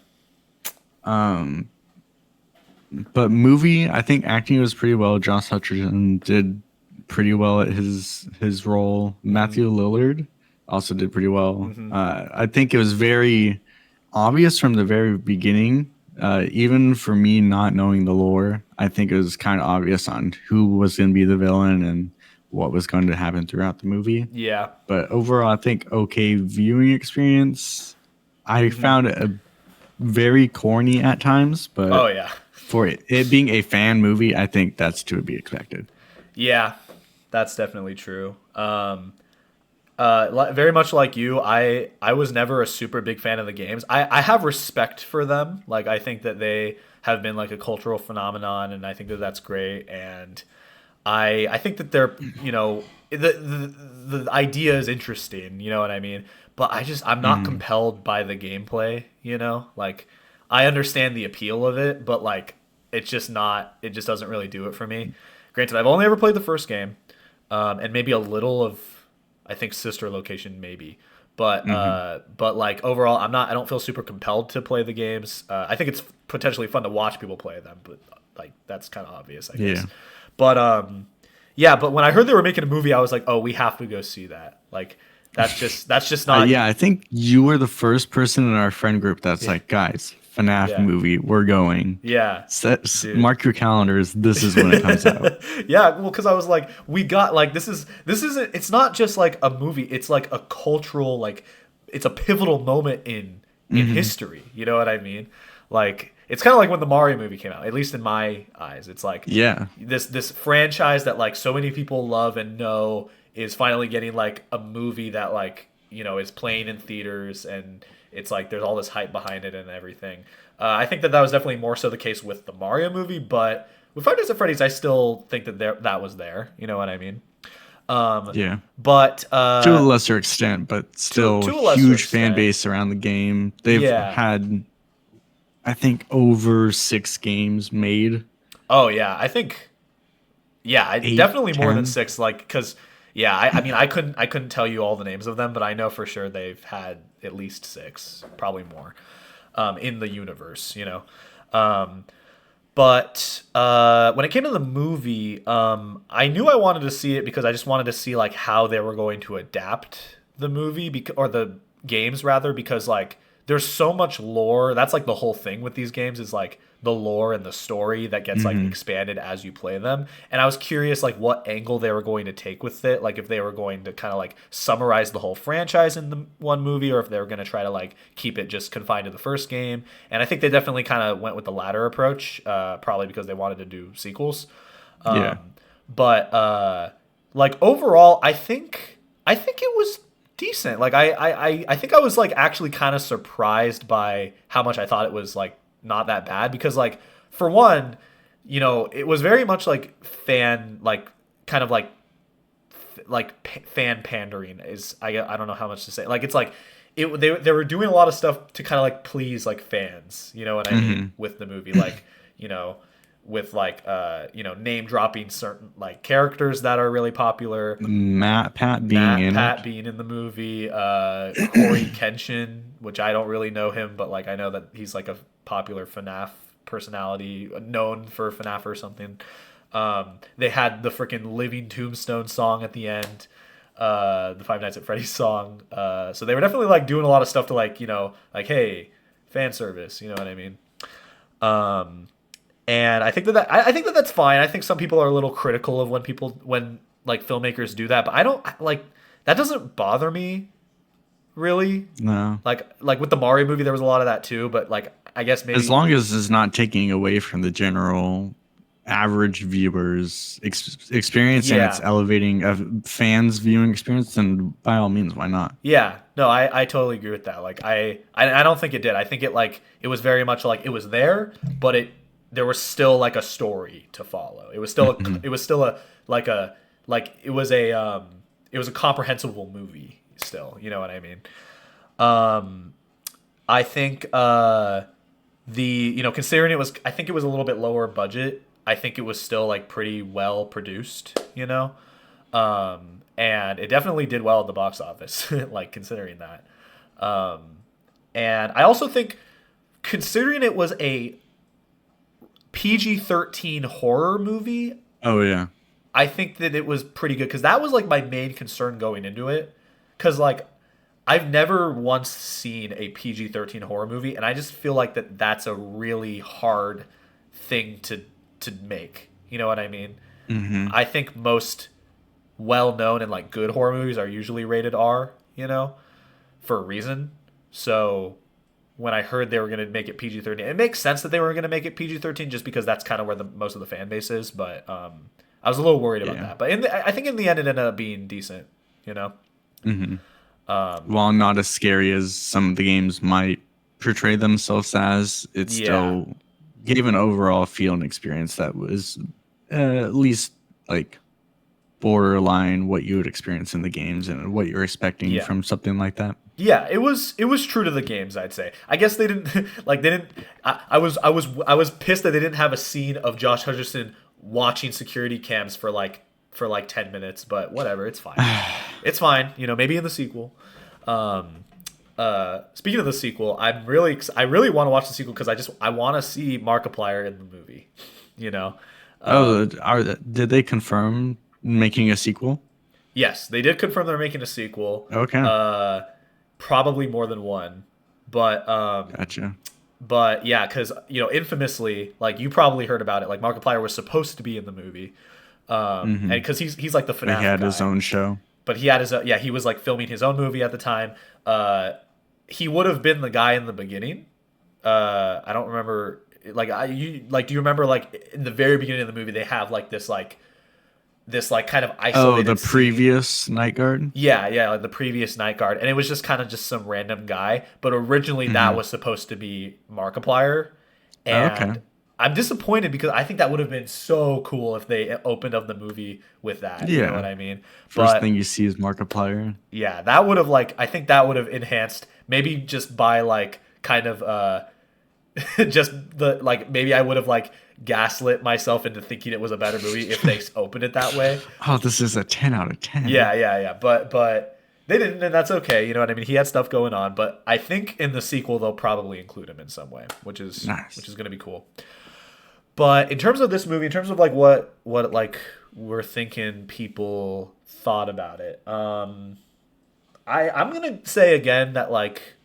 S2: But movie, I think acting was pretty well. Josh Hutcherson did pretty well at his role. Matthew Lillard also did pretty well. I think it was very obvious from the very beginning. Even for me, not knowing the lore, I think it was kind of obvious on who was going to be the villain and what was going to happen throughout the movie.
S1: Yeah.
S2: But overall, I think okay viewing experience. I found it very corny at times,
S1: Oh
S2: but
S1: yeah.
S2: for it being a fan movie, I think that's to be expected.
S1: Yeah, that's definitely true. Very much like you, I was never a super big fan of the games. I have respect for them. Like I think that they have been like a cultural phenomenon, and I think that that's great. And I think that they're the idea is interesting. You know what I mean? But I'm not compelled by the gameplay. Like I understand the appeal of it, but like it's just not. It just doesn't really do it for me. Granted, I've only ever played the first game, and maybe a little of I think Sister Location maybe. But like overall, I don't feel super compelled to play the games. I think it's potentially fun to watch people play them, but like that's kind of obvious, I guess.
S2: Yeah.
S1: But yeah. But when I heard they were making a movie, I was like, oh, we have to go see that. Like that's just not.
S2: Yeah, I think you were the first person in our friend group that's like, guys, FNAF
S1: Yeah.
S2: movie. We're going.
S1: Yeah. Dude.
S2: Mark your calendars. This is when it comes out.
S1: Yeah, well, because I was like, we got like this isn't it's not just like a movie, it's like a cultural like it's a pivotal moment in
S2: Hmm.
S1: history. You know what I mean? Like it's kind of like when the Mario movie came out, at least in my eyes. It's like
S2: Yeah.
S1: this franchise that like so many people love and know is finally getting like a movie that like is playing in theaters, and it's like there's all this hype behind it and everything. I think that that was definitely more so the case with the Mario movie, but with Five Nights at Freddy's, I still think that that was there. You know what I mean? Um,
S2: Yeah.
S1: but
S2: To a lesser extent, but still
S1: to a lesser
S2: huge fan
S1: extent,
S2: base around the game. They've
S1: yeah.
S2: had, I think, over 6 games made.
S1: Oh yeah, I think yeah,
S2: Eight,
S1: definitely more than
S2: 10.
S1: six. Like because yeah, I mean I couldn't tell you all the names of them, but I know for sure they've had at least six, probably more, in the universe. Um, But when it came to the movie, I knew I wanted to see it because I just wanted to see like how they were going to adapt the movie or the games rather, because like there's so much lore. That's like the whole thing with these games is like the lore and the story that gets like
S2: Hmm.
S1: expanded as you play them. And I was curious like what angle they were going to take with it, like if they were going to kind of like summarize the whole franchise in the one movie, or if they were going to try to like keep it just confined to the first game. And I think they definitely kind of went with the latter approach, probably because they wanted to do sequels.
S2: Yeah.
S1: But like overall, I think it was decent. Like I think I was like actually kind of surprised by how much I thought it was like not that bad, because like for one, it was very much like fan like kind of fan pandering is I don't know how much to say. Like it's like they were doing a lot of stuff to kind of like please like fans, you know what I mean,
S2: Hmm.
S1: with the movie, like you know with like name dropping certain like characters that are really popular.
S2: Matt Pat being
S1: Matt
S2: in
S1: Pat
S2: it.
S1: being in the movie, Corey Kenshin, which I don't really know him, but like I know that he's like a popular FNAF personality, known for FNAF or something. They had the freaking Living Tombstone song at the end, the Five Nights at Freddy's song. So they were definitely like doing a lot of stuff to like like hey, fan service, you know what I mean? And I think I think that that's fine. I think some people are a little critical of when like filmmakers do that, but I don't like that doesn't bother me really.
S2: No.
S1: Like with the Mario movie, there was a lot of that too, but like I guess
S2: As
S1: maybe
S2: long as it's not taking away from the general average viewers experience, and it's
S1: yeah.
S2: elevating a fans viewing experience, then by all means, why not?
S1: Yeah, no, I totally agree with that. Like I don't think it did. I think it was very much like it was there, but there was still like a story to follow.
S2: Hmm.
S1: It was still a like a like it was a comprehensible movie still. You know what I mean? Um, I think the considering I think it was a little bit lower budget. I think it was still like pretty well produced. And it definitely did well at the box office, like considering that. And I also think, considering it was a PG-13 horror movie,
S2: Oh yeah.
S1: I think that it was pretty good because that was like my main concern going into it. Because like I've never once seen a PG-13 horror movie, and I just feel like that's a really hard thing to make. You know what I mean?
S2: Hmm.
S1: I think most well known and like good horror movies are usually rated R, for a reason. So when I heard they were going to make it PG-13, it makes sense that they were going to make it PG-13 just because that's kind of where the most of the fan base is. But I was a little worried about
S2: Yeah.
S1: that. But I think in the end it ended up being decent. You know?
S2: Hmm. While not as scary as some of the games might portray themselves as, it
S1: Yeah.
S2: still gave an overall feel and experience that was at least like borderline what you would experience in the games and what you're expecting
S1: Yeah.
S2: from something like that.
S1: Yeah, it was true to the games, I'd say. I guess they didn't like they didn't I was pissed that they didn't have a scene of Josh Hutcherson watching security cams for like 10 minutes, but whatever, it's fine. It's fine, maybe in the sequel. Speaking of the sequel, I really want to watch the sequel because I want to see Markiplier in the movie, you know.
S2: Oh, did they confirm making a sequel?
S1: Yes, they did confirm they're making a sequel.
S2: Okay,
S1: Uh probably more than one. But
S2: gotcha.
S1: But yeah, because infamously, like you probably heard about it. Like Markiplier was supposed to be in the movie, and because he's like the
S2: But he
S1: FNAF
S2: had his
S1: guy,
S2: own show.
S1: but he had his yeah, he was like filming his own movie at the time. He would have been the guy in the beginning. I don't remember. Do you remember like in the very beginning of the movie they have like this kind of
S2: Oh, the
S1: isolated scene.
S2: previous Night Guard.
S1: Yeah, like the previous night guard, and it was just kind of just some random guy. But originally, that
S2: Mm-hmm.
S1: was supposed to be Markiplier,
S2: Oh, okay.
S1: and I'm disappointed because I think that would have been so cool if they opened up the movie with that. You know what
S2: Yeah.
S1: I mean?
S2: First thing
S1: But
S2: you see is Markiplier.
S1: yeah, that would have I think that would have enhanced maybe just by like kind of just the like maybe I would have like gaslit myself into thinking it was a better movie if they opened it that way.
S2: Oh, this is a 10 out of 10.
S1: Yeah. But they didn't, and that's okay. You know what I mean? He had stuff going on, but I think in the sequel they'll probably include him in some way, which
S2: Nice.
S1: is going to be cool. But in terms of this movie, in terms of like what like we're thinking people thought about it, I'm gonna say again that like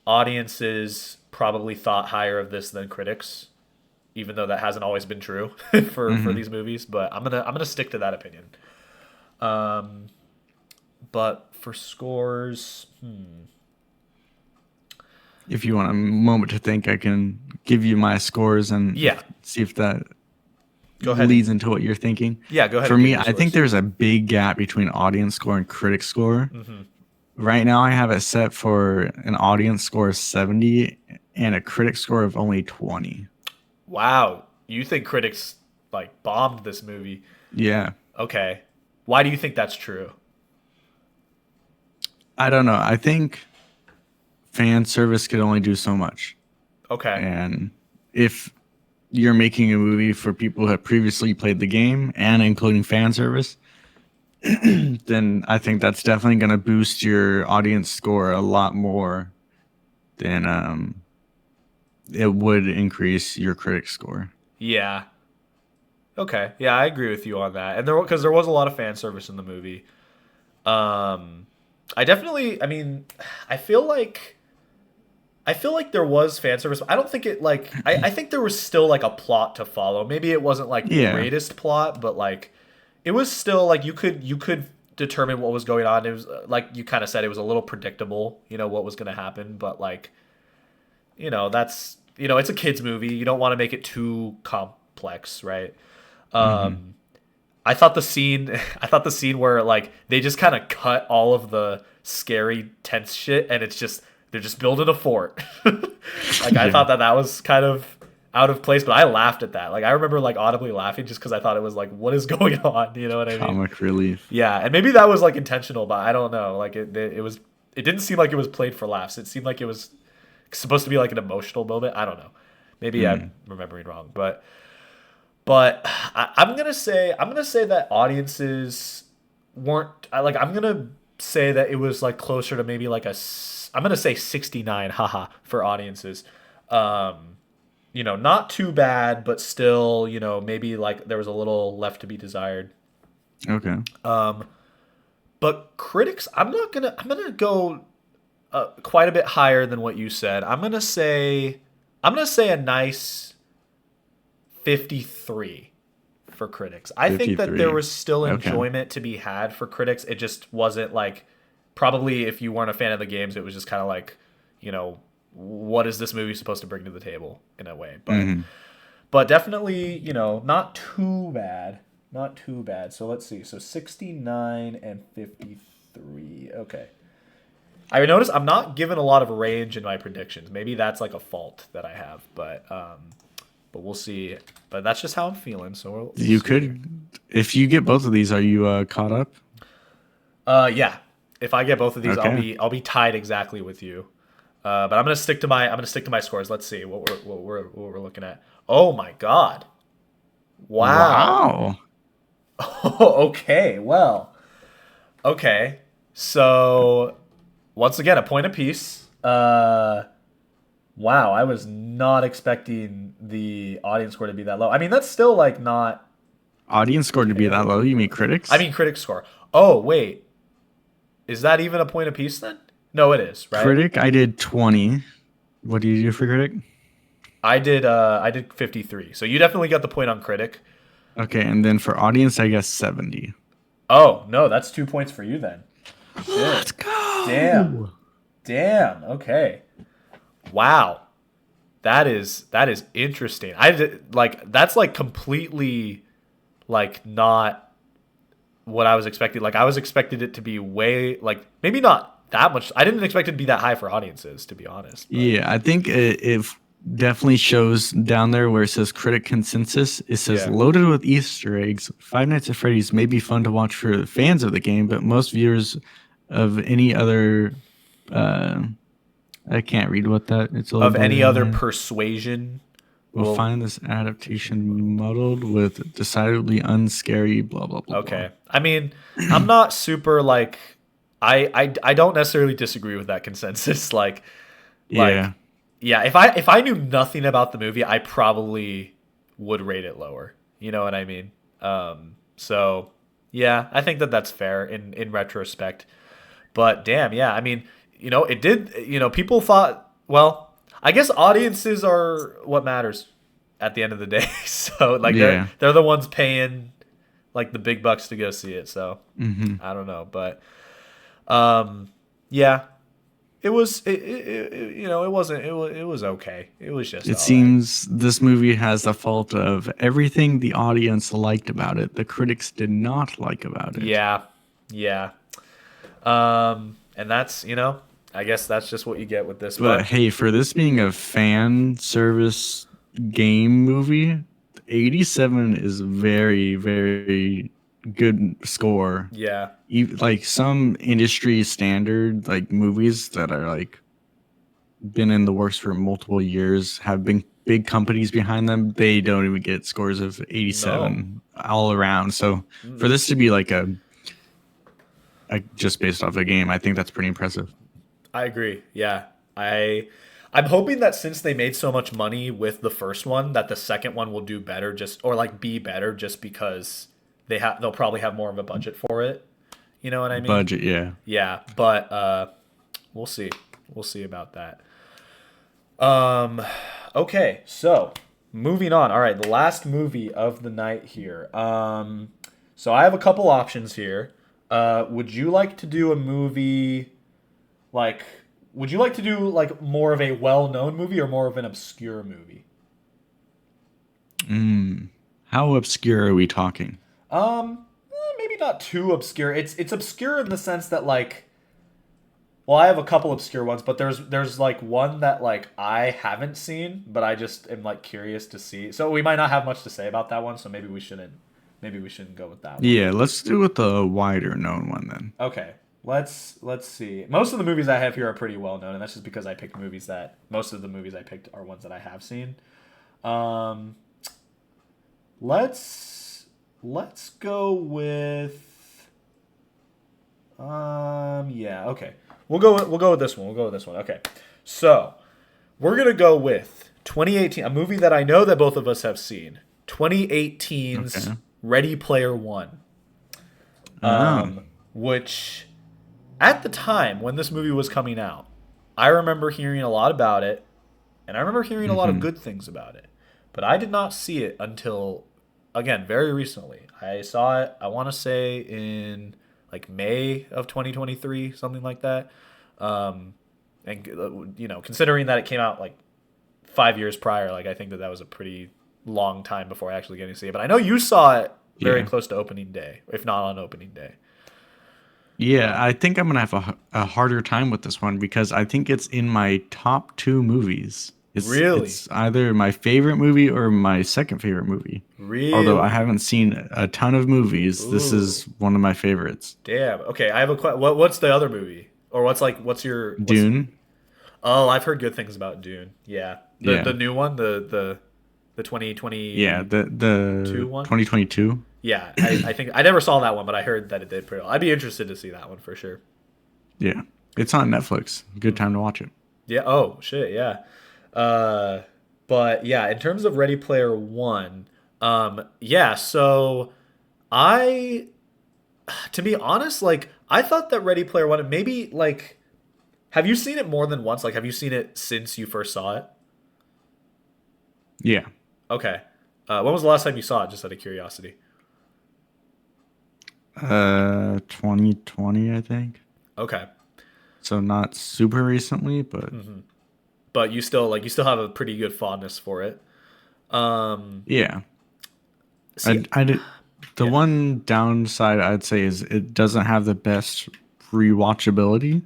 S1: audiences probably thought higher of this than critics, even though that hasn't always been true for
S2: Hmm.
S1: these movies. But I'm gonna stick to that opinion. But for scores,
S2: If you want a moment to think, I can give you my scores and
S1: yeah,
S2: see if that
S1: go ahead.
S2: leads into what you're thinking.
S1: Yeah, go ahead
S2: For
S1: and give
S2: me,
S1: your
S2: I think
S1: scores.
S2: there's a big gap between audience score and critic score. Right now, I have it set for an audience score of 70 and a critic score of only 20.
S1: Wow, you think critics like bombed this movie?
S2: Yeah.
S1: Okay, why do you think that's true?
S2: I don't know. I think fan service could only do so much.
S1: Okay,
S2: And if you're making a movie for people who have previously played the game and including fan service, then I think that's definitely going to boost your audience score a lot more than it would increase your critic score.
S1: yeah, okay, yeah, I agree with you on that. And there was a lot of fan service in the movie. Um, I definitely, I mean, I feel like I feel like there was fan service. But I don't think it like I think there was still like a plot to follow. Maybe it wasn't like the
S2: Yeah.
S1: greatest plot, but like it was still like you could determine what was going on. It was like you kind of said it was a little predictable, what was going to happen, but like that's it's a kids movie. You don't want to make it too complex, right?
S2: Hmm.
S1: I thought the scene I thought the scene where like they just kind of cut all of the scary tense shit and it's just they're just building a fort. Like I
S2: Yeah.
S1: thought that was kind of out of place, but I laughed at that. Like I remember like audibly laughing just cuz I thought it was like what is going on, you know what I mean?
S2: Comic relief.
S1: Yeah, and maybe that was like intentional, but I don't know. Like it didn't seem like it was played for laughs. It seemed like it was supposed to be like an emotional moment. I don't know. Maybe I'm
S2: Mm.
S1: remembering wrong, but I'm gonna say that audiences weren't like I'm gonna say that it was like closer to maybe like I'm gonna say 69 haha for audiences. Not too bad, but still, maybe like there was a little left to be desired.
S2: Okay.
S1: But critics, I'm gonna go quite a bit higher than what you said. I'm gonna say a nice 53 for critics. I think that there
S2: 53.
S1: was still
S2: Okay.
S1: enjoyment to be had for critics. It just wasn't like probably if you weren't a fan of the games, it was just kind of like, what is this movie supposed to bring to the table in a way.
S2: Hmm.
S1: But definitely, not too bad. Not too bad. So let's see. So 69 and 53. Okay. I notice I'm not given a lot of range in my predictions. Maybe that's like a fault that I have, but we'll see. But that's just how I'm feeling. So we'll
S2: You
S1: see.
S2: could, if you get both of these, are you caught up?
S1: Yeah. If I get both of these, I'll
S2: Okay.
S1: be I'll be tied exactly with you. But I'm gonna stick to my scores. Let's see what we're looking at. Oh my god! Wow.
S2: Wow.
S1: Okay. Well. Okay. So once again, a point apiece. Wow. I was not expecting the audience score to be that low. I mean, that's still like not
S2: Audience score to be that low? You mean
S1: terrible. I
S2: critics?
S1: mean, critic score. Oh wait, is that even a point apiece then? No, it is right.
S2: Critic, I did 20. What do you do for critic?
S1: I did 53. So you definitely got the point on critic.
S2: Okay, and then for audience, I guess 70.
S1: Oh, no, that's 2 points for you then.
S2: Let's
S1: Shit. Damn.
S2: go.
S1: Damn. Okay. Wow. That is interesting. Like that's like completely like not what I was expecting. Like I was expected it to be way like maybe not that much. I didn't expect it to be that high for audiences, to be honest. But
S2: Yeah, I think it definitely shows down there where it says critic consensus. It says
S1: yeah.
S2: loaded with Easter eggs. Five Nights at Freddy's may be fun to watch for fans of the game, but most viewers of any other, uh, I can't read what that. It's a little
S1: Of
S2: blurry
S1: any
S2: on
S1: other
S2: my.
S1: persuasion,
S2: Will
S1: will
S2: find this adaptation muddled with decidedly unscary. Blah blah blah blah.
S1: okay. I mean, I'm not super like I don't necessarily disagree with that consensus. Like
S2: Yeah,
S1: yeah, if I knew nothing about the movie, I probably would rate it lower. You know what I mean? So yeah, I think that that's fair in retrospect. But damn, yeah, I mean, it did. People thought. Well, I guess audiences are what matters at the end of the day. So like they're
S2: yeah.
S1: they're the ones paying like the big bucks to go see it. So
S2: Hmm.
S1: I don't know, but yeah, it wasn't it was okay. It was just
S2: It
S1: all right.
S2: seems this movie has the fault of everything the audience liked about it, the critics did not like about it.
S1: Yeah, yeah. And that's I guess that's just what you get with this.
S2: But
S1: But
S2: hey, for this being a fan service game movie, 87 is very, very good score.
S1: yeah,
S2: Like some industry standard, like movies that are like been in the works for multiple years, have been big companies behind them, they don't even get scores of
S1: no,
S2: 87 all around. So for this to be like a just based off a game, I think that's pretty impressive.
S1: I agree. Yeah, I'm hoping that since they made so much money with the first one, that the second one will do better, just or like be better, just because they'll probably have more of a budget for it. You know what I mean?
S2: Budget, yeah.
S1: Yeah, but we'll see. We'll see about that. Um, okay, so moving on. All right, the last movie of the night here. So I have a couple options here. Would you like to do a movie like? Would you like to do like more of a well-known movie or more of an obscure movie?
S2: How obscure are we talking?
S1: Maybe not too obscure. It's obscure in the sense that like well, I have a couple obscure ones, but there's like one that like I haven't seen, but I just am like curious to see. So we might not have much to say about that one, so maybe we shouldn't go with that one.
S2: Yeah, let's do with the wider known one then.
S1: Okay. Let's see. Most of the movies I have here are pretty well known, and that's just because I picked movies that most of the movies I picked are ones that I have seen. Um let's go with yeah, okay. We'll go with this one. We'll go with this one. Okay. So, we're going to go with 2018, a movie that I know that both of us have seen. 2018's
S2: Okay.
S1: Ready Player One.
S2: Oh.
S1: Which at the time when this movie was coming out, I remember hearing a lot about it, and I remember hearing a lot of
S2: Hmm.
S1: good things about it. But I did not see it until, again, very recently. I saw it, I want to say, in like May of 2023, something like that. And, considering that it came out like 5 years prior, like I think that was a pretty long time before I actually getting to see it. But I know you saw it very
S2: Yeah.
S1: close to opening day, if not on opening day.
S2: Yeah, I think I'm gonna have a harder time with this one because I think it's in my top two movies.
S1: Really?
S2: It's either my favorite movie or my second favorite movie. Although I
S1: Really?
S2: haven't seen a ton of movies, this
S1: Ooh.
S2: is one of my favorites.
S1: Damn. Okay, I have a what's the other movie? Or what's
S2: Dune.
S1: Oh, I've heard good things about Dune. Yeah. The
S2: Yeah.
S1: new one, the 2022
S2: Yeah, the
S1: one?
S2: 2022.
S1: Yeah, I think I never saw that one, but I heard that it did pretty well. I'd be interested to see that one for sure.
S2: Yeah. It's on Netflix. Good time to watch it.
S1: Yeah. Oh shit. Yeah. Uh, but yeah, in terms of Ready Player One, yeah. So I, to be honest, like I thought that Ready Player One maybe like Have you seen it more than once? Like, have you seen it since you first saw it?
S2: Yeah.
S1: Okay. When was the last time you saw it? Just out of curiosity.
S2: 2020, I think.
S1: Okay.
S2: So not super recently, but
S1: But you still have a pretty good fondness for it. Um,
S2: yeah.
S1: see,
S2: I did. The
S1: yeah.
S2: one downside I'd say is it doesn't have the best rewatchability,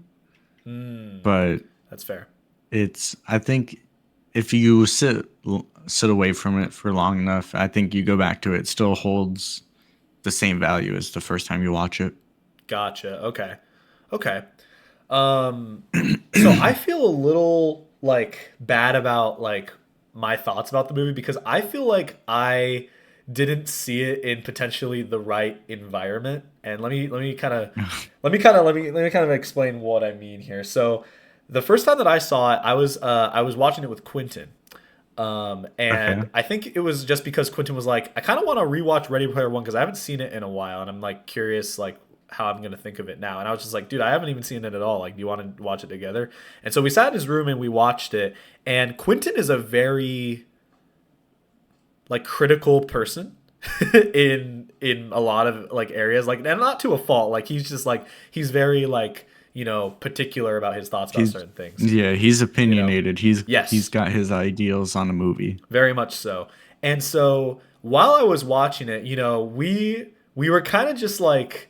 S1: Mm,
S2: but
S1: that's fair.
S2: I think if you sit away from it for long enough, I think you go back to it, it still holds the same value as the first time you watch it.
S1: Gotcha. Okay. Okay. Um, so I feel a little like bad about like my thoughts about the movie because I feel like I didn't see it in potentially the right environment. And let me kind of explain what I mean here. So the first time that I saw it, I was watching it with Quentin.
S2: Okay.
S1: And I think it was just because Quentin was like, I kind of want to rewatch Ready Player One because I haven't seen it in a while, and I'm like curious like how I'm gonna think of it now. And I was just like, dude, I haven't even seen it at all. Like, do you want to watch it together? And so we sat in his room and we watched it. And Quentin is a very like critical person in a lot of like areas, like and not to a fault. Like he's just like he's very like particular about his thoughts about
S2: He's
S1: certain things.
S2: yeah, he's
S1: You know,
S2: opinionated. He's
S1: yes,
S2: got his ideals on a movie.
S1: very much so. And so while I was watching it, we were kind of just like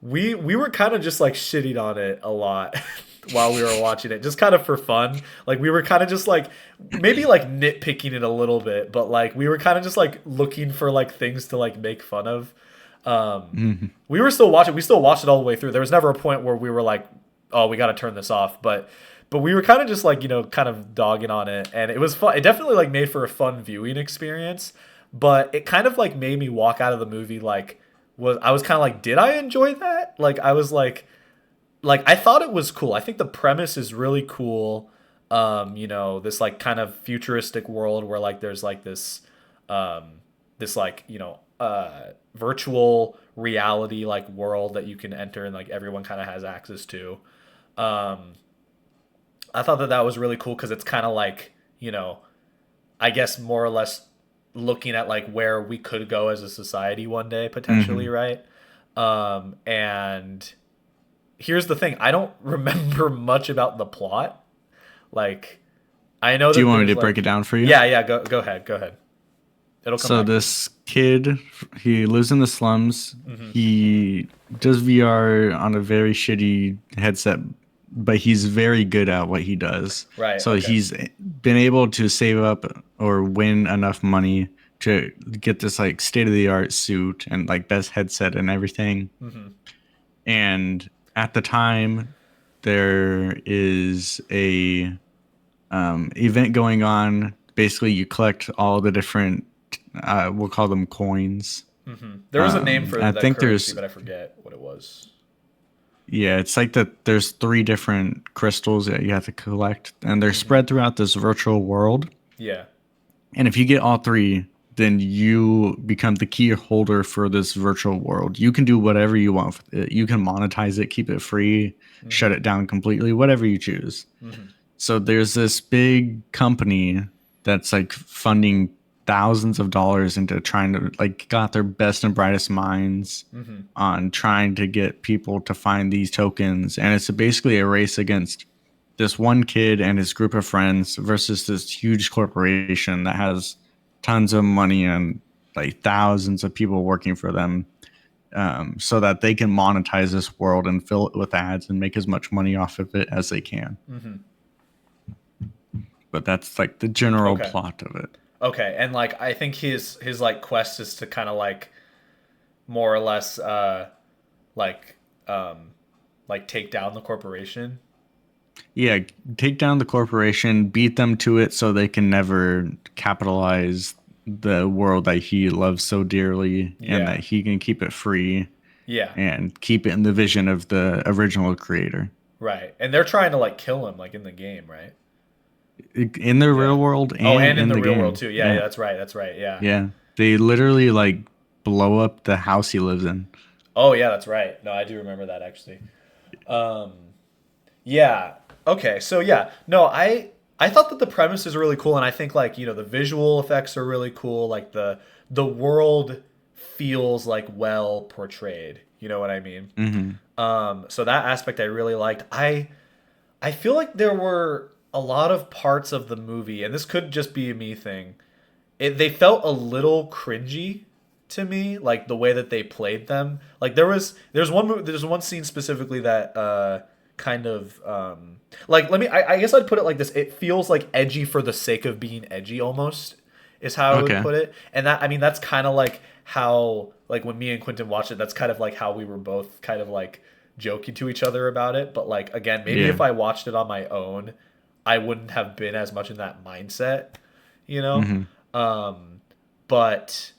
S1: we were kind of just like shitting on it a lot while we were watching it, just kind of for fun. Like we were kind of just like maybe like nitpicking it a little bit, but like we were kind of just like looking for like things to like make fun of.
S2: Mhm.
S1: We were still watching. We still watched it all the way through. There was never a point where we were like, "Oh, we got to turn this off." But we were kind of just like kind of dogging on it, and it was fun. It definitely like made for a fun viewing experience. But it kind of like made me walk out of the movie like I was kind of like, did I enjoy that? Like I was like I thought it was cool. I think the premise is really cool. This like kind of futuristic world where like there's like this like virtual reality like world that you can enter and like everyone kind of has access to. Um, I thought that that was really cool because it's kind of like I guess more or less looking at like where we could go as a society one day potentially,
S2: Mhm.
S1: right? And here's the thing: I don't remember much about the plot. Like I know
S2: Do you
S1: that
S2: want me
S1: there's
S2: to break it
S1: like
S2: down for you?
S1: yeah, go ahead. It'll come
S2: So
S1: back to me.
S2: this kid, he lives in the slums. He does VR on a very shitty headset, but he's very good at what he does.
S1: Right.
S2: So
S1: Okay.
S2: he's been able to save up or win enough money to get this like state of the art suit and like best headset and everything. And at the time, there is a event going on. Basically, you collect all the different, we'll call them coins.
S1: There was a name for
S2: I
S1: the
S2: think
S1: currency,
S2: there's,
S1: but I forget what it was.
S2: yeah, it's like that. There's three different crystals that you have to collect, and they're
S1: Hmm.
S2: spread throughout this virtual world.
S1: Yeah.
S2: And if you get all three, then you become the key holder for this virtual world. You can do whatever you want with it. You can monetize it, keep it free, shut it down completely, whatever you choose. So there's this big company that's like funding thousands of dollars into trying to like got their best and brightest minds on trying to get people to find these tokens, and it's basically a race against this one kid and his group of friends versus this huge corporation that has tons of money and like thousands of people working for them, so that they can monetize this world and fill it with ads and make as much money off of it as they can. But that's like the general
S1: Okay.
S2: plot of it.
S1: Okay. And like I think his like quest is to kind of like more or less like um like take down the corporation.
S2: Yeah, take down the corporation, beat them to it so they can never capitalize the world that he loves so dearly and
S1: Yeah.
S2: that he can keep it free
S1: Yeah.
S2: and keep it in the vision of the original creator.
S1: Right. And they're trying to like kill him like in the game, right?
S2: In the
S1: Yeah.
S2: real world
S1: Oh,
S2: and
S1: and in
S2: in
S1: the
S2: the
S1: real world
S2: game.
S1: too. Yeah, yeah,
S2: Yeah.
S1: that's right. That's right. Yeah.
S2: Yeah. They literally like blow up the house he lives in.
S1: Oh, yeah, that's right. No, I do remember that actually. Um Yeah. Okay. So yeah, no, I thought that the premise is really cool, and I think like the visual effects are really cool. Like the world feels like well portrayed. You know what I mean?
S2: Hmm.
S1: So that aspect I really liked. I feel like there were a lot of parts of the movie, and this could just be a me thing. They felt a little cringy to me, like the way that they played them. Like there's one scene specifically that kind of like I guess I'd put it like this. It feels like edgy for the sake of being edgy almost is how I would
S2: Okay.
S1: put it. And that I mean that's kind of like how like when me and Quentin watched it, that's kind of like how we were both kind of like joking to each other about it. But like again, maybe
S2: Yeah.
S1: if I watched it on my own, I wouldn't have been as much in that mindset, you know?
S2: Hmm.
S1: But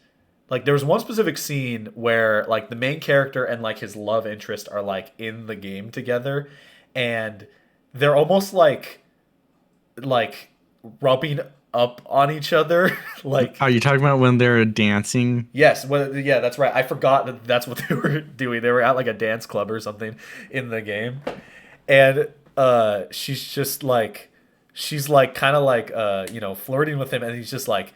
S1: like there was one specific scene where like the main character and like his love interest are like in the game together, and they're almost like rubbing up on each other like
S2: Are you talking about when they're dancing?
S1: yes, well, yeah, that's right. I forgot that that's what they were doing. They were at like a dance club or something in the game, and she's like kind of like flirting with him, and he's just like,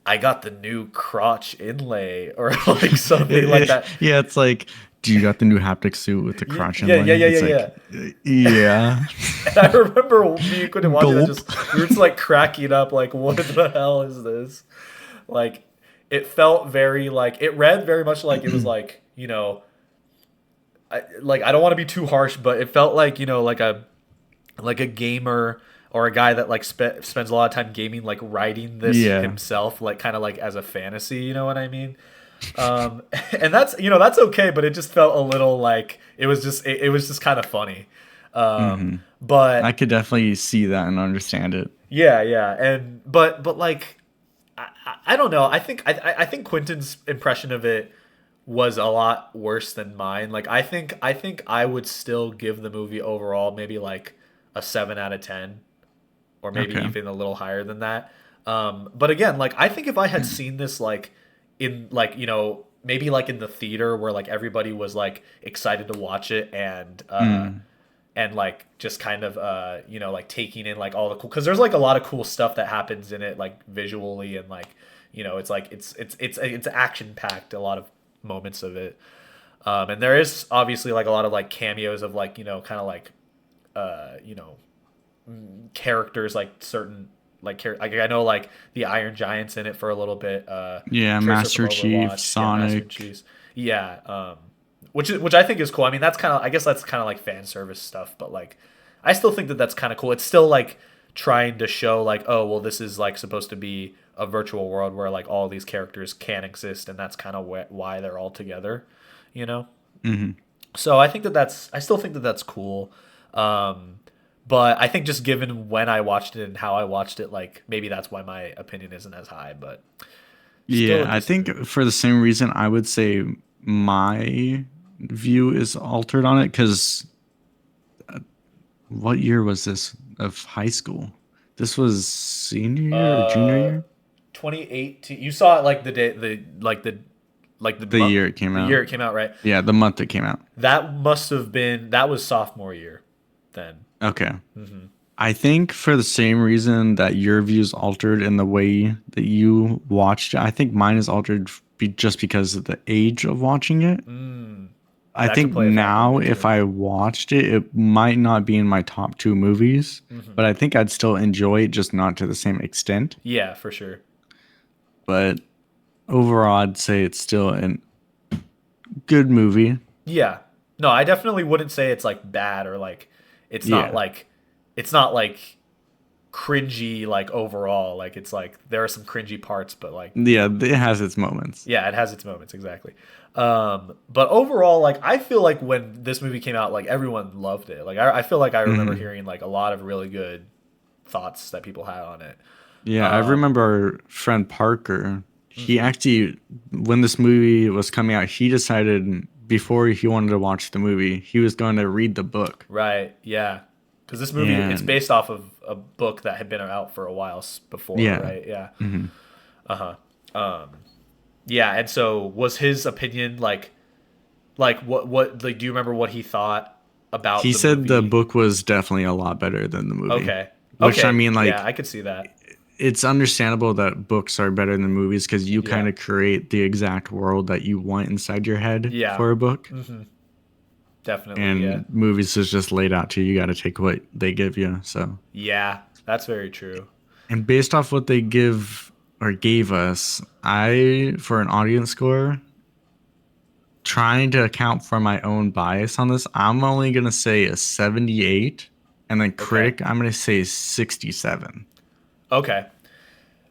S1: I got the new crotch inlay or like something like that.
S2: Yeah, it's like, do you got the new haptic suit with the crotch
S1: Yeah, yeah,
S2: inlay?
S1: yeah, yeah,
S2: It's
S1: yeah.
S2: like, yeah.
S1: And I remember me and Quentin watching that,
S2: Gulp.
S1: just we were just like cracking up, like, what the hell is this? Like, it felt very like it read very much like it was like I don't want to be too harsh, but it felt like like a gamer or a guy that like spends a lot of time gaming, like writing this
S2: Yeah.
S1: himself, like kind of like as a fantasy. You know what I mean? Um, and that's okay, but it just felt a little like it was just kind of funny.
S2: Hmm. I
S1: But
S2: could definitely see that and understand it.
S1: yeah, yeah, and but like I don't know. I think Quentin's impression of it was a lot worse than mine. Like I think I would still give the movie overall maybe like a 7 out of 10, or maybe
S2: Okay.
S1: even a little higher than that. But again, like I think if I had seen this like in like maybe like in the theater where like everybody was like excited to watch it,
S2: Mm.
S1: and like just kind of like taking in like all the cool, because there's like a lot of cool stuff that happens in it like visually, and like it's like it's action packed, a lot of moments of it. And there is obviously like a lot of like cameos of like kind of like uh you know characters, like certain like I know like the Iron Giant's in it for a little bit.
S2: Yeah,
S1: Tracer from
S2: Master Chief,
S1: Overwatch, yeah, Master
S2: Sonic.
S1: Chiefs, yeah. Which I think is cool. I mean, that's kind of I guess that's kind of like fan service stuff, but like I still think that that's kind of cool. It's still like trying to show like, oh well, this is like supposed to be a virtual world where like all these characters can exist, and that's kind of why they're all together, you know.
S2: Hmm.
S1: So I still think that that's cool. Um, but I think just given when I watched it and how I watched it, like maybe that's why my opinion isn't as high. But still
S2: Yeah,
S1: a
S2: I
S1: decent
S2: think
S1: movie.
S2: for the same reason, I would say my view is altered on it because what year was this of high school? This was senior year or junior
S1: Uh,
S2: year?
S1: 2018. You saw it like the day the
S2: The
S1: month
S2: year it came
S1: the
S2: out.
S1: year it came out, right?
S2: Yeah, the month it came out.
S1: That was sophomore year then.
S2: Okay. I think for the same reason that your views altered in the way that you watched it, I think mine is altered just because of the age of watching it. I
S1: That could
S2: think
S1: play a factor in
S2: now
S1: it
S2: if
S1: too.
S2: I watched it, it might not be in my top two movies, but I think I'd still enjoy it, just not to the same extent.
S1: Yeah, for sure.
S2: But overall, I'd say it's still a good movie.
S1: Yeah. No, I definitely wouldn't say it's like bad, or like it's not
S2: Yeah.
S1: like it's not like cringy like overall. Like it's like there are some cringy parts, but like
S2: Yeah, it has its moments.
S1: yeah, it has its moments exactly. But overall, like I feel like when this movie came out, like everyone loved it. Like I feel like I remember
S2: Hmm.
S1: hearing like a lot of really good thoughts that people had on it.
S2: Yeah, I
S1: Um,
S2: remember our friend Parker. He
S1: mhm.
S2: actually, when this movie was coming out, he decided before he wanted to watch the movie, he was going to read the book.
S1: Right, yeah, because this movie it's
S2: And
S1: based off of a book that had been out for a while before,
S2: yeah,
S1: right? Yeah.
S2: hmm
S1: Uh huh. Yeah, and so was his opinion like what like do you remember what he thought? about
S2: He
S1: the
S2: said the
S1: movie.
S2: book was definitely a lot better than the movie.
S1: Okay.
S2: Which I
S1: Okay.
S2: mean,
S1: Yeah,
S2: like,
S1: I could see that.
S2: it's understandable that books are better than movies because you kind
S1: Yeah.
S2: of create the exact world that you want inside your head
S1: Yeah.
S2: for a book.
S1: Hmm. Definitely. Yeah.
S2: And movies is just laid out to you. You got to take what they give you. So,
S1: Yeah. That's very true.
S2: and based off what they give or gave us, for an audience score, trying to account for my own bias on this, I'm only going to say a 78. And then
S1: Okay.
S2: critic, I'm going to say 67.
S1: Okay.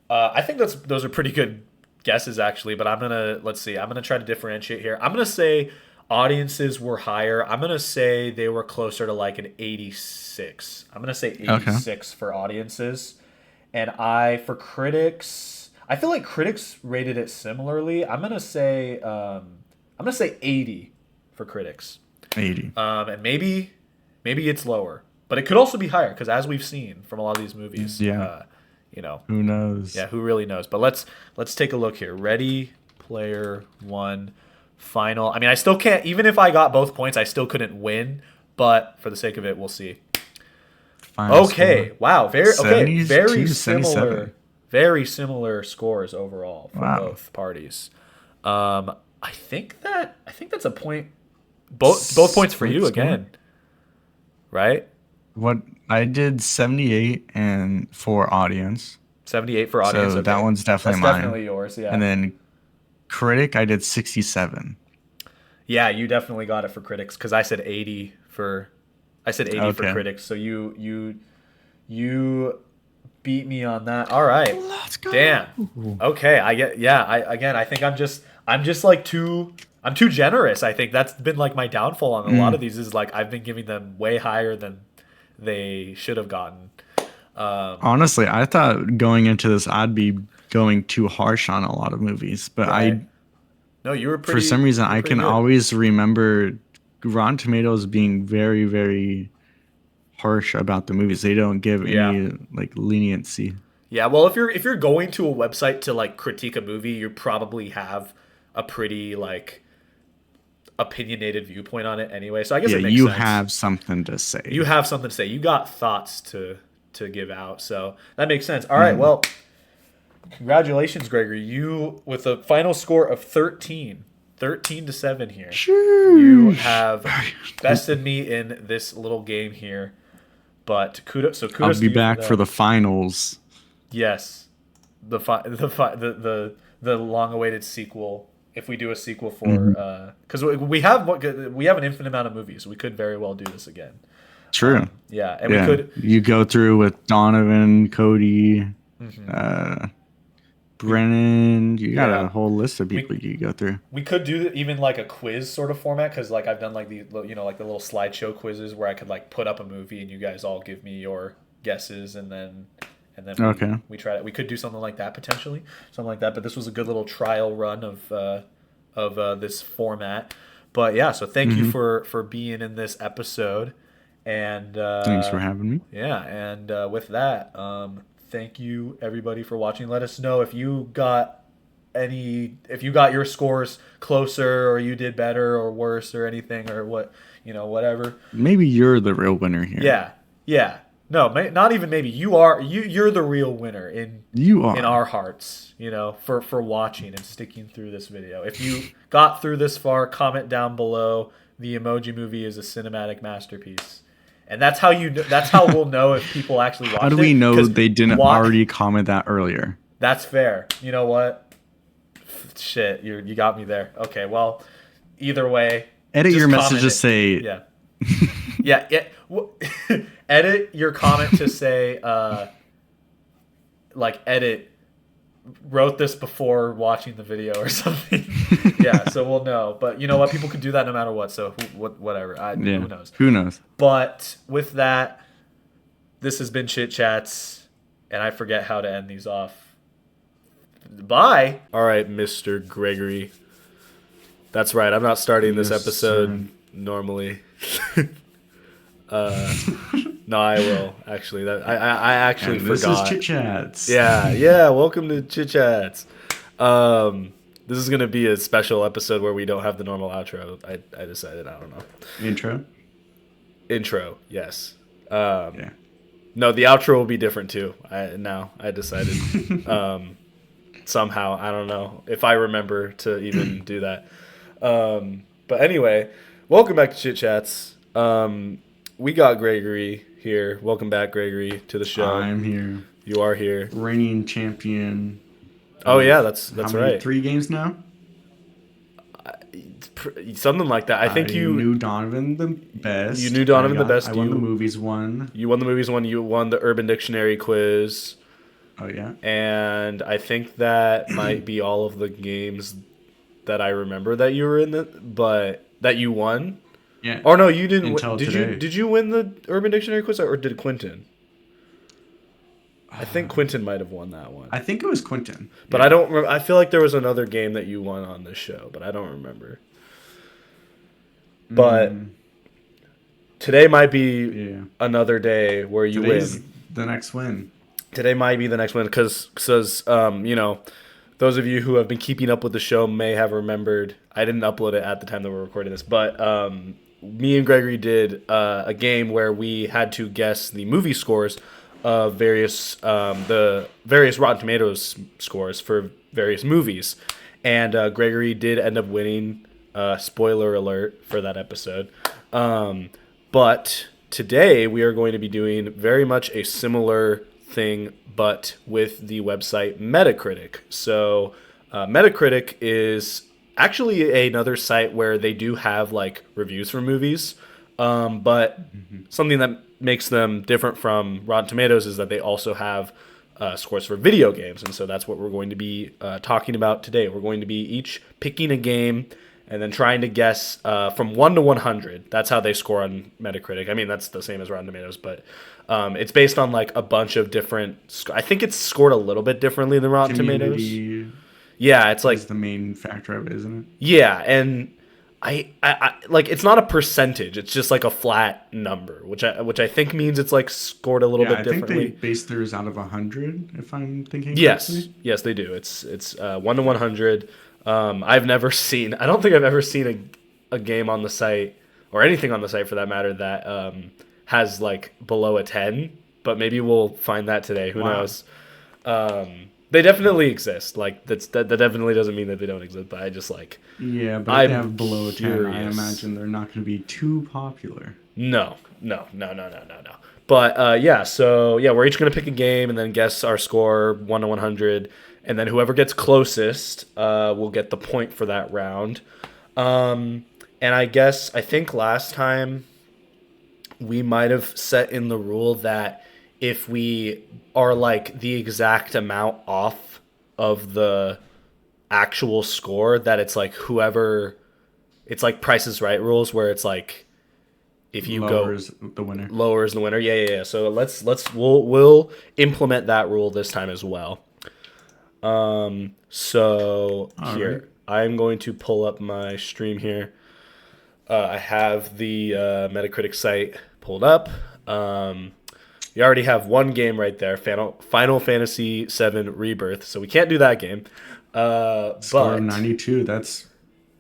S1: I think those are pretty good guesses actually, but let's see. I'm gonna try to differentiate here. I'm gonna say audiences were higher. I'm gonna say they were closer to like an 86. I'm gonna say
S2: Okay.
S1: 86 for audiences, and I for critics. I feel like critics rated it similarly. I'm gonna say 80 for critics,
S2: 80.
S1: and maybe it's lower, but it could also be higher because as we've seen from a lot of these movies,
S2: Yeah.
S1: you know,
S2: Who knows?
S1: yeah, who really knows? But let's take a look here. Ready Player One, final. I mean, I still can't. Even if I got both points, I still couldn't win. But for the sake of it, we'll see.
S2: Final
S1: Okay,
S2: score.
S1: wow, very
S2: 77.
S1: similar, very similar scores overall for
S2: Wow.
S1: both parties. I think that's a point. Both points for
S2: Split
S1: you
S2: score?
S1: again, right?
S2: What I did 78 and for audience.
S1: 78 for audience.
S2: So that
S1: Okay,
S2: one's
S1: that's
S2: definitely
S1: definitely
S2: mine.
S1: yours.
S2: And
S1: Yeah.
S2: then critic, I did 67.
S1: Yeah, you definitely got it for critics because I said 80 for
S2: Okay.
S1: critics. So you beat me on that. All right.
S2: Let's go.
S1: Damn. Okay, I get yeah, I think I'm just like I'm too generous. I think that's been like my downfall on a lot of these is like I've been giving them way higher than they should have gotten.
S2: Honestly, I thought going into this, I'd be going too harsh on a lot of movies, but
S1: Right. No,
S2: for some reason,
S1: you were
S2: I
S1: pretty
S2: can
S1: good.
S2: always remember Rotten Tomatoes being very, very harsh about the movies. They don't give
S1: Yeah.
S2: any like leniency.
S1: Yeah, well, if you're going to a website to like critique a movie, you probably have a pretty like opinionated viewpoint on it anyway. So I guess
S2: Yeah,
S1: it makes
S2: you
S1: sense.
S2: have something to
S1: You
S2: say.
S1: have something to say. You got thoughts to give out. So that makes sense. All right, well, congratulations, Gregory. You with a final score of 13 to 7 here. You have bested me in this little game here. But
S2: I'll
S1: kudos
S2: be
S1: to you for
S2: back for
S1: that.
S2: the finals.
S1: Yes, the long-awaited sequel. If we do a sequel for, because we have an infinite amount of movies, we could very well do this again.
S2: True.
S1: Yeah, and we
S2: Yeah.
S1: could
S2: You go through with Donovan, Cody, uh, Brennan. You got
S1: yeah
S2: a whole list of people
S1: we
S2: you go through.
S1: we could do even like a quiz sort of format because like I've done like like the little slideshow quizzes where I could like put up a movie and you guys all give me your guesses and then
S2: Okay.
S1: we try it. We could do something like that potentially, something like that. But this was a good little trial run of this format. But yeah, so thank you for being in this episode, and
S2: Thanks for having me.
S1: yeah, and with that, thank you everybody for watching. Let us know if you got if you got your scores closer or you did better or worse or anything or whatever.
S2: Maybe you're the real winner here.
S1: Yeah, yeah. No, not even maybe. You're the real winner
S2: You
S1: in
S2: are.
S1: our hearts. For watching and sticking through this video. If you got through this far, comment down below. The Emoji Movie is a cinematic masterpiece, and that's how we'll know if people actually watched it.
S2: How do we know
S1: 'cause
S2: they didn't
S1: wa-
S2: already comment that earlier?
S1: That's fair. You know what? Shit, you got me there. Okay, well, either way,
S2: Edit
S1: just
S2: your
S1: comment
S2: message to
S1: it.
S2: say,
S1: Yeah. Yeah. Edit your comment to say, wrote this before watching the video or something. Yeah, so we'll know. But you know what? People could do that no matter what. So whatever.
S2: yeah.
S1: Who knows?
S2: Who knows?
S1: But with that, this has been Chit Chats, and I forget how to end these off. Bye. All right, Mr. Gregory. That's right. I'm not starting this
S2: Yes,
S1: episode normally. No, I will actually. I actually
S2: And this
S1: forgot.
S2: is Chit Chats.
S1: Yeah. Welcome to Chit Chats. This is gonna be a special episode where we don't have the normal outro. I decided. I don't know.
S2: Intro.
S1: Intro, yes.
S2: Yeah.
S1: No, the outro will be different too. I decided. Somehow, I don't know if I remember to even do that. But anyway, welcome back to Chit Chats. We got Gregory here. Welcome back, Gregory, to the show.
S2: I'm here.
S1: You are here.
S2: Reigning champion.
S1: Oh yeah, that's
S2: how many,
S1: right.
S2: 3 games now?
S1: Something like that. I think you
S2: knew Donovan the best.
S1: You knew Donovan the best.
S2: I won the movies one.
S1: You won the movies one. You won the Urban Dictionary quiz.
S2: Oh yeah.
S1: And I think that might be all of the games that I remember that you were in, but that you won.
S2: Yeah.
S1: Or no, you didn't.
S2: Today.
S1: Did you win the Urban Dictionary quiz, or did Quentin? I think Quentin might have won that one.
S2: I think it was Quentin.
S1: But I don't remember. I feel like there was another game that you won on this show, but I don't remember. But today might be another day where you win.
S2: The next win.
S1: Today might be the next win because you know, those of you who have been keeping up with the show may have remembered. I didn't upload it at the time that we're recording this, but me and Gregory did a game where we had to guess the movie scores of the various Rotten Tomatoes scores for various movies, and Gregory did end up winning. Spoiler alert for that episode. But today we are going to be doing very much a similar thing, but with the website Metacritic. So Metacritic is actually another site where they do have like reviews for movies, but something that makes them different from Rotten Tomatoes is that they also have scores for video games, and so that's what we're going to be talking about today. We're going to be each picking a game and then trying to guess from 1 to 100. That's how they score on Metacritic. I mean, that's the same as Rotten Tomatoes, but it's based on like a bunch of different. I think it's scored a little bit differently than Rotten Tomatoes. Yeah, it's like
S2: the main factor of it, isn't it?
S1: Yeah, and I like it's not a percentage. It's just like a flat number, which I think means it's like scored a little bit differently.
S2: I think they base theirs out of 100, if I'm thinking.
S1: Yes, they do. It's 1 to 100. I don't think I've ever seen a game on the site or anything on the site for that matter that has like below a 10, but maybe we'll find that today. Who knows? They definitely exist. Like that definitely doesn't mean that they don't exist, but I just like
S2: but if they have below a 10, I imagine they're not going to be too popular. No.
S1: But so we're each going to pick a game and then guess our score 1 to 100. And then whoever gets closest will get the point for that round. And I think last time we might have set in the rule that if we are like the exact amount off of the actual score, that it's like it's like Price is Right rules where it's like if you
S2: lowers the winner.
S1: Yeah. So we'll implement that rule this time as well. So here, right. I'm going to pull up my stream here. I have the Metacritic site pulled up. You already have one game right there, Final Fantasy VII Rebirth. So we can't do that game.
S2: Score of 92. That's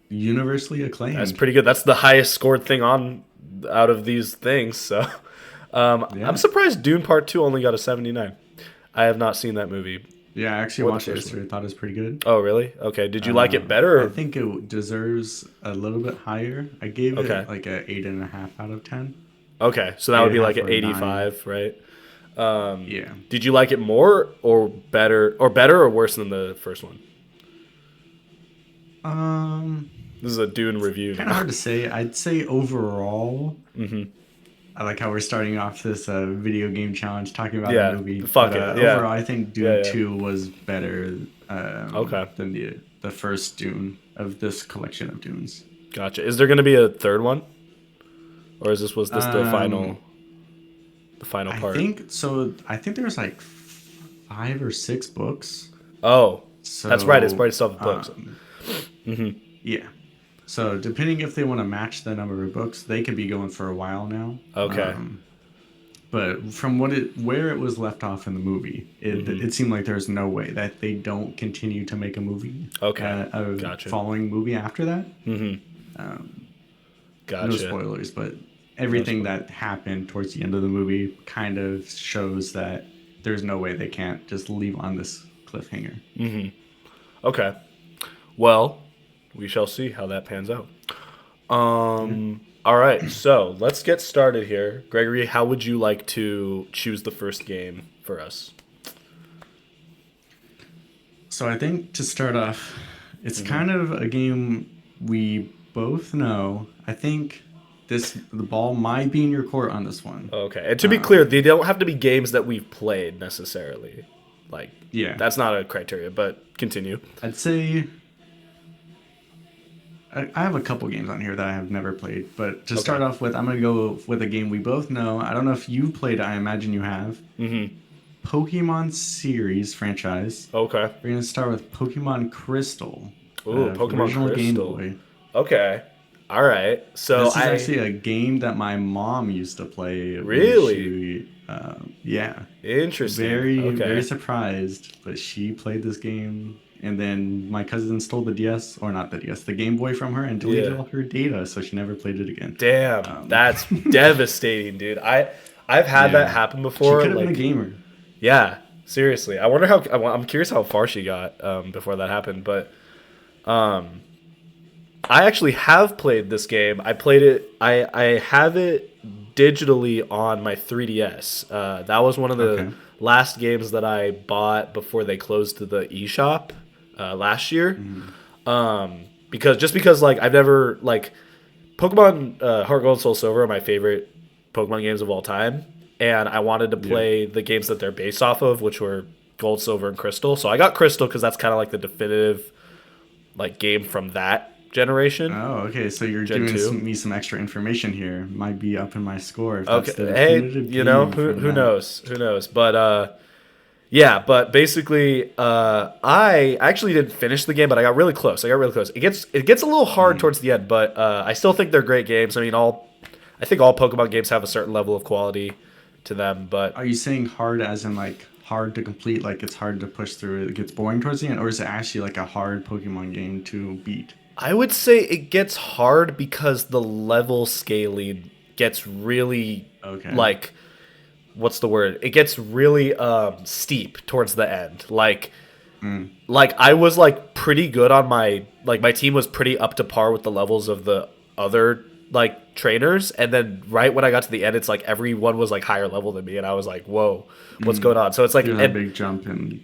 S2: universally acclaimed.
S1: That's pretty good. That's the highest scored thing out of these things. So I'm surprised Dune Part 2 only got a 79. I have not seen that movie.
S2: Yeah, I actually watched it yesterday. I thought it was pretty good.
S1: Oh, really? Okay. Did you like it better?
S2: I think it deserves a little bit higher. I gave it like an 8.5 out of 10.
S1: Okay, so that would be like an 85, 9. Right?
S2: Yeah.
S1: Did you like it more or better or worse than the first one? This is a Dune review.
S2: Kind of hard to say. I'd say overall. I like how we're starting off this video game challenge talking about the movie. Overall, I think Dune 2 was better than the first Dune of this collection of Dunes.
S1: Gotcha. Is there going to be a third one? Or was this the final part?
S2: I think so. I think there's like 5 or 6 books.
S1: Oh, so, that's right. It's based off of books.
S2: Yeah. So depending if they want to match the number of books, they could be going for a while now.
S1: Okay.
S2: But from where it was left off in the movie, it seemed like there's no way that they don't continue to make a movie.
S1: Okay.
S2: Following movie after that.
S1: Gotcha.
S2: No spoilers, but everything that happened towards the end of the movie kind of shows that there's no way they can't just leave on this cliffhanger.
S1: Okay. Well, we shall see how that pans out.
S2: Yeah.
S1: All right, so let's get started here. Gregory, how would you like to choose the first game for us?
S2: So I think to start off, it's kind of a game we both know. I think the ball might be in your court on this one.
S1: Okay, and to be clear, they don't have to be games that we've played necessarily. Like,
S2: Yeah.
S1: that's not a criteria, but continue.
S2: I'd say I have a couple games on here that I have never played, but to start off with, I'm going to go with a game we both know. I don't know if you've played it. I imagine you have. Pokemon series franchise.
S1: Okay.
S2: We're going to start with Pokemon Crystal.
S1: Ooh, Pokemon
S2: original Game
S1: Crystal.
S2: Boy.
S1: Okay. All right. So
S2: This is actually a game that my mom used to play.
S1: Really?
S2: Yeah.
S1: Interesting.
S2: Very surprised, but she played this game, and then my cousin stole the DS, or not the DS, the Game Boy from her, and deleted all her data, so she never played it again.
S1: Damn, that's devastating, dude. I've had that happen before.
S2: She could have been a gamer.
S1: Yeah, seriously. I wonder how. I'm curious how far she got before that happened, but I actually have played this game. I played it. I have it digitally on my 3DS. That was one of the last games that I bought before they closed the eShop last year. Because like I've never like Pokemon Heart Gold Soul Silver are my favorite Pokemon games of all time, and I wanted to play the games that they're based off of, which were Gold, Silver, and Crystal. So I got Crystal because that's kind of like the definitive like game from that generation.
S2: Oh, okay. So you're giving me some extra information here. Might be up in my score. If
S1: okay. Hey, you know, who knows? Who knows? But yeah. But basically, I actually didn't finish the game, but I got really close. It gets a little hard towards the end, but I still think they're great games. I mean, I think all Pokemon games have a certain level of quality to them. But
S2: are you saying hard as in like hard to complete, like it's hard to push through, it gets boring towards the end, or is it actually like a hard Pokemon game to beat?
S1: I would say it gets hard because the level scaling gets really like what's the word? It gets really steep towards the end. Like I was like pretty good on my team was pretty up to par with the levels of the other like trainers, and then right when I got to the end, it's like everyone was like higher level than me, and I was like, whoa, what's going on? So it's like
S2: a big jump
S1: in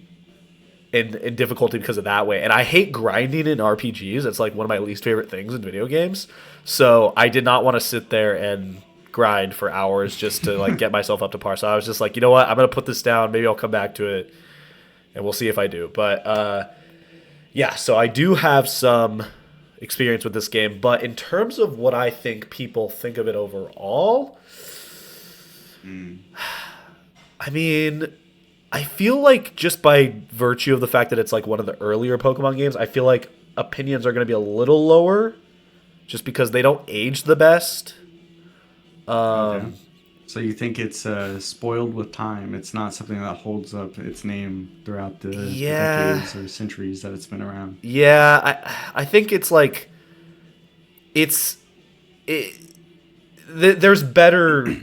S1: difficulty because of that way. And I hate grinding in RPGs. It's like one of my least favorite things in video games. So I did not want to sit there and grind for hours just to like get myself up to par. So I was just like, you know what? I'm going to put this down. Maybe I'll come back to it and we'll see if I do. But yeah, so I do have some experience with this game. But in terms of what I think people think of it overall, I mean, I feel like just by virtue of the fact that it's like one of the earlier Pokemon games, I feel like opinions are going to be a little lower just because they don't age the best.
S2: So you think it's spoiled with time? It's not something that holds up its name throughout the decades or centuries that it's been around?
S1: Yeah, I think it's like there's better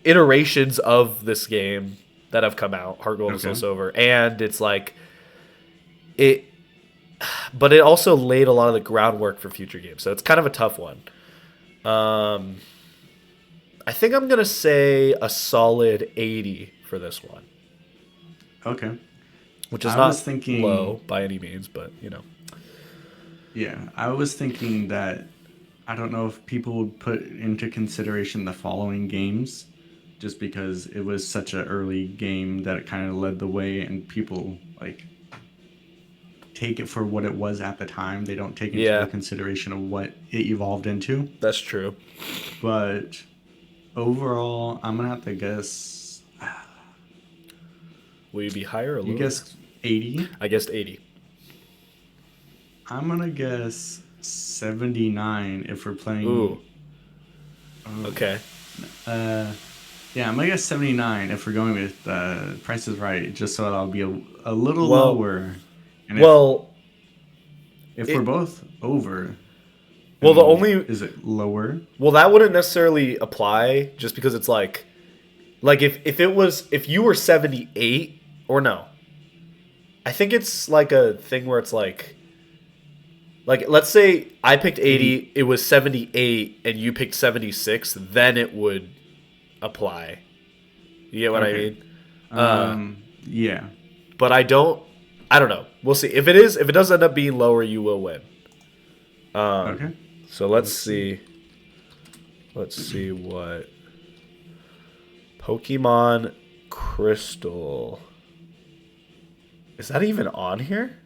S1: iterations of this game that have come out, Heart Gold and Soul Silver, and it's like but it also laid a lot of the groundwork for future games, so it's kind of a tough one. I think I'm gonna say a solid 80 for this one.
S2: Okay,
S1: which is not low by any means, but you know.
S2: Yeah, I was thinking that I don't know if people would put into consideration the following games, just because it was such an early game that it kind of led the way, and people like take it for what it was at the time. They don't take into the consideration of what it evolved into.
S1: That's true.
S2: But overall, I'm gonna have to guess.
S1: Will you be higher or lower?
S2: You guessed 80.
S1: I guessed 80.
S2: I'm gonna guess 79 if we're playing.
S1: Ooh. Okay.
S2: Yeah, I'm gonna guess 79 if we're going with Price is Right, just so that'll be a little lower. And if we're both over,
S1: Well, the only
S2: Is it lower?
S1: well that wouldn't necessarily apply just because it's like if you were 78 or no. I think it's like a thing where it's like let's say I picked 80, it was 78 and you picked 76, then it would apply. You get what I mean?
S2: Yeah.
S1: But I don't know. We'll see. If it does end up being lower, you will win.
S2: Okay.
S1: So let's see. Let's see what Pokemon Crystal. Is that even on here?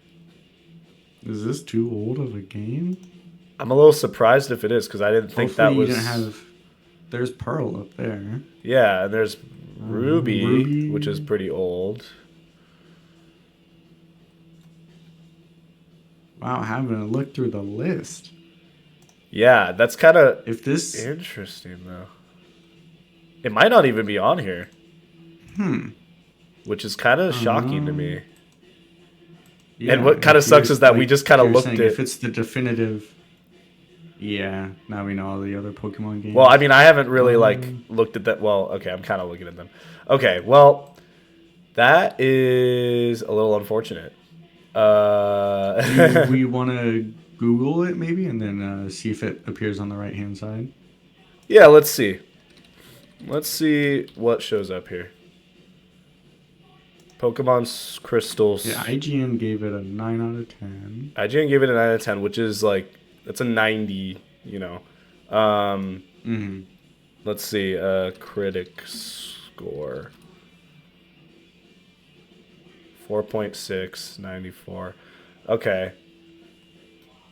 S2: Is this too old of a game?
S1: I'm a little surprised if it is because I didn't think
S2: Hopefully
S1: that was.
S2: You didn't have. There's Pearl up there.
S1: Yeah, and there's Ruby,
S2: Ruby,
S1: which is pretty old.
S2: Wow, having a look through the list.
S1: Yeah, that's kind of
S2: If this
S1: interesting though. It might not even be on here. Which is kind of shocking to me.
S2: Yeah,
S1: and what kind of sucks is that we just kind of looked at.
S2: If it's the definitive. Yeah, now we know all the other Pokemon games.
S1: Well, I mean, I haven't really looked at that. Well, okay, I'm kind of looking at them. Okay, well, that is a little unfortunate.
S2: We want to Google it maybe and then see if it appears on the right hand side.
S1: Yeah, let's see. Let's see what shows up here. Pokemon Crystals.
S2: Yeah, IGN gave it a 9 out of 10.
S1: IGN gave it a 9 out of 10, which is like that's a 90. You know. Let's see. Critic score. 4.6, 94. Okay.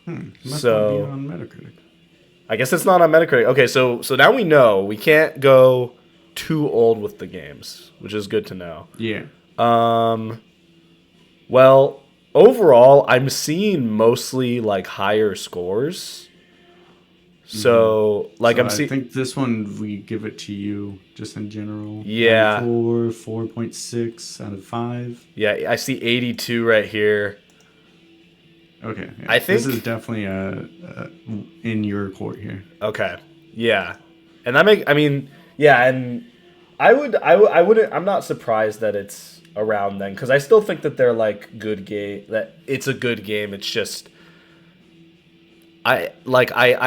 S2: Must
S1: So-
S2: not be on Metacritic.
S1: I guess it's not on Metacritic. Okay, so now we know we can't go too old with the games, which is good to know.
S2: Yeah.
S1: Well, overall, I'm seeing mostly like higher scores. So, like
S2: So
S1: I'm seeing.
S2: I think this one we give it to you just in general.
S1: Yeah.
S2: 4.6 out of 5.
S1: Yeah, I see 82 right here.
S2: Okay. Yeah.
S1: I think-
S2: this is definitely in your court here.
S1: Okay. Yeah. And I mean, yeah, and I wouldn't I'm not surprised that it's around then cuz I still think that they're like good game that it's a good game. It's just I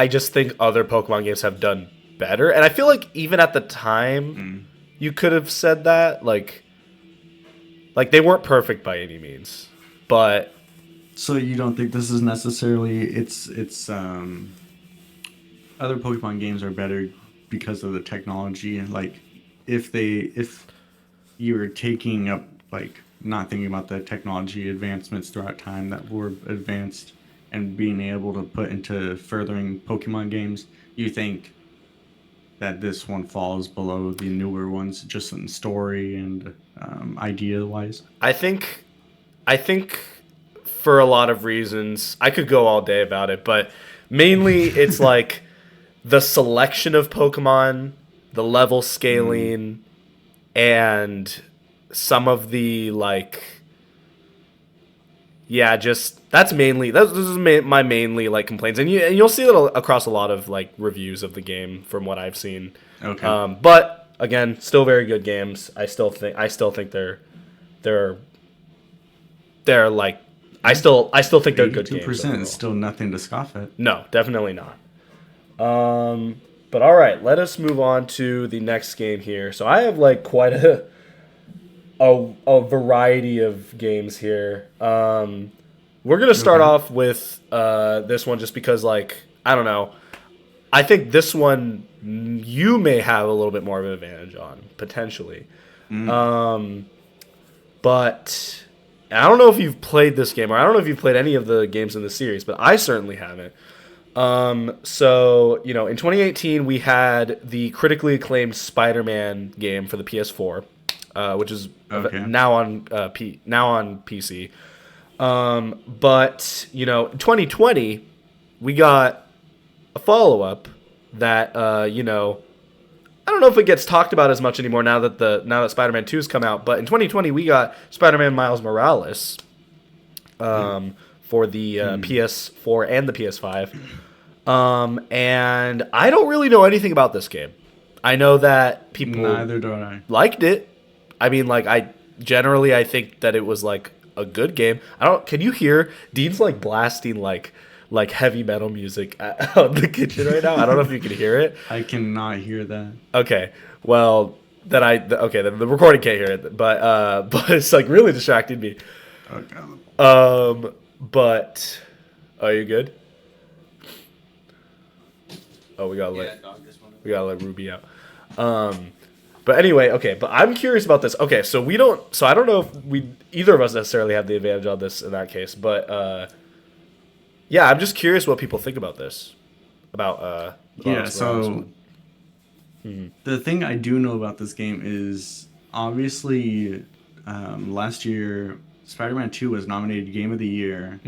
S1: just think other Pokemon games have done better. And I feel like even at the time you could have said that like they weren't perfect by any means. But
S2: So you don't think this is necessarily it's other Pokemon games are better because of the technology, like if you were taking up like not thinking about the technology advancements throughout time that were advanced and being able to put into furthering Pokemon games, you think that this one falls below the newer ones just in story and idea wise?
S1: I think for a lot of reasons, I could go all day about it, but mainly it's like the selection of Pokemon, the level scaling, and some of the like, yeah, just this is my mainly like complaints, and you'll see it across a lot of like reviews of the game from what I've seen.
S2: Okay.
S1: But again, still very good games. I still think they're like. I still think they're good games.
S2: 82% is still nothing to scoff at.
S1: No, definitely not. But all right, let us move on to the next game here. So I have like quite a variety of games here. We're gonna start off with this one just because like I don't know. I think this one you may have a little bit more of an advantage on potentially. But I don't know if you've played this game, or I don't know if you've played any of the games in the series, but I certainly haven't. So, you know, in 2018, we had the critically acclaimed Spider-Man game for the PS4, which is now on PC. But, you know, in 2020, we got a follow-up that, you know, I don't know if it gets talked about as much anymore now that Spider-Man 2's come out, but in 2020 we got Spider-Man Miles Morales for the PS4 and the PS5. And I don't really know anything about this game. I know that people
S2: Neither do I.
S1: liked it. I mean, like I think that it was like a good game. I don't. Can you hear Dean's like blasting like heavy metal music out in the kitchen right now? I don't know if you can hear it.
S2: I cannot hear that.
S1: Okay. Well, then the recording can't hear it, but it's like really distracting me.
S2: Okay.
S1: But are you good? Oh, we gotta let Ruby out. But anyway, okay. But I'm curious about this. Okay, so I don't know if either of us necessarily have the advantage on this in that case. But yeah, I'm just curious what people think about this. About
S2: yeah. So the thing I do know about this game is obviously last year Spider-Man 2 was nominated Game of the Year.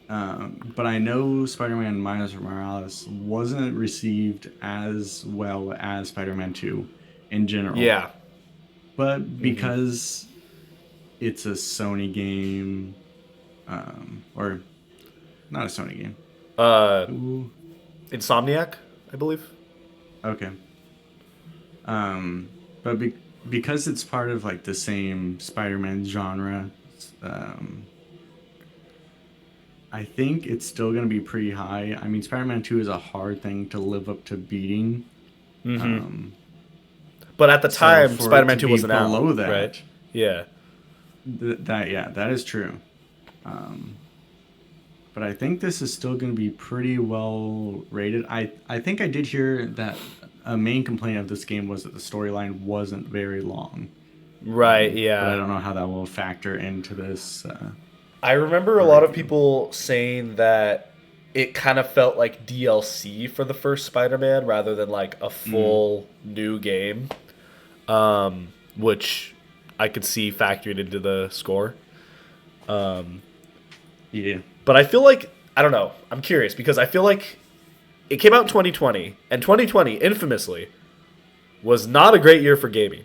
S2: But I know Spider-Man Miles Morales wasn't received as well as Spider-Man 2 in general.
S1: Yeah.
S2: But because it's a Sony game, or not a Sony game. Ooh.
S1: Insomniac, I believe.
S2: Okay. But because it's part of like the same Spider-Man genre, I think it's still going to be pretty high. I mean, Spider-Man 2 is a hard thing to live up to beating.
S1: But at the time,
S2: so
S1: Spider-Man 2 wasn't out.
S2: Below that,
S1: right? Yeah.
S2: That is true. But I think this is still going to be pretty well rated. I think I did hear that a main complaint of this game was that the storyline wasn't very long.
S1: Right, yeah.
S2: But I don't know how that will factor into this.
S1: I remember a lot of people saying that it kind of felt like DLC for the first Spider-Man rather than like a full new game, which I could see factored into the score.
S2: Yeah.
S1: But I feel like, I don't know, I'm curious because I feel like it came out in 2020, and 2020, infamously, was not a great year for gaming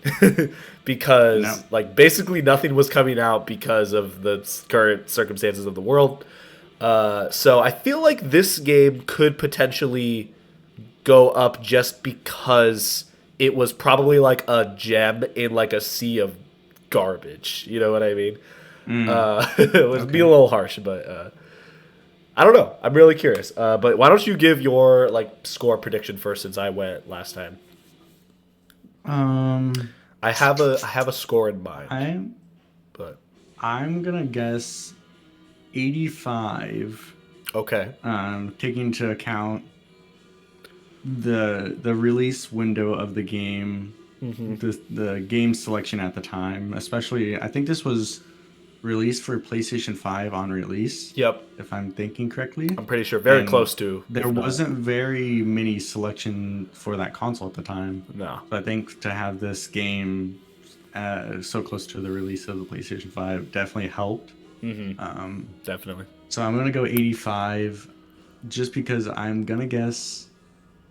S1: because like basically nothing was coming out because of the current circumstances of the world. So I feel like this game could potentially go up just because it was probably like a gem in like a sea of garbage. You know what I mean? It would be a little harsh, but I don't know. I'm really curious. But why don't you give your like score prediction first, since I went last time? I have a score in mind.
S2: I'm gonna guess 85.
S1: Okay.
S2: Taking into account the release window of the game, the game selection at the time, especially I think this was released for PlayStation 5 on release.
S1: Yep.
S2: If I'm thinking correctly.
S1: I'm pretty sure. Very close to.
S2: There wasn't very many selection for that console at the time.
S1: No.
S2: So I think to have this game so close to the release of the PlayStation 5 definitely helped.
S1: Definitely.
S2: So I'm going to go 85 just because I'm going to guess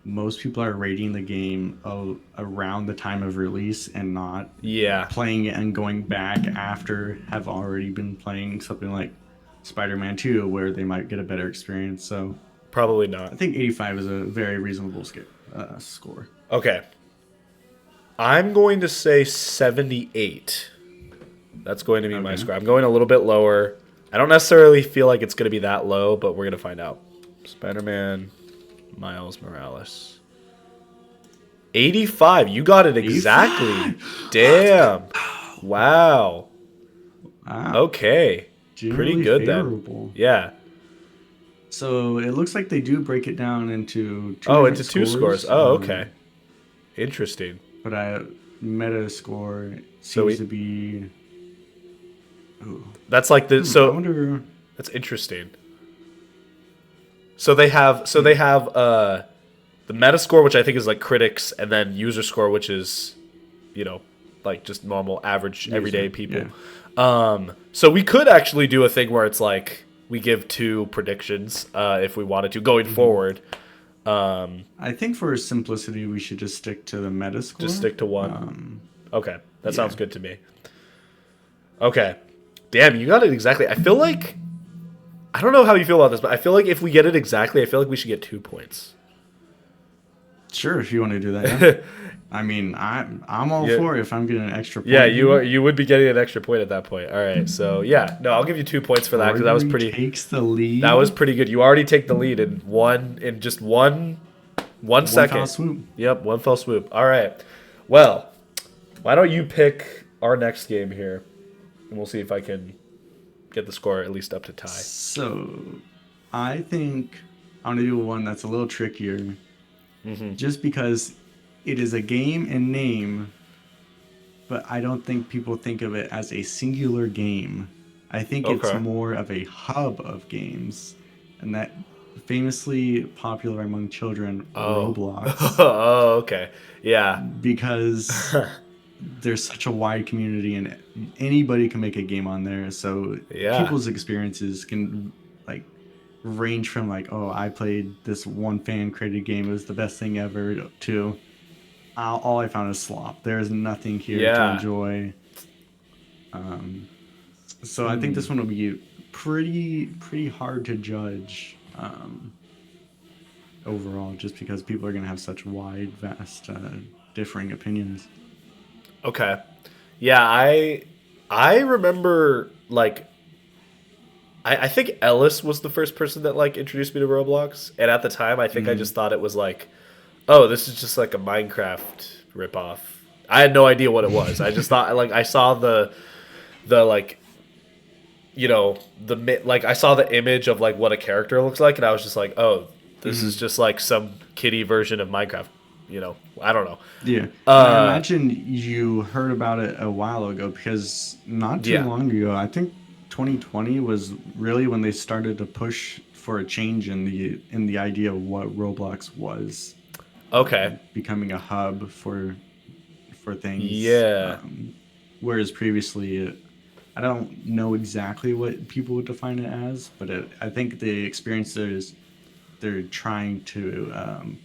S2: most people are rating the game around the time of release and not playing it and going back after have already been playing something like Spider-Man 2 where they might get a better experience. So
S1: probably not.
S2: I think 85 is a very reasonable score.
S1: Okay. I'm going to say 78. That's going to be my score. I'm going a little bit lower. I don't necessarily feel like it's going to be that low, but we're going to find out. Spider-Man Miles Morales. 85. You got it exactly. 85? Damn. Wow. Okay.
S2: Generally
S1: pretty good
S2: favorable.
S1: Then. Yeah.
S2: So it looks like they do break it down into
S1: two scores. Oh, okay. Interesting.
S2: But meta score seems to be. Ooh.
S1: That's like the
S2: I wonder.
S1: That's interesting. So they have the Metascore, which I think is like critics, and then user score, which is, like just normal, average, everyday people. Yeah. So we could actually do a thing where it's like we give two predictions if we wanted to going forward.
S2: I think for simplicity, we should just stick to the Metascore.
S1: Just stick to one. Okay, that sounds good to me. Okay, damn, you got it exactly. I feel like I don't know how you feel about this, but I feel like if we get it exactly, I feel like we should get 2 points.
S2: Sure, if you want to do that, yeah. I mean, I'm all
S1: Yeah.
S2: for it if I'm getting an extra
S1: Yeah,
S2: point here.
S1: you would be getting an extra point at that point. All right, so yeah, no, I'll give you 2 points for that because
S2: Gregory takes the lead.
S1: pretty good. You already take the lead in just one
S2: One foul
S1: second.
S2: swoop.
S1: Yep, one fell swoop. All right, well, why don't you pick our next game here, and we'll see if I can get the score at least up to tie.
S2: So, I think I'm gonna do one that's a little trickier, just because it is a game in name, but I don't think people think of it as a singular game. I think it's
S1: Okay.
S2: more of a hub of games, and that famously popular among children,
S1: Oh.
S2: Roblox,
S1: Oh, okay. Yeah.
S2: because there's such a wide community and anybody can make a game on there. So
S1: Yeah.
S2: people's experiences can like range from like, oh, I played this one fan created game, it was the best thing ever, to all I found is slop. There's nothing here to
S1: Yeah.
S2: enjoy. So I think this one will be pretty hard to judge overall, just because people are gonna have such wide, vast, differing opinions.
S1: Okay. Yeah, I remember like I think Ellis was the first person that like introduced me to Roblox, and at the time I think I just thought it was like, oh, this is just like a Minecraft ripoff. I had no idea what it was. I just thought like I saw the like like I saw the image of like what a character looks like, and I was just like, oh, this is just like some kiddie version of Minecraft. I don't know.
S2: Yeah, and I imagine you heard about it a while ago, because not too
S1: Yeah.
S2: long ago, I think 2020 was really when they started to push for a change in the idea of what Roblox was,
S1: Okay.
S2: becoming a hub for things.
S1: Yeah.
S2: Whereas previously, I don't know exactly what people would define it as, but I think the experience they're trying to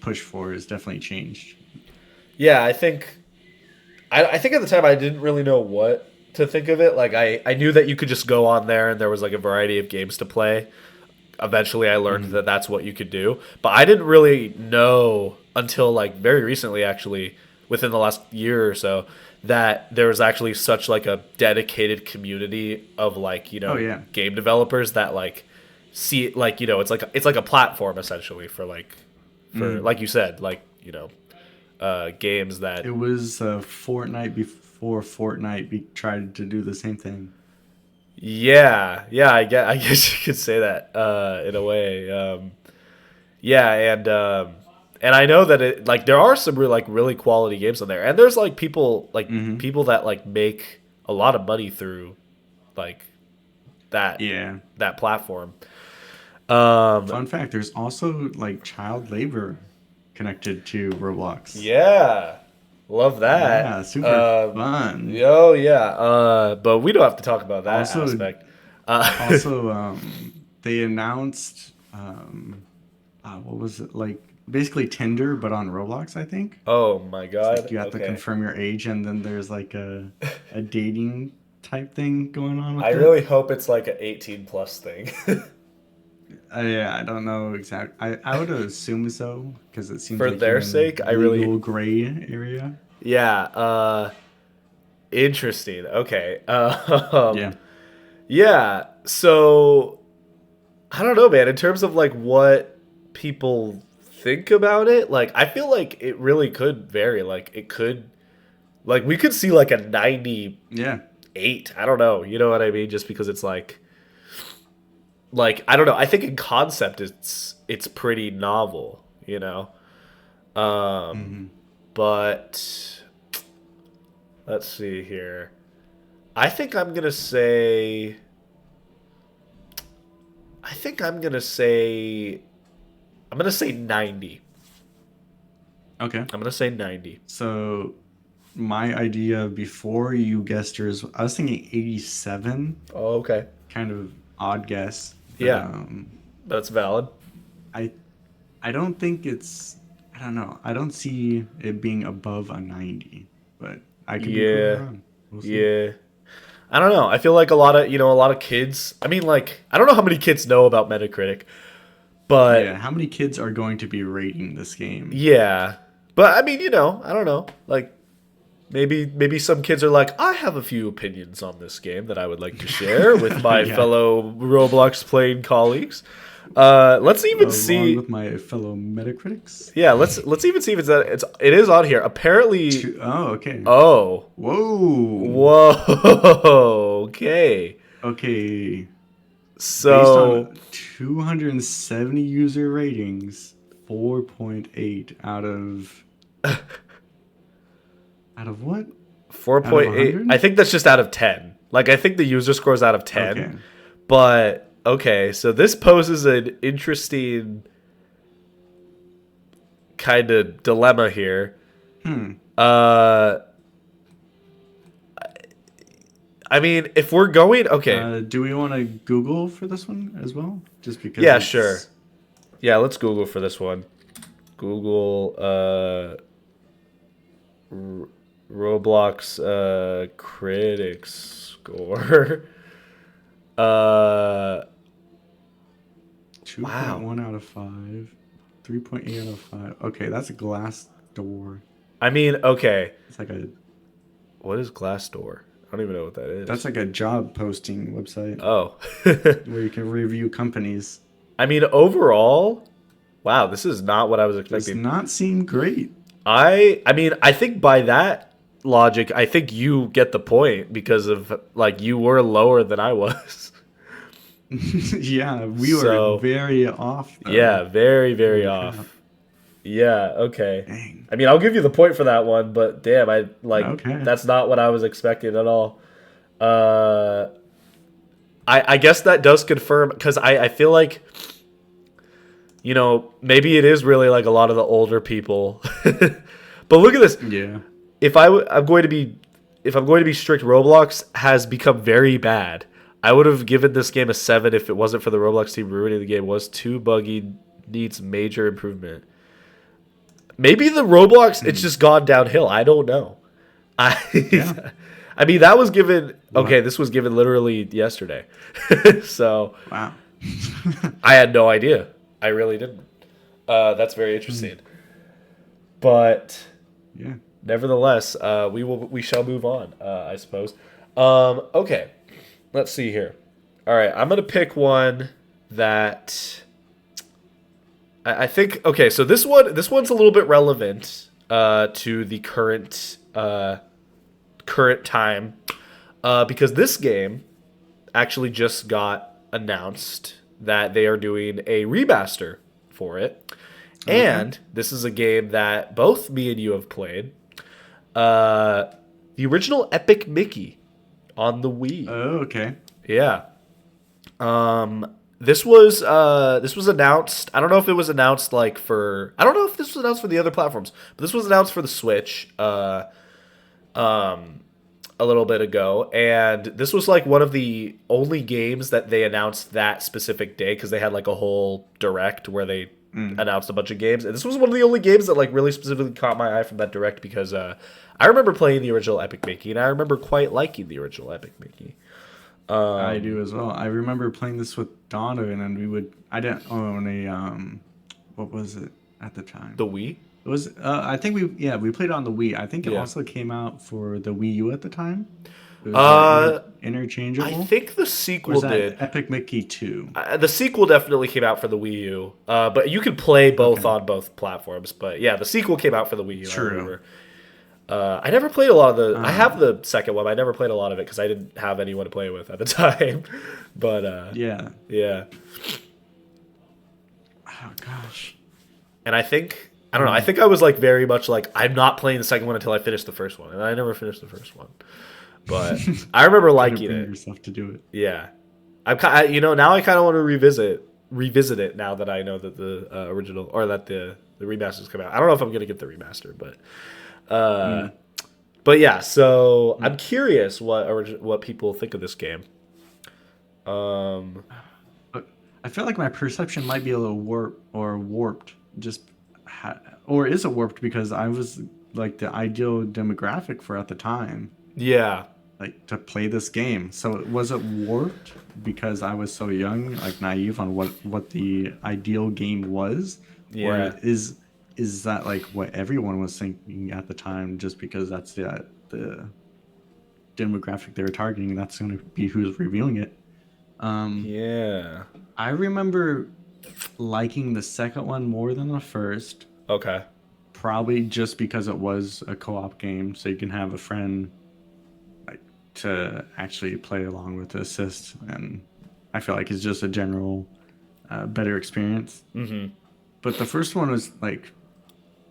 S2: push for has definitely changed.
S1: Yeah, I think at the time I didn't really know what to think of it. Like I knew that you could just go on there and there was like a variety of games to play. Eventually I learned that that's what you could do, but I didn't really know until like very recently, actually within the last year or so, that there was actually such like a dedicated community of like,
S2: Oh yeah.
S1: game developers that like see like, it's like a platform essentially for like you said, like, games that.
S2: It was Fortnite before Fortnite tried to do the same thing.
S1: Yeah, I guess you could say that in a way. Yeah, and I know that it like there are some really quality games on there, and there's like people that like make a lot of money through like that
S2: Yeah.
S1: that platform.
S2: Fun fact: there's also like child labor connected to Roblox.
S1: Yeah, love that.
S2: Yeah, super fun.
S1: Oh yeah, but we don't have to talk about that
S2: Also,
S1: aspect.
S2: also, they announced what was it, like basically Tinder but on Roblox, I think.
S1: Oh my
S2: It's like
S1: god.
S2: you have to
S1: Okay.
S2: confirm your age, and then there's like a dating type thing going on
S1: I
S2: with it.
S1: really hope it's like an 18 plus thing.
S2: Yeah, I don't know exactly. I would assume so, because it seems
S1: For
S2: like you're
S1: their
S2: in
S1: sake, I
S2: legal
S1: really.
S2: gray area.
S1: Yeah, interesting. Okay.
S2: Yeah.
S1: Yeah, so I don't know, man. In terms of like what people think about it, like I feel like it really could vary. Like it could like we could see like a 98.
S2: Yeah.
S1: I don't know. You know what I mean? Just because it's like I don't know. I think in concept it's pretty novel, but let's see here. I think I'm gonna say. I think I'm gonna say. I'm gonna say 90.
S2: Okay.
S1: I'm gonna say 90.
S2: So my idea before you guessed yours, I was thinking 87.
S1: Oh, okay.
S2: Kind of odd guess, but
S1: Yeah, that's valid.
S2: I I don't think it's. I don't know. I don't see it being above a 90, but I could be proven
S1: Yeah,
S2: wrong. We'll see.
S1: yeah. I don't know. I feel like a lot of kids. I mean, like, I don't know how many kids know about Metacritic,
S2: Yeah,
S1: but
S2: how many kids are going to be rating this game?
S1: yeah. But I mean, I don't know. Like, maybe some kids are like, I have a few opinions on this game that I would like to share with my
S2: Yeah,
S1: fellow Roblox playing colleagues. Let's even
S2: along
S1: see.
S2: with my fellow Metacritics.
S1: Yeah, let's even see if it is on here. Apparently,
S2: Oh, okay.
S1: oh,
S2: Whoa.
S1: whoa, okay.
S2: Okay. Based
S1: So
S2: on 270 user ratings, 4.8 out of what? Out of
S1: 4.8. I
S2: 100?
S1: think that's just out of 10. Like I think the user score is out of 10.
S2: Okay.
S1: But okay, so this poses an interesting kind of dilemma here.
S2: Hmm.
S1: Uh I mean, if we're going, okay.
S2: Do we want to Google for this one as well? Just because
S1: Yeah, sure.
S2: it's
S1: Yeah, let's Google for this one. Google Roblox critics score. uh wow.
S2: 2.1 out of 5, 3.8 out of 5. Okay, that's a glass door.
S1: I mean, okay.
S2: It's like a
S1: What is Glassdoor? I don't even know what that is.
S2: that's like a job posting website
S1: Oh.
S2: where you can review companies.
S1: I mean, overall, wow, this is not what I was
S2: Does
S1: expecting.
S2: not seem great.
S1: I mean, I think by that logic, I think you get the point because of like you were lower than I was.
S2: Yeah, we were
S1: So,
S2: very off though.
S1: yeah, very, very
S2: Holy crap.
S1: off. Yeah, okay.
S2: Dang.
S1: I mean, I'll give you the point for that one, but damn, I like
S2: Okay.
S1: that's not what I was expecting at all. Uh I guess that does confirm because I feel like maybe it is really like a lot of the older people. But look at this.
S2: Yeah.
S1: If I'm going to be if I'm going to be strict, Roblox has become very bad. I would have given this game a 7 if it wasn't for the Roblox team ruining the game. Was too buggy, needs major improvement. Maybe the Roblox it's just gone downhill. I don't know.
S2: Yeah.
S1: I mean that was given okay,
S2: Wow.
S1: this was given literally yesterday. So
S2: Wow.
S1: I had no idea. I really didn't. That's very interesting. But
S2: Yeah.
S1: nevertheless, we shall move on. I suppose. Okay, let's see here. All right, I'm gonna pick one that I think. Okay, so this one's a little bit relevant to the current time because this game actually just got announced that they are doing a remaster for it.
S2: Okay.
S1: And this is a game that both me and you have played. Uh, the original Epic Mickey on the Wii.
S2: Oh, okay.
S1: Yeah. This was announced. I don't know if it was announced like for. I don't know if this was announced for the other platforms, but this was announced for the Switch. A little bit ago, and this was like one of the only games that they announced that specific day because they had like a whole direct where they announced a bunch of games, and this was one of the only games that like really specifically caught my eye from that direct because I remember playing the original Epic Mickey, and I remember quite liking the original Epic Mickey.
S2: I do as well. I remember playing this with Donovan, and I didn't own a what was it at the time?
S1: The Wii,
S2: It was I think we played it on the Wii. I think it
S1: yeah.
S2: also came out for the Wii U at the time. It was
S1: Uh, I
S2: interchangeable.
S1: think the
S2: Or
S1: sequel
S2: is that
S1: did.
S2: Epic Mickey 2?
S1: The sequel definitely came out for the Wii U, but you could play both
S2: Okay.
S1: on both platforms. But yeah, the sequel came out for the Wii U. I
S2: True.
S1: remember. I never played a lot of the. I
S2: Uh,
S1: have the second one. But I never played a lot of it because I didn't have anyone to play with at the time. But
S2: yeah.
S1: yeah,
S2: Oh gosh.
S1: and I don't know. I think I was like very much like I'm not playing the second one until I finish the first one, and I never finished the first one. But I remember
S2: Trying to
S1: liking
S2: bring
S1: it.
S2: yourself to do it.
S1: Yeah, now I kind of want to revisit it now that I know that the original or that the remasters come out. I don't know if I'm gonna get the remaster, uh, but yeah. So I'm curious what people think of this game.
S2: But I feel like my perception might be a little warped. Or is it warped because I was like the ideal demographic for at the time.
S1: Yeah,
S2: like to play this game. So was it warped because I was so young, like naive on what the ideal game was, or
S1: Yeah.
S2: is that like what everyone was thinking at the time, just because that's the demographic they were targeting? That's going to be who's reviewing it. Um,
S1: Yeah.
S2: I remember liking the second one more than the first,
S1: Okay.
S2: probably just because it was a co-op game, so you can have a friend like to actually play along with the assist, and I feel like it's just a general better experience.
S1: Mm-hmm.
S2: But the first one was like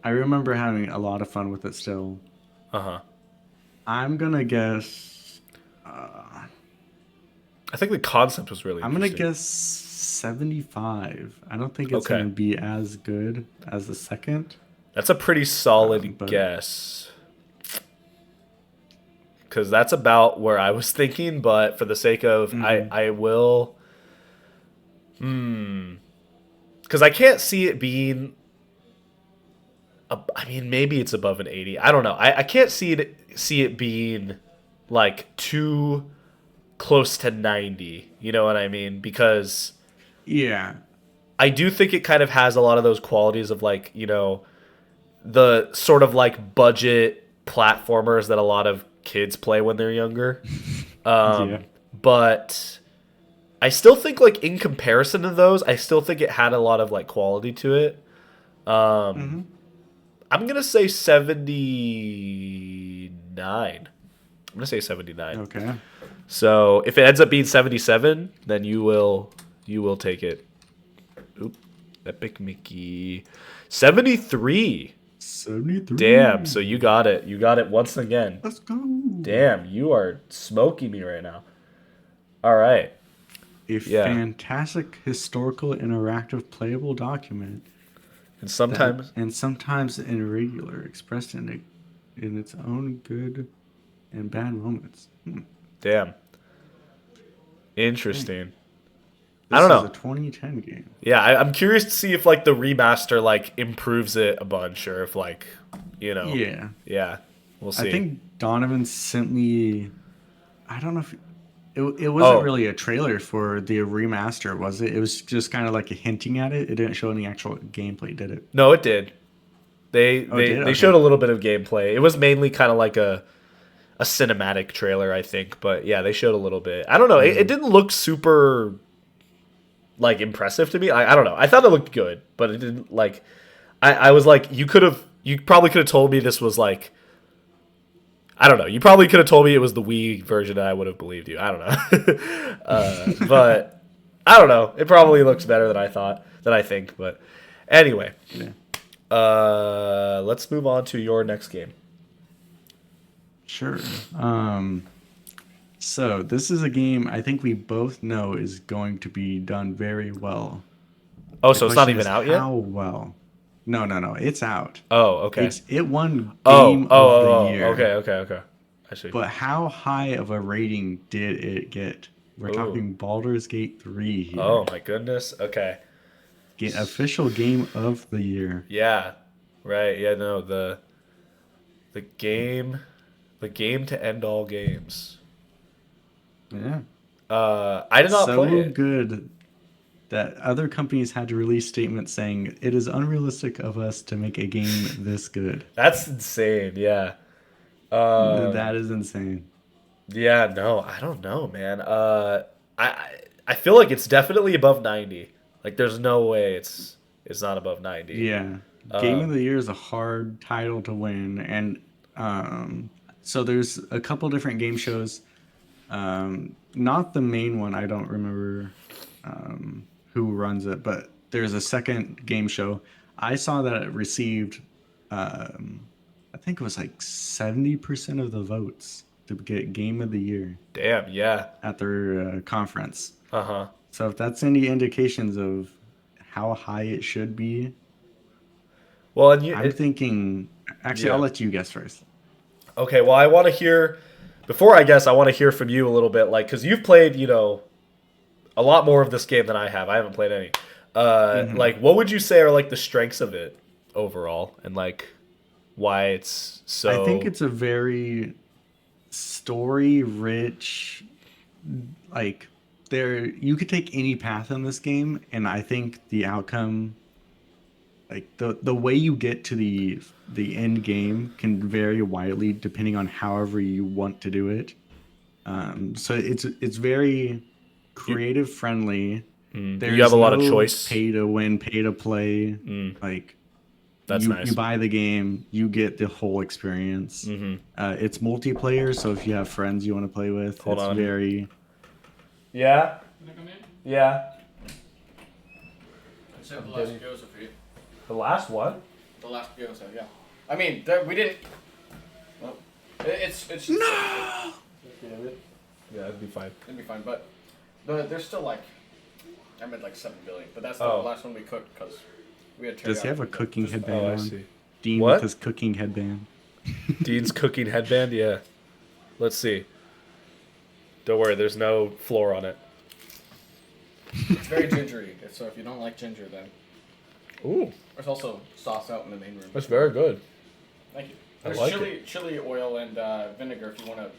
S2: I remember having a lot of fun with it still.
S1: Uh-huh.
S2: I'm gonna guess. Uh,
S1: I think the concept was really
S2: I'm gonna
S1: interesting.
S2: guess 75. I don't think it's
S1: Okay.
S2: gonna be as good as the second,
S1: That's a pretty solid
S2: but
S1: guess. Because that's about where I was thinking, but for the sake of,
S2: mhm.
S1: I will. Hmm. Because I can't see it being. I mean, maybe it's above an 80. I don't know. I can't see it being like too close to 90. You know what I mean? Because
S2: Yeah,
S1: I do think it kind of has a lot of those qualities of like, the sort of like budget platformers that a lot of kids play when they're younger.
S2: yeah.
S1: But I still think like in comparison to those, I still think it had a lot of like quality to it.
S2: Hmm.
S1: I'm gonna say 79. I'm gonna say 79.
S2: Okay.
S1: So if it ends up being 77, then you will take it. Oop, Epic Mickey, 73. Damn.
S2: 73.
S1: So you got it. You got it once again.
S2: Let's go.
S1: Damn, you are smoking me right now. All right.
S2: A
S1: Yeah.
S2: fantastic historical interactive playable document
S1: And
S2: that
S1: sometimes,
S2: and sometimes irregular, expressed in its own good and bad moments.
S1: damn,
S2: Dang.
S1: interesting. I don't
S2: This is
S1: know.
S2: a 2010 game.
S1: Yeah, I'm curious to see if like the remaster like improves it a bunch, or if like, you know,
S2: Yeah.
S1: yeah, we'll
S2: I
S1: see.
S2: think Donovan sent me. I don't know if it wasn't
S1: Oh
S2: really a trailer for the remaster, was it? It was just kind of like a hinting at it. It didn't show any actual gameplay, did it?
S1: no, it did. They
S2: Oh, it
S1: they
S2: did?
S1: they showed
S2: Okay.
S1: a little bit of gameplay. It was mainly kind of like a cinematic trailer, I think. But yeah, they showed a little bit. I don't know. It
S2: Hmm.
S1: didn't look super like impressive to me. I don't know. I thought it looked good, but it didn't like. I was like, you probably could have told me this was like. I don't know. You probably could have told me it was the Wii version, and I would have believed you. I don't know. But I don't know. It probably looks better than I thought, than I think. But anyway,
S2: Yeah.
S1: let's move on to your next game.
S2: Sure. So this is a game I think we both know is going to be done very well.
S1: Oh,
S2: The
S1: so it's not
S2: question
S1: even
S2: is
S1: out yet?
S2: how well. No, no, no. It's out.
S1: Oh, okay.
S2: It won
S1: Oh,
S2: Game
S1: oh,
S2: of the
S1: oh, oh.
S2: Year.
S1: Okay, okay, okay. I see.
S2: But how high of a rating did it get? We're
S1: Ooh.
S2: talking Baldur's Gate 3
S1: Oh
S2: here.
S1: my goodness. Okay.
S2: Official game of the year.
S1: Yeah. Right. Yeah. No. The game, the game to end all games.
S2: Yeah.
S1: I did not play
S2: So
S1: it.
S2: good that other companies had to release statements saying it is unrealistic of us to make a game this good.
S1: That's insane. Yeah.
S2: That is insane.
S1: Yeah. No. I don't know, man. I feel like it's definitely above 90. Like, there's no way it's not above 90.
S2: Yeah. Game of the year is a hard title to win. And so there's a couple different game shows. Not the main one, I don't remember who runs it, but there's a second game show. I saw that it received, um, I think it was like 70% of the votes to get Game of the Year
S1: Damn. Yeah.
S2: at their conference.
S1: Uh huh.
S2: So if that's any indications of how high it should be,
S1: Well, and
S2: I'm thinking. Actually, I'll
S1: yeah.
S2: let you guess first.
S1: Okay, well, I want to hear before I guess I want to hear from you a little bit, like because you've played, a lot more of this game than I have. I haven't played any.
S2: Hmm.
S1: Like, what would you say are like the strengths of it overall, and like why it's
S2: I think
S1: so?
S2: it's a very story rich, like there you could take any path in this game, and I think the outcome, like the way you get to the end game can vary widely depending on however you want to do it. So it's very
S1: You,
S2: creative friendly.
S1: you have
S2: There's
S1: a lot of
S2: no
S1: choice.
S2: pay to win, pay to play. Like
S1: That's
S2: you
S1: nice.
S2: buy the game, you get the whole experience. It's multiplayer, so if you have friends you want to play with,
S1: Hold
S2: it's
S1: on.
S2: very
S1: Yeah.
S3: Can I come in?
S1: Yeah.
S3: I said the last gyoza for you.
S1: The last one.
S3: The last gyoza, yeah. I mean, we didn't. Well, it's no.
S1: Yeah, it'd be fine.
S3: It'd be fine, but there's still like I made like 7 billion, but that's the
S1: Oh.
S3: last one we cooked because we had.
S2: Does he have a
S3: teriyaki.
S2: cooking
S3: Just-
S2: headband
S1: Oh, I
S2: on?
S1: see.
S2: Dean
S1: What?
S2: with his cooking headband.
S1: Dean's cooking headband. Yeah. Let's see. Don't worry. There's no floor on it.
S3: It's very gingery, so if you don't like ginger, then
S1: Ooh,
S3: there's also sauce out in the main room.
S1: that's very good.
S3: Thank you.
S1: I
S3: There's
S1: like
S3: chili oil and vinegar if you want to.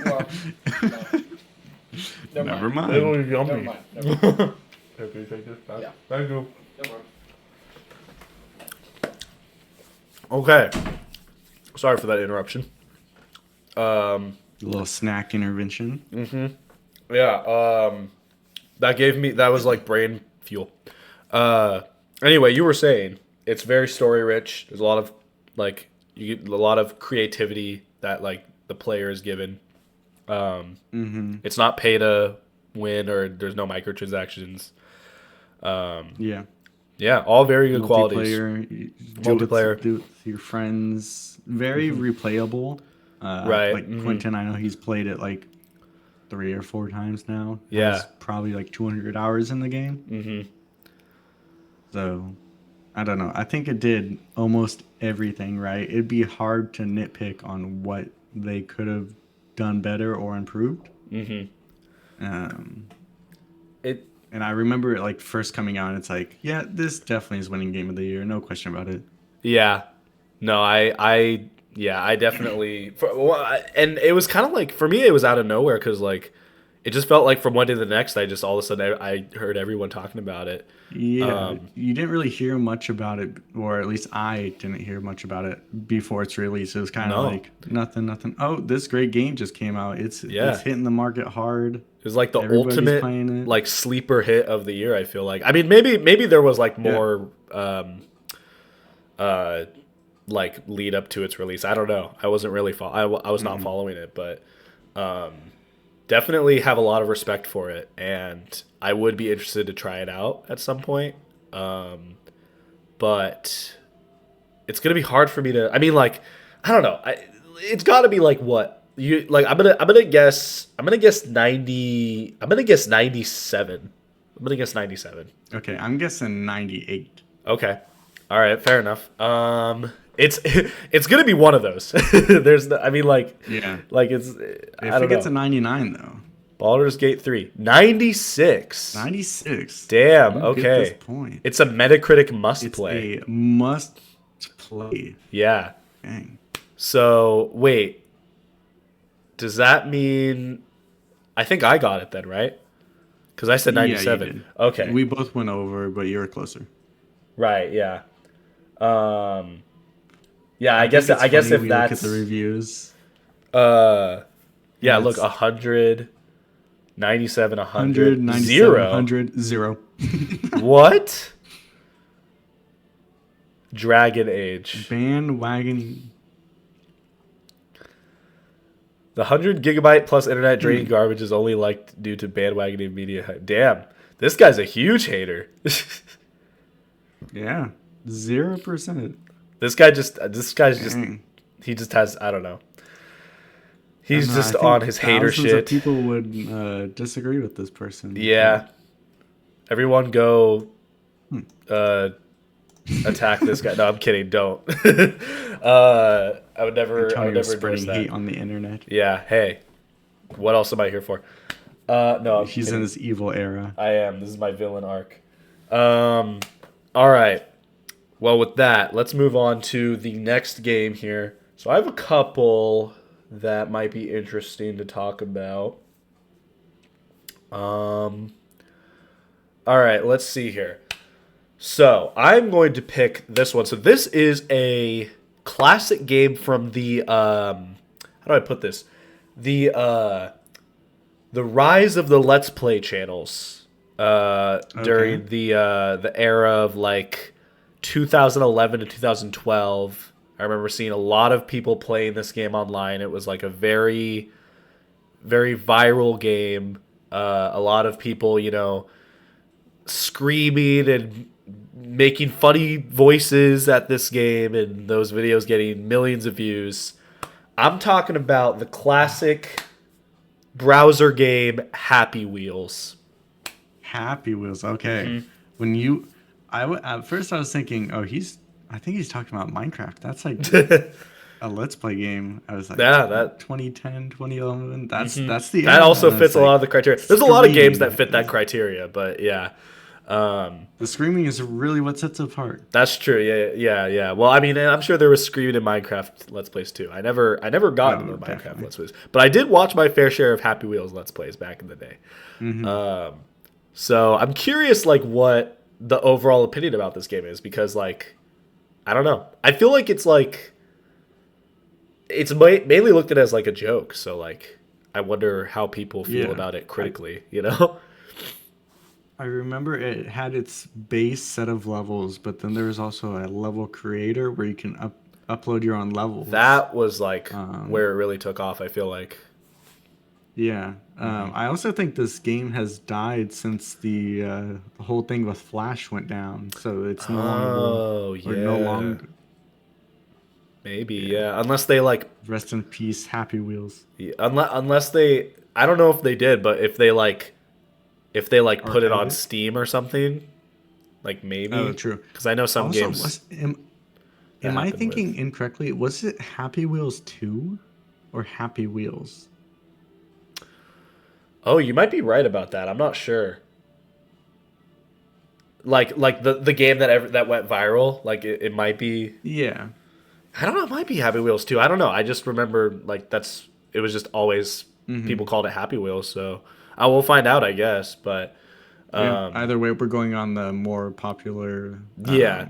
S3: Well, no.
S2: Never mind.
S1: It was
S3: Never
S1: yummy.
S3: mind. Never mind.
S1: Hey, can you take this back?
S3: Yeah.
S1: Thank you.
S3: Never mind.
S1: Okay. Sorry for that interruption.
S2: A little snack intervention.
S1: Yeah. That was like brain fuel. Anyway, you were saying it's very story rich. There's a lot of like you get a lot of creativity that like the player is given. It's not pay to win or there's no microtransactions.
S2: Yeah.
S1: Yeah, all very good qualities.
S2: Multiplayer. You
S1: Multiplayer.
S2: do it with your friends. Very replayable.
S1: Right,
S2: Like Quentin, I know he's played it like 3 or 4 times now.
S1: Yeah.
S2: Has probably like 200 hours in the game. So, I don't know. I think it did almost everything right. It'd be hard to nitpick on what they could have done better or improved.
S1: It
S2: And I remember it like first coming out, and it's like, yeah, this definitely is winning game of the year, no question about it.
S1: Yeah. No, I definitely. And it was kind of like, for me, it was out of nowhere because, like, it just felt like from one day to the next, I just all of a sudden I heard everyone talking about it.
S2: Yeah, you didn't really hear much about it, or at least I didn't hear much about it before its release. It was kind of
S1: No.
S2: like nothing. Oh, this great game just came out. It's hitting the market hard.
S1: It was like the
S2: Everybody's
S1: ultimate,
S2: playing it.
S1: like, sleeper hit of the year, I feel like. I mean, maybe there was, like, more, like, lead up to its release. I don't know. I wasn't really, I was not following it, but definitely have a lot of respect for it, and I would be interested to try it out at some point. But it's gonna be hard for me to. I mean, like, I don't know. It's got to be like what you like. I'm gonna guess 90. I'm gonna guess 97. I'm gonna guess 97.
S2: Okay, I'm guessing 98.
S1: Okay. All right. Fair enough. It's gonna be one of those. There's I mean, like,
S2: Yeah.
S1: like it's.
S2: If
S1: I don't
S2: it gets
S1: know.
S2: a 99 though,
S1: Baldur's Gate 3. 96.
S2: 96.
S1: Damn.
S2: You
S1: Okay.
S2: get this point.
S1: It's a Metacritic must
S2: It's
S1: play.
S2: a must play.
S1: Yeah.
S2: Dang.
S1: So wait, does that mean? I think I got it then, right? Because I said
S2: Yeah, you
S1: 97.
S2: did.
S1: Okay.
S2: We both went over, but you were closer.
S1: Right. Yeah. Yeah. I guess.
S2: It's
S1: I guess
S2: funny
S1: if
S2: we
S1: that's.
S2: look at the reviews.
S1: Yeah.
S2: Yeah,
S1: Look.
S2: it's-
S1: 100. 97.
S2: 100,
S1: 100.
S2: 97,
S1: 0.
S2: 100, 0.
S1: What? Dragon Age.
S2: Bandwagon.
S1: The 100 gigabyte plus internet draining garbage is only liked due to bandwagoning media hype. Damn, this guy's a huge hater.
S2: Yeah. 0%.
S1: This guy's just
S2: Dang.
S1: he just has, I don't know. He's
S2: I don't know,
S1: just
S2: I think
S1: on his hater
S2: thousands
S1: shit.
S2: of people would disagree with this person.
S1: Yeah. Everyone go attack this guy. No, I'm kidding. Don't. I would never
S2: Antonio's
S1: endorse
S2: spreading
S1: that.
S2: hate on the internet.
S1: Yeah, hey. What else am I here for? No, I'm
S2: He's
S1: kidding.
S2: in his evil era.
S1: I am. This is my villain arc. All right. Well, with that, let's move on to the next game here. So I have a couple that might be interesting to talk about. All right, let's see here. So I'm going to pick this one. So this is a classic game from the how do I put this? The rise of the Let's Play channels during the era of like 2011 to 2012. I remember seeing a lot of people playing this game online. It was like a very, very viral game. A lot of people, screaming and making funny voices at this game, and those videos getting millions of views. I'm talking about the classic browser game Happy Wheels.
S2: Happy Wheels. Okay. When you, at first I was thinking, I think he's talking about Minecraft. That's like a Let's Play game. I was like,
S1: Yeah, that
S2: 2010, 2011. That's the
S1: that
S2: era.
S1: also
S2: And
S1: fits a
S2: it's
S1: lot
S2: like
S1: of the criteria. There's a lot of games that
S2: screaming.
S1: fit that criteria, but yeah.
S2: The screaming is really what sets it apart.
S1: That's true. Yeah. Well, I mean, I'm sure there was screaming in Minecraft Let's Plays too. I never got into the Minecraft
S2: Definitely.
S1: Let's Plays, but I did watch my fair share of Happy Wheels Let's Plays back in the day. So I'm curious, like, what the overall opinion about this game is, because, like, I don't know. I feel like it's mainly looked at as like a joke. So, like, I wonder how people feel
S2: Yeah.
S1: about it critically. You know?
S2: I remember it had its base set of levels, but then there was also a level creator where you can upload your own levels.
S1: That was like where it really took off, I feel like.
S2: Yeah. I also think this game has died since the whole thing with Flash went down. So it's no longer, or no
S1: yeah.
S2: longer.
S1: Maybe, yeah. Unless they like,
S2: Rest in peace, Happy Wheels.
S1: unless they, I don't know if they did, but if they put it on
S2: Archived it?
S1: Steam or something, like maybe.
S2: Oh, true.
S1: Because I know some
S2: Also,
S1: games.
S2: am I
S1: happened
S2: thinking
S1: with.
S2: incorrectly? Was it Happy Wheels 2 or Happy Wheels?
S1: Oh, you might be right about that. I'm not sure. Like the game that went viral, like it might be.
S2: Yeah.
S1: I don't know. It might be Happy Wheels too. I don't know. I just remember like it was just always people called it Happy Wheels. So I will find out, I guess. But
S2: Yeah, either way, we're going on the more popular,
S1: Yeah.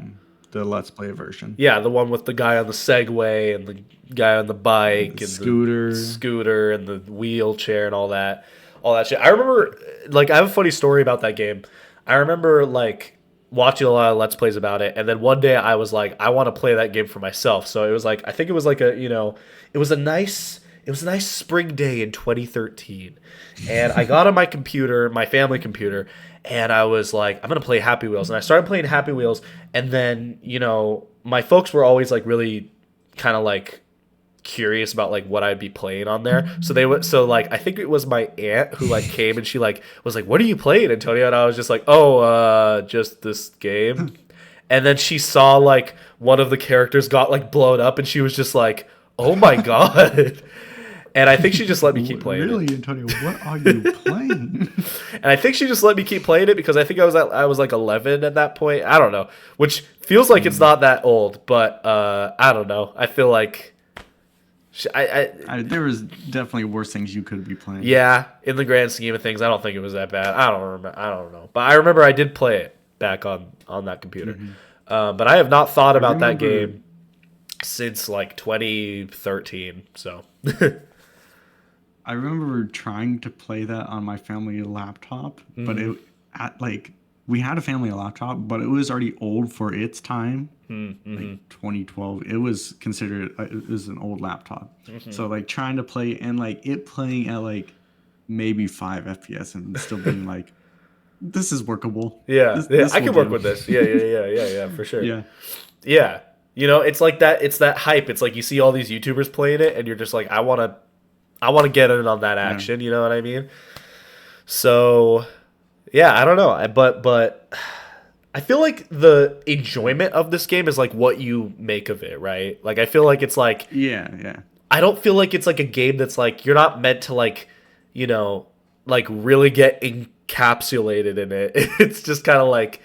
S2: the Let's Play version.
S1: yeah, the one with the guy on the Segway and the guy on the bike and
S2: scooter.
S1: the scooter and the wheelchair and all that shit. I remember, like, I have a funny story about that game. I remember like watching a lot of Let's Plays about it, and then one day I was like, I want to play that game for myself. So it was like, I think it was like it was a nice spring day in 2013, and I got on my computer, my family computer, and I was like, I'm gonna play Happy Wheels, and I started playing Happy Wheels, and then my folks were always like really kind of like curious about like what I'd be playing on there. So like I think it was my aunt who like came and she like was like, "What are you playing, Antonio?" And I was just like, "Oh, just this game." And then she saw like one of the characters got like blown up, and she was just like, "Oh my god." And I think she just let me keep playing
S2: Really,
S1: it.
S2: Antonio? What are you playing?
S1: And I think she just let me keep playing it because I think I was like 11 at that point. I don't know, which feels like it's not that old, but I don't know. I feel like
S2: There was definitely worse things you could be playing.
S1: yeah, in the grand scheme of things, I don't think it was that bad. I don't remember. I don't know, but I remember I did play it back on that computer. But I have not thought about that
S2: remember-
S1: game since like 2013. So
S2: I remember trying to play that on my family laptop, but we had a family laptop, but it was already old for its time. Like 2012, it was considered it was an old laptop. So like trying to play and like it playing at like maybe 5 FPS and still being like, this is workable.
S1: yeah,
S2: This
S1: I
S2: will
S1: can work
S2: do.
S1: with this. Yeah, for sure.
S2: Yeah.
S1: Yeah. It's like that. It's that hype. It's like you see all these YouTubers playing it, and you're just like, I want to get in on that action. You know what I mean? So, yeah, I don't know. But I feel like the enjoyment of this game is like what you make of it, right? Like, I feel like it's like,
S2: Yeah.
S1: I don't feel like it's like a game that's like, you're not meant to like, like really get encapsulated in it. It's just kind of like,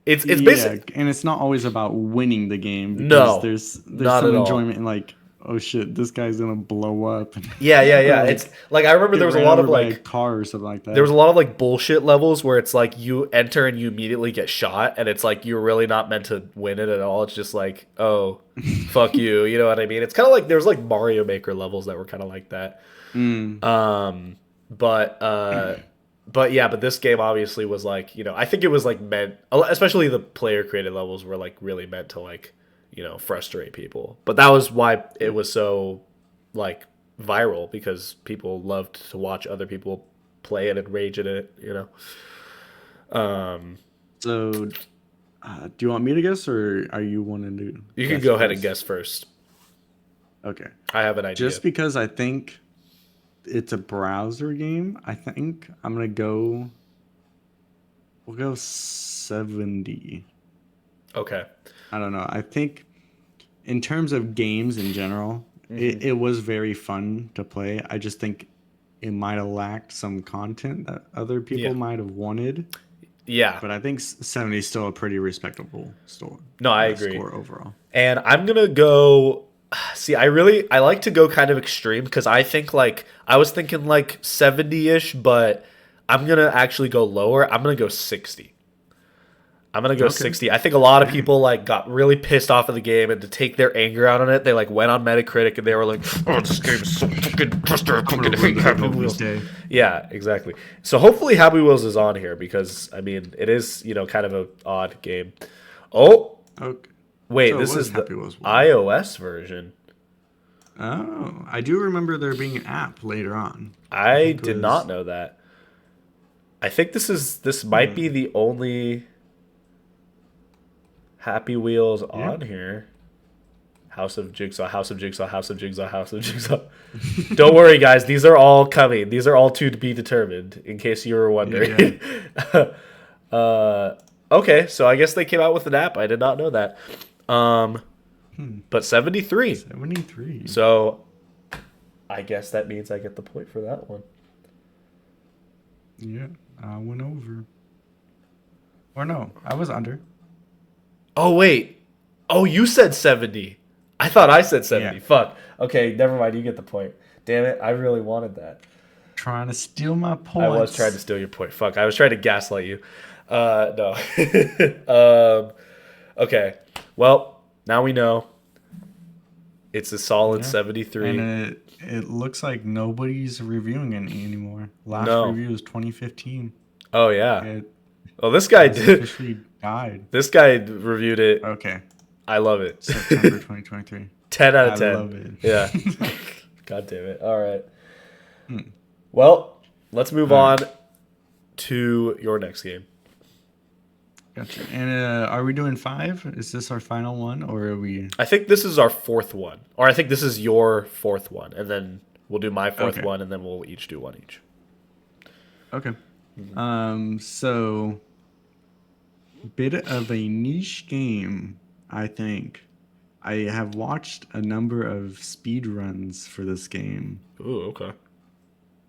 S1: it's
S2: Yeah,
S1: basic.
S2: and it's not always about winning the game.
S1: No,
S2: There's
S1: not
S2: some
S1: at all.
S2: enjoyment in like, oh shit, this guy's gonna blow up.
S1: Yeah, yeah, yeah.
S2: Like
S1: It's like I remember
S2: get
S1: there was a
S2: ran
S1: lot of
S2: over by a
S1: like
S2: car or something like
S1: there was
S2: that.
S1: a lot of like bullshit levels where it's like you enter and you immediately get shot, and it's like you're really not meant to win it at all. It's just like, oh, fuck you. You know what I mean? It's kind of like there's like Mario Maker levels that were kind of like that.
S2: Mm.
S1: Um, but yeah, but this game obviously was like, I think it was like meant, especially the player created levels were like really meant to like, frustrate people. But that was why it was so like viral, because people loved to watch other people play it and rage at it. Um,
S2: So, do you want me to guess, or are you wanting to
S1: you can
S2: guess
S1: go ahead and
S2: first?
S1: guess first.
S2: Okay.
S1: I have an idea.
S2: Just because I think it's a browser game, I think I'm gonna go. We'll go 70.
S1: Okay.
S2: I don't know. I think in terms of games in general, it was very fun to play. I just think it might have lacked some content that other
S1: Yeah.
S2: people might have wanted.
S1: Yeah.
S2: But I think 70 is still a pretty respectable
S1: No, I agree.
S2: score overall.
S1: And I'm gonna go. See, I like to go kind of extreme, because I think like I was thinking like 70-ish, but I'm gonna actually go lower. I'm gonna go 60. I'm gonna go
S2: Okay.
S1: 60. I think a lot of
S2: Dang.
S1: people like got really pissed off of the game, and to take their anger out on it, they like went on Metacritic and they were like, "Oh, this game is so fucking frustrating. I
S2: I'm
S1: fucking
S2: gonna
S1: hate
S2: ruin the
S1: Happy
S2: developer's
S1: Wheels."
S2: day.
S1: Yeah, exactly. So hopefully Happy Wheels is on here, because I mean it is kind of a odd game. Oh
S2: Okay.
S1: wait,
S2: So it
S1: this
S2: was
S1: is the
S2: Happy Wheels 1.
S1: iOS version.
S2: Oh, I do remember there being an app later on. I
S1: I
S2: think it
S1: did not
S2: was.
S1: know that. I think this might be the only Happy Wheels
S2: Yeah.
S1: on here. House of Jigsaw, House of Jigsaw, House of Jigsaw, House of Jigsaw. Don't worry, guys. These are all coming. These are all to be determined, in case you were
S2: Yeah.
S1: wondering. Okay, so I guess they came out with an app. I did not know that. Um, but 73.
S2: 73.
S1: So I guess that means I get the point for that one.
S2: Yeah, I went over. Or no, I was under.
S1: Oh, wait. Oh, you said 70. I thought I said 70.
S2: Yeah.
S1: Fuck. Okay, never mind. You get the point. Damn it. I really wanted that.
S2: Trying to steal my points.
S1: I was trying to steal your point. Fuck. I was trying to gaslight you. No. Okay. Well, now we know. It's a solid
S2: Yeah.
S1: 73.
S2: And it looks like nobody's reviewing it anymore. Last
S1: No.
S2: review was 2015.
S1: Oh, yeah.
S2: It
S1: Well, this guy
S2: has
S1: did.
S2: officially died.
S1: This guy reviewed it.
S2: Okay,
S1: I love it.
S2: September 2023.
S1: 10 out
S2: I
S1: of 10.
S2: love it.
S1: Yeah. God damn it. All right. Well, let's move on to your next game.
S2: Gotcha. And are we doing 5? Is this our final one, or are we?
S1: I think this is our fourth one. Or I think this is your fourth one. And then we'll do my fourth
S2: Okay.
S1: one, and then we'll each do one each.
S2: Okay. So bit of a niche game, I think. I have watched a number of speed runs for this game.
S1: Ooh, okay.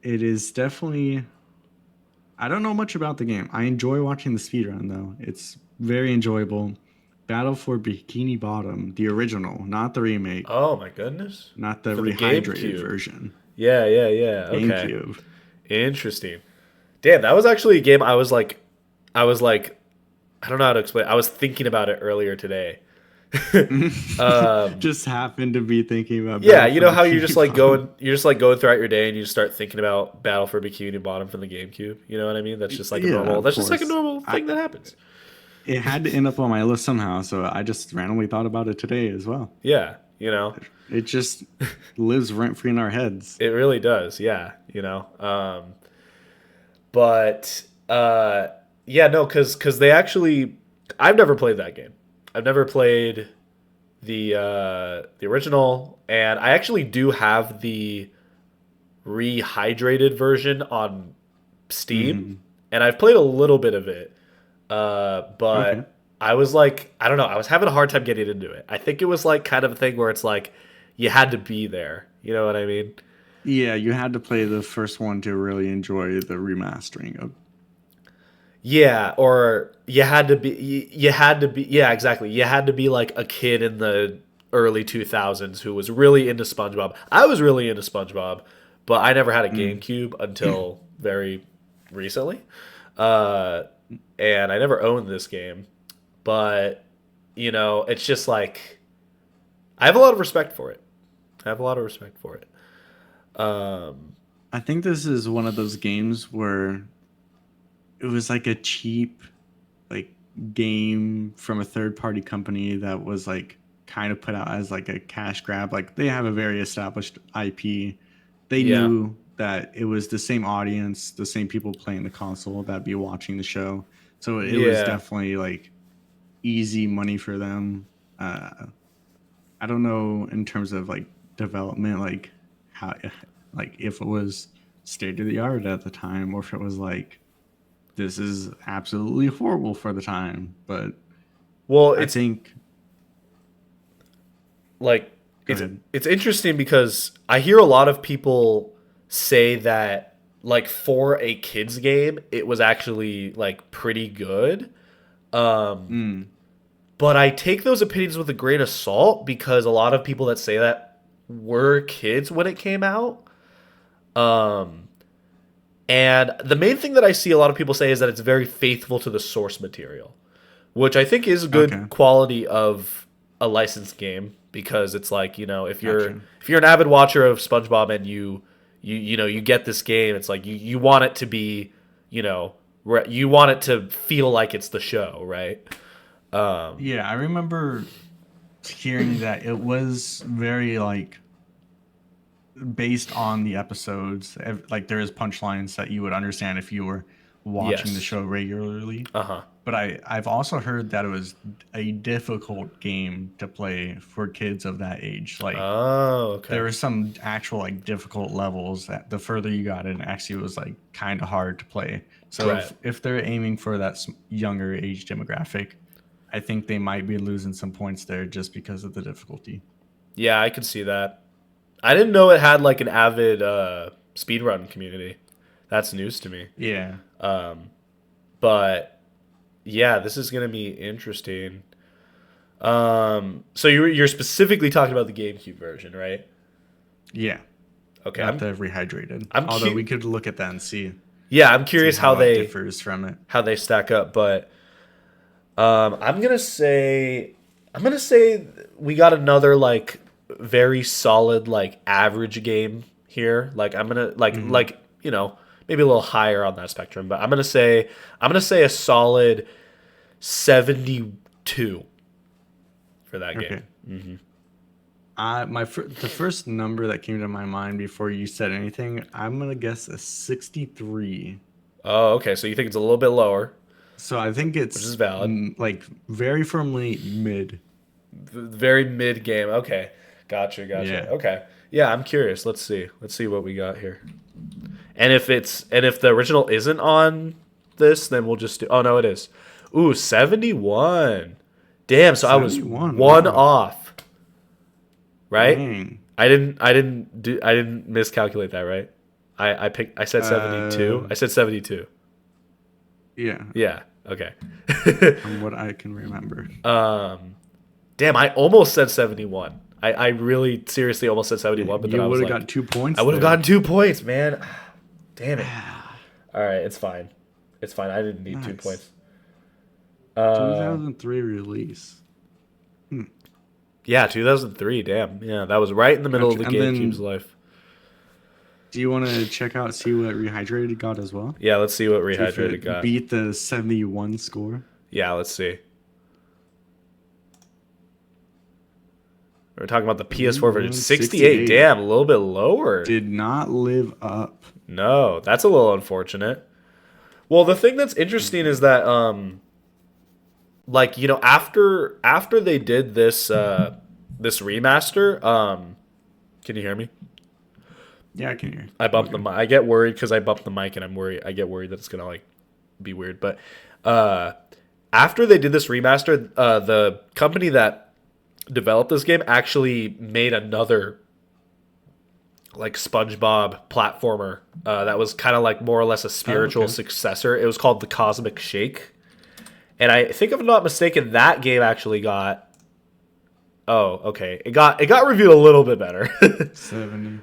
S2: It is definitely. I don't know much about the game. I enjoy watching the speed run though. It's very enjoyable. Battle for Bikini Bottom, the original, not the remake,
S1: Oh, my goodness.
S2: not the
S1: For the
S2: rehydrated
S1: GameCube.
S2: version.
S1: Yeah, yeah, yeah. Okay.
S2: GameCube.
S1: Interesting. Damn, that was actually a game I was like, I don't know how to explain. I was thinking about it earlier today.
S2: Just happened to be thinking about.
S1: Yeah,
S2: Battle
S1: you
S2: for
S1: know how you're
S2: Bikini
S1: just like
S2: Bottom.
S1: going throughout your day and you just start thinking about Battle for Bikini Bottom from the GameCube. You know what I mean? That's just like a
S2: Yeah,
S1: normal.
S2: of
S1: That's just like a
S2: course.
S1: normal thing that happens.
S2: It had to end up on my list somehow, so I just randomly thought about it today as well.
S1: Yeah,
S2: It just lives rent free in our heads.
S1: it really does. Yeah, but yeah, no, because they actually, I've never played that game. I've never played the original, and I actually do have the rehydrated version on Steam, and I've played a little bit of it. But
S2: Okay.
S1: I was like, I don't know, I was having a hard time getting into it. I think it was like kind of a thing where it's like you had to be there. You know what I mean?
S2: Yeah, you had to play the first one to really enjoy the remastering of.
S1: Yeah, or you had to be, yeah, exactly. You had to be like a kid in the early 2000s who was really into SpongeBob. I was really into SpongeBob, but I never had a GameCube until very recently. Uh, and I never owned this game, but it's just like I have a lot of respect for it. I have a lot of respect for it. Um,
S2: I think this is one of those games where it was like a cheap like game from a third party company that was like kind of put out as like a cash grab. Like they have a very established IP. They
S1: yeah,
S2: knew that it was the same audience, the same people playing the console that'd be watching the show. So it was
S1: yeah.
S2: definitely like easy money for them. I don't know in terms of like development, like how, like if it was state of the art at the time, or if it was like this is absolutely horrible for the time. But
S1: Well,
S2: I
S1: it's
S2: think,
S1: like
S2: go
S1: it's
S2: ahead.
S1: it's interesting because I hear a lot of people say that like for a kids game, it was actually like pretty good. Um,
S2: Mm,
S1: but I take those opinions with a grain of salt because a lot of people that say that were kids when it came out. Um, and the main thing that I see a lot of people say is that it's very faithful to the source material, which I think is a
S2: okay,
S1: good quality of a licensed game because it's like, if you're
S2: gotcha.
S1: if you're an avid watcher of SpongeBob and you get this game, it's like you want it to be, you want it to feel like it's the show, right?
S2: Yeah, I remember hearing that it was very like based on the episodes. Like there is punchlines that you would understand if you were watching the
S1: Yes.
S2: show regularly.
S1: Uh-huh.
S2: But I've also heard that it was a difficult game to play for kids of that age. Like
S1: Oh,
S2: there
S1: okay.
S2: were some actual like difficult levels that the further you got in, actually was like kind of hard to play. So
S1: Right.
S2: if they're aiming for that younger age demographic, I think they might be losing some points there just because of the difficulty.
S1: Yeah, I could see that. I didn't know it had like an avid speedrun community. That's news to me.
S2: Yeah.
S1: But yeah, this is gonna be interesting. So you're specifically talking about the GameCube version, right?
S2: Yeah.
S1: Okay,
S2: Not the rehydrated.
S1: I'm
S2: Although we
S1: cu-
S2: could look at that and
S1: yeah, I'm
S2: see
S1: curious
S2: how it differs from it.
S1: how they stack up, but I'm gonna say we got another like very solid like average game here. Like I'm gonna
S2: Hmm.
S1: maybe a little higher on that spectrum, but I'm gonna say a solid 72 for that game.
S2: Okay. The first number that came to my mind before you said anything, I'm gonna guess a 63.
S1: Oh, okay. So you think it's a little bit lower,
S2: So I think
S1: which is
S2: it's
S1: valid.
S2: like very firmly mid.
S1: Very mid game. Okay. Gotcha, gotcha.
S2: Yeah.
S1: Okay. Yeah, I'm curious. Let's see. Let's see what we got here. And if the original isn't on this, then we'll just do. Oh no, it is. Ooh, 71. Damn, so I was
S2: 71.
S1: one
S2: Wow.
S1: off, right?
S2: Dang.
S1: I didn't miscalculate that, right? I said 72.
S2: Uh,
S1: I said 72.
S2: yeah.
S1: Yeah. Okay.
S2: From what I can remember.
S1: Damn, I almost said 71. I really seriously almost said
S2: Yeah,
S1: 71, but then
S2: you
S1: I was
S2: would have
S1: like
S2: got 2 points
S1: I would have
S2: there.
S1: gotten 2 points, man. Damn it. All right, it's fine. It's fine. I didn't need two
S2: Nice.
S1: points. Uh,
S2: 2003 release.
S1: yeah, 2003. Damn. Yeah, that was right in the middle of
S2: Okay,
S1: the
S2: and
S1: GameCube's
S2: then
S1: life.
S2: do you want to check out, see what Rehydrated got as well?
S1: Yeah, let's see what
S2: See if
S1: Rehydrated
S2: it
S1: got.
S2: beat the 71 score.
S1: Yeah, let's see. We're talking about the PS4 version. 68.
S2: 68.
S1: Damn, a little bit lower.
S2: Did not live up.
S1: No, that's a little unfortunate. Well, the thing that's interesting is that like, after they did this remaster, can you hear me?
S2: Yeah, I can hear.
S1: I bumped the
S2: Okay.
S1: mic. I get worried because I bumped the mic and I get worried that it's gonna like be weird. But uh, after they did this remaster, the company that developed this game actually made another like SpongeBob platformer that was kind of like more or less a
S2: Oh,
S1: spiritual
S2: okay.
S1: successor. It was called the Cosmic Shake, and I think if I'm not mistaken, that game actually got Oh, okay. It got reviewed a little bit better.
S2: 70.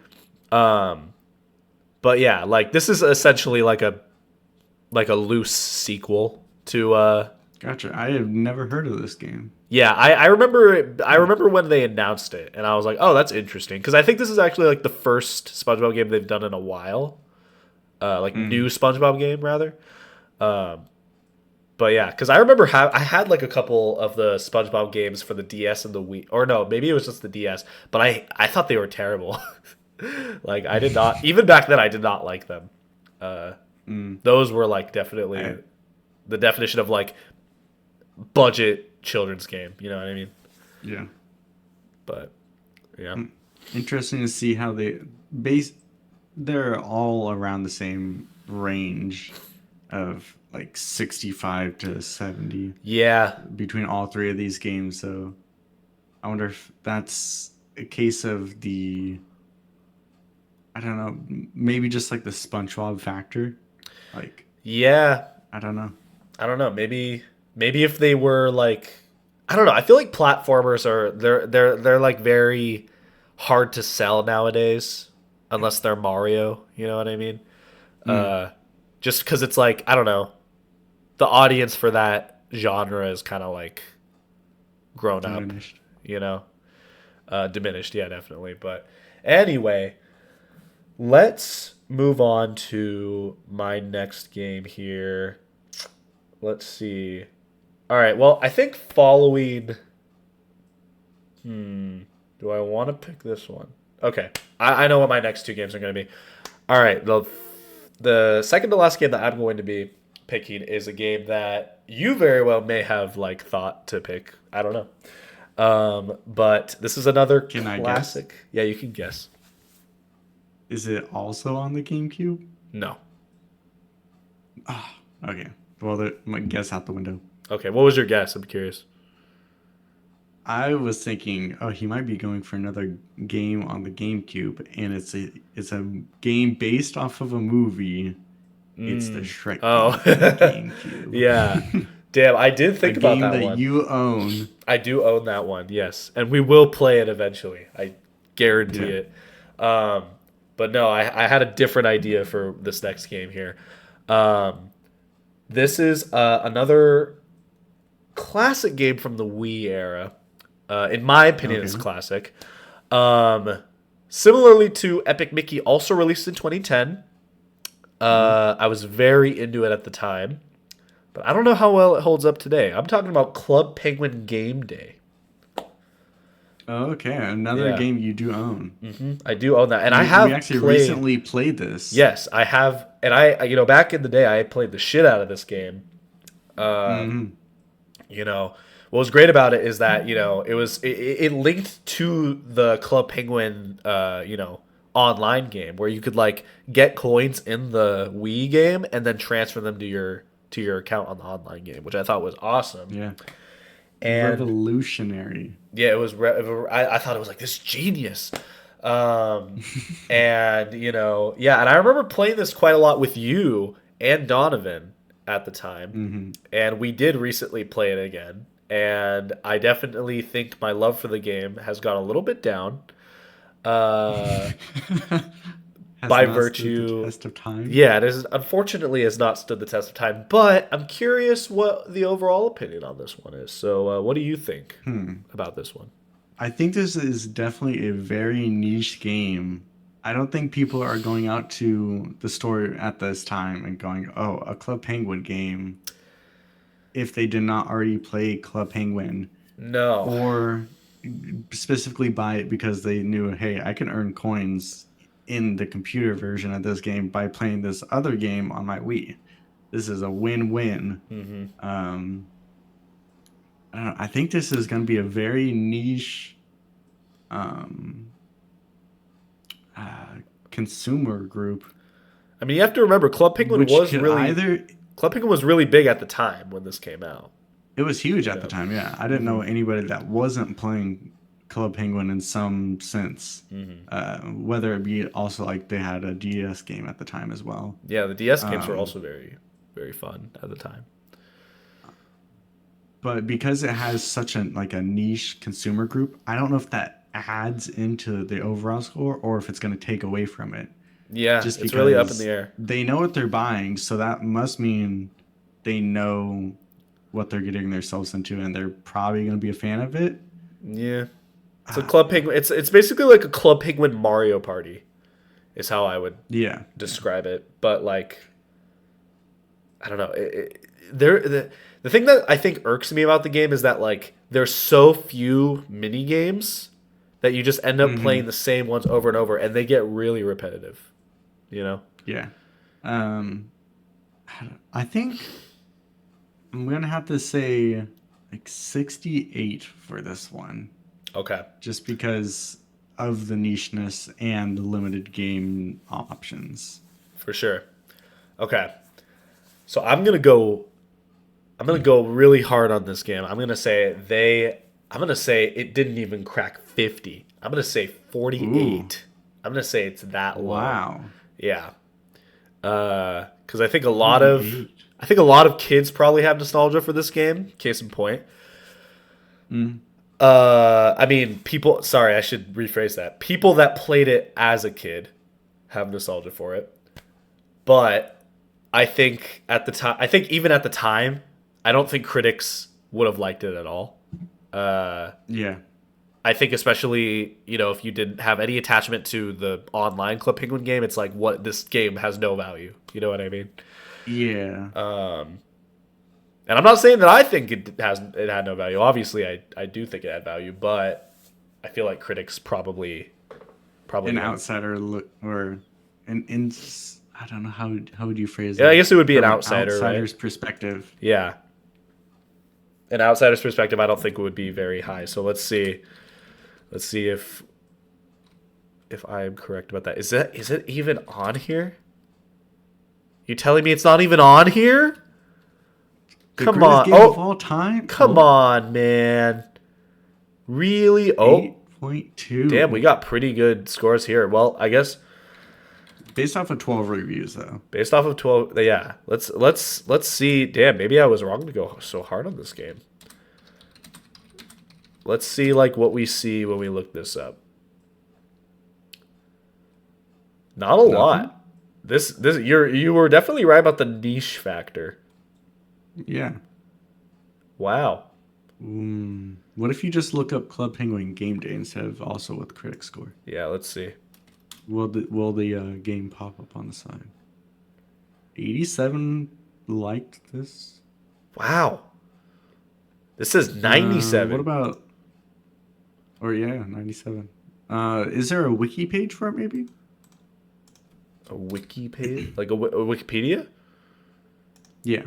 S1: But yeah, like this is essentially like a loose sequel to
S2: Gotcha. I have never heard of this game.
S1: yeah, I remember when they announced it and I was like, "Oh, that's interesting." Cuz I think this is actually like the first SpongeBob game they've done in a while. Like new SpongeBob game rather. But yeah, cuz I remember I had like a couple of the SpongeBob games for the DS and the Wii, or no, maybe it was just the DS, but I thought they were terrible. Like I did not, even back then I did not like them. Those were like definitely
S2: I,
S1: the definition of like budget children's game. You know what I mean?
S2: yeah.
S1: But yeah,
S2: Interesting to see how base. They're all around the same range of like 65 to 70
S1: yeah,
S2: between all three of these games. So I wonder if that's a case of I don't know, maybe just like the SpongeBob factor. Like,
S1: yeah.
S2: I don't know.
S1: I don't know. Maybe if they were like, I don't know. I feel like platformers are they're like very hard to sell nowadays unless they're Mario. You know what I mean?
S2: Mm,
S1: Just because it's like I don't know, the audience for that genre is kind of like grown up.
S2: diminished.
S1: You know, diminished. Yeah, definitely. But anyway, let's move on to my next game here. Let's see. All right. Well, I think following. Do I want to pick this one? Okay. I know what my next two games are going to be. All right. The second to last game that I'm going to be picking is a game that you very well may have like thought to pick. I don't know. But this is another
S2: Can I guess?
S1: classic. Yeah, you can guess.
S2: Is it also on the GameCube?
S1: No.
S2: Okay. Well, my guess out the window.
S1: Okay. What was your guess? I'm curious.
S2: I was thinking, oh, he might be going for another game on the GameCube, and it's a game based off of a movie. It's the Shrek
S1: Oh.
S2: game for the GameCube.
S1: Yeah. Damn, I did
S2: A
S1: think about
S2: game
S1: that
S2: that
S1: one.
S2: you own.
S1: I do own that one, yes, and we will play it eventually. I guarantee
S2: Yeah.
S1: it. But no, I had a different idea for this next game here. This is another classic game from the Wii era. In my opinion, it's
S2: Okay.
S1: classic. Similarly to Epic Mickey, also released in 2010. I was very into it at the time, but I don't know how well it holds up today. I'm talking about Club Penguin Game Day.
S2: Okay, another
S1: Yeah.
S2: game you do own.
S1: I do own that, and I have
S2: We actually
S1: played.
S2: recently played this.
S1: Yes, I have, and back in the day, I played the shit out of this game.
S2: Mhm.
S1: You know, what was great about it is that it linked to the Club Penguin, online game where you could like get coins in the Wii game and then transfer them to your account on the online game, which I thought was awesome.
S2: Yeah.
S1: And
S2: Revolutionary.
S1: yeah, it was. I thought it was like this genius. And yeah, and I remember playing this quite a lot with you and Donovan at the time, and we did recently play it again. And I definitely think my love for the game has gone a little bit down.
S2: Has
S1: By
S2: not stood
S1: virtue-
S2: the test of time.
S1: Yeah, it is unfortunately has not stood the test of time, but I'm curious what the overall opinion on this one is. So, what do you think about this one?
S2: I think this is definitely a very niche game. I don't think people are going out to the store at this time and going, "Oh, a Club Penguin game," if they did not already play Club Penguin,
S1: No.
S2: or specifically buy it because they knew, hey, I can earn coins in the computer version of this game by playing this other game on my Wii. This is a win-win. I don't know. I think this is going to be a very niche consumer group,
S1: I mean, you have to remember Club Penguin
S2: which
S1: was
S2: could
S1: really
S2: either.
S1: Club Penguin was really big at the time when this came out.
S2: It was huge at the time. Yeah, I didn't know anybody that wasn't playing Club Penguin in some sense. Whether it be also like they had a DS game at the time as well.
S1: Yeah, the DS games were also very, very fun at the time.
S2: but because it has such a niche consumer group, I don't know if that adds into the overall score or if it's going to take away from it.
S1: Yeah,
S2: Just
S1: it's really up in
S2: because
S1: the air.
S2: they know what they're buying, so that must mean they know what they're getting themselves into, and they're probably going to be a fan of it.
S1: Yeah. It's a Club Penguin. It's basically like a Club Penguin Mario Party, is how I would
S2: Yeah,
S1: describe it. But like, I don't know. The thing that I think irks me about the game is that like there's so few mini games that you just end up playing the same ones over and over, and they get really repetitive. You know?
S2: yeah. Um, I think I'm gonna have to say like 68 for this one,
S1: Okay.
S2: just because of the nicheness and the limited game options.
S1: For sure. Okay. So I'm gonna go really hard on this game. I'm gonna say it didn't even crack 50. I'm gonna say 48.
S2: Ooh.
S1: I'm gonna say it's that low.
S2: Wow.
S1: Yeah. Because I think
S2: Eight.
S1: a lot of kids probably have nostalgia for this game. Case in point. I mean, people. Sorry, I should rephrase that. People that played it as a kid have nostalgia for it, but I think at the time, I think even at the time, I don't think critics would have liked it at all.
S2: Yeah.
S1: I think especially, if you didn't have any attachment to the online Club Penguin game, it's like what this game has no value. You know what I mean?
S2: Yeah.
S1: And I'm not saying that I think it had no value. Obviously, I do think it had value, but I feel like critics probably
S2: An outsider look or an I don't know how would you phrase it?
S1: Yeah, I guess it would be an
S2: From
S1: outsider,
S2: outsider's
S1: right?
S2: perspective.
S1: Yeah. An outsider's perspective, I don't think it would be very high. So let's see. Let's see if I am correct about that. Is it even on here? You telling me it's not even on here?
S2: The
S1: Come
S2: greatest
S1: on.
S2: game of all time?
S1: Come on, man. Really? Oh,
S2: 8.2.
S1: damn, we got pretty good scores here. Well, I guess
S2: Based off of 12 reviews, though.
S1: based off of 12, yeah. Let's see. Damn, maybe I was wrong to go so hard on this game. Let's see like what we see when we look this up. Not a lot. This you were definitely right about the niche factor.
S2: Yeah.
S1: Wow.
S2: What if you just look up Club Penguin Game Day instead of also with critic score?
S1: Yeah, let's see.
S2: Will the game pop up on the side? 87 liked this.
S1: Wow. This is 97.
S2: What about? Or yeah, 97. Is there a wiki page for it? Maybe.
S1: A wiki page? Like a Wikipedia?
S2: Yeah.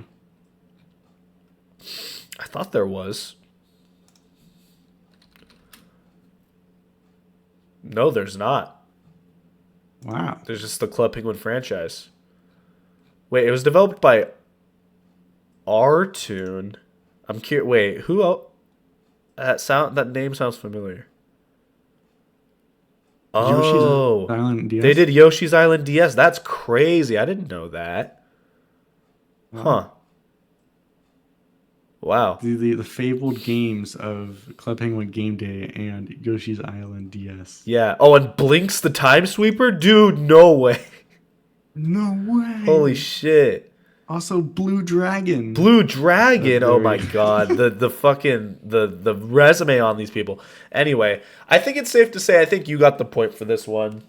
S1: I thought there was. No, there's not.
S2: Wow.
S1: There's just the Club Penguin franchise. Wait, it was developed by Rtoon. I'm curious. Wait, who else? That name sounds familiar. Oh,
S2: Yoshi's Island DS?
S1: they did Yoshi's Island DS. That's crazy. I didn't know that. Huh. Wow.
S2: The fabled games of Club Penguin Game Day and Yoshi's Island DS.
S1: Yeah. Oh, and Blinks the Time Sweeper? Dude, no way.
S2: No way.
S1: Holy shit.
S2: Also, Blue Dragon.
S1: Blue Dragon.
S2: That's
S1: Oh my
S2: very-
S1: god. The fucking the resume on these people. Anyway, I think it's safe to say I think you got the point for this one.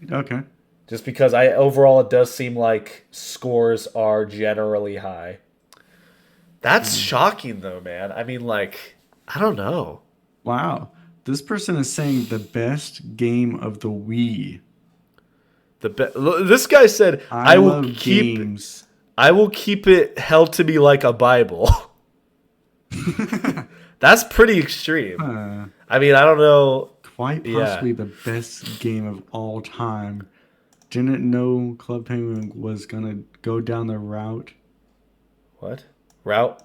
S2: Okay.
S1: Just because overall it does seem like scores are generally high. That's shocking though, man. I mean, like, I don't know.
S2: Wow. This person is saying the best game of the Wii.
S1: This guy said, "I will
S2: love
S1: keep
S2: games.
S1: I will keep it held to me like a Bible." That's pretty extreme. I mean, I don't know.
S2: Quite
S1: Yeah.
S2: possibly the best game of all time. Didn't know Club Penguin was gonna go down the route.
S1: What? Route?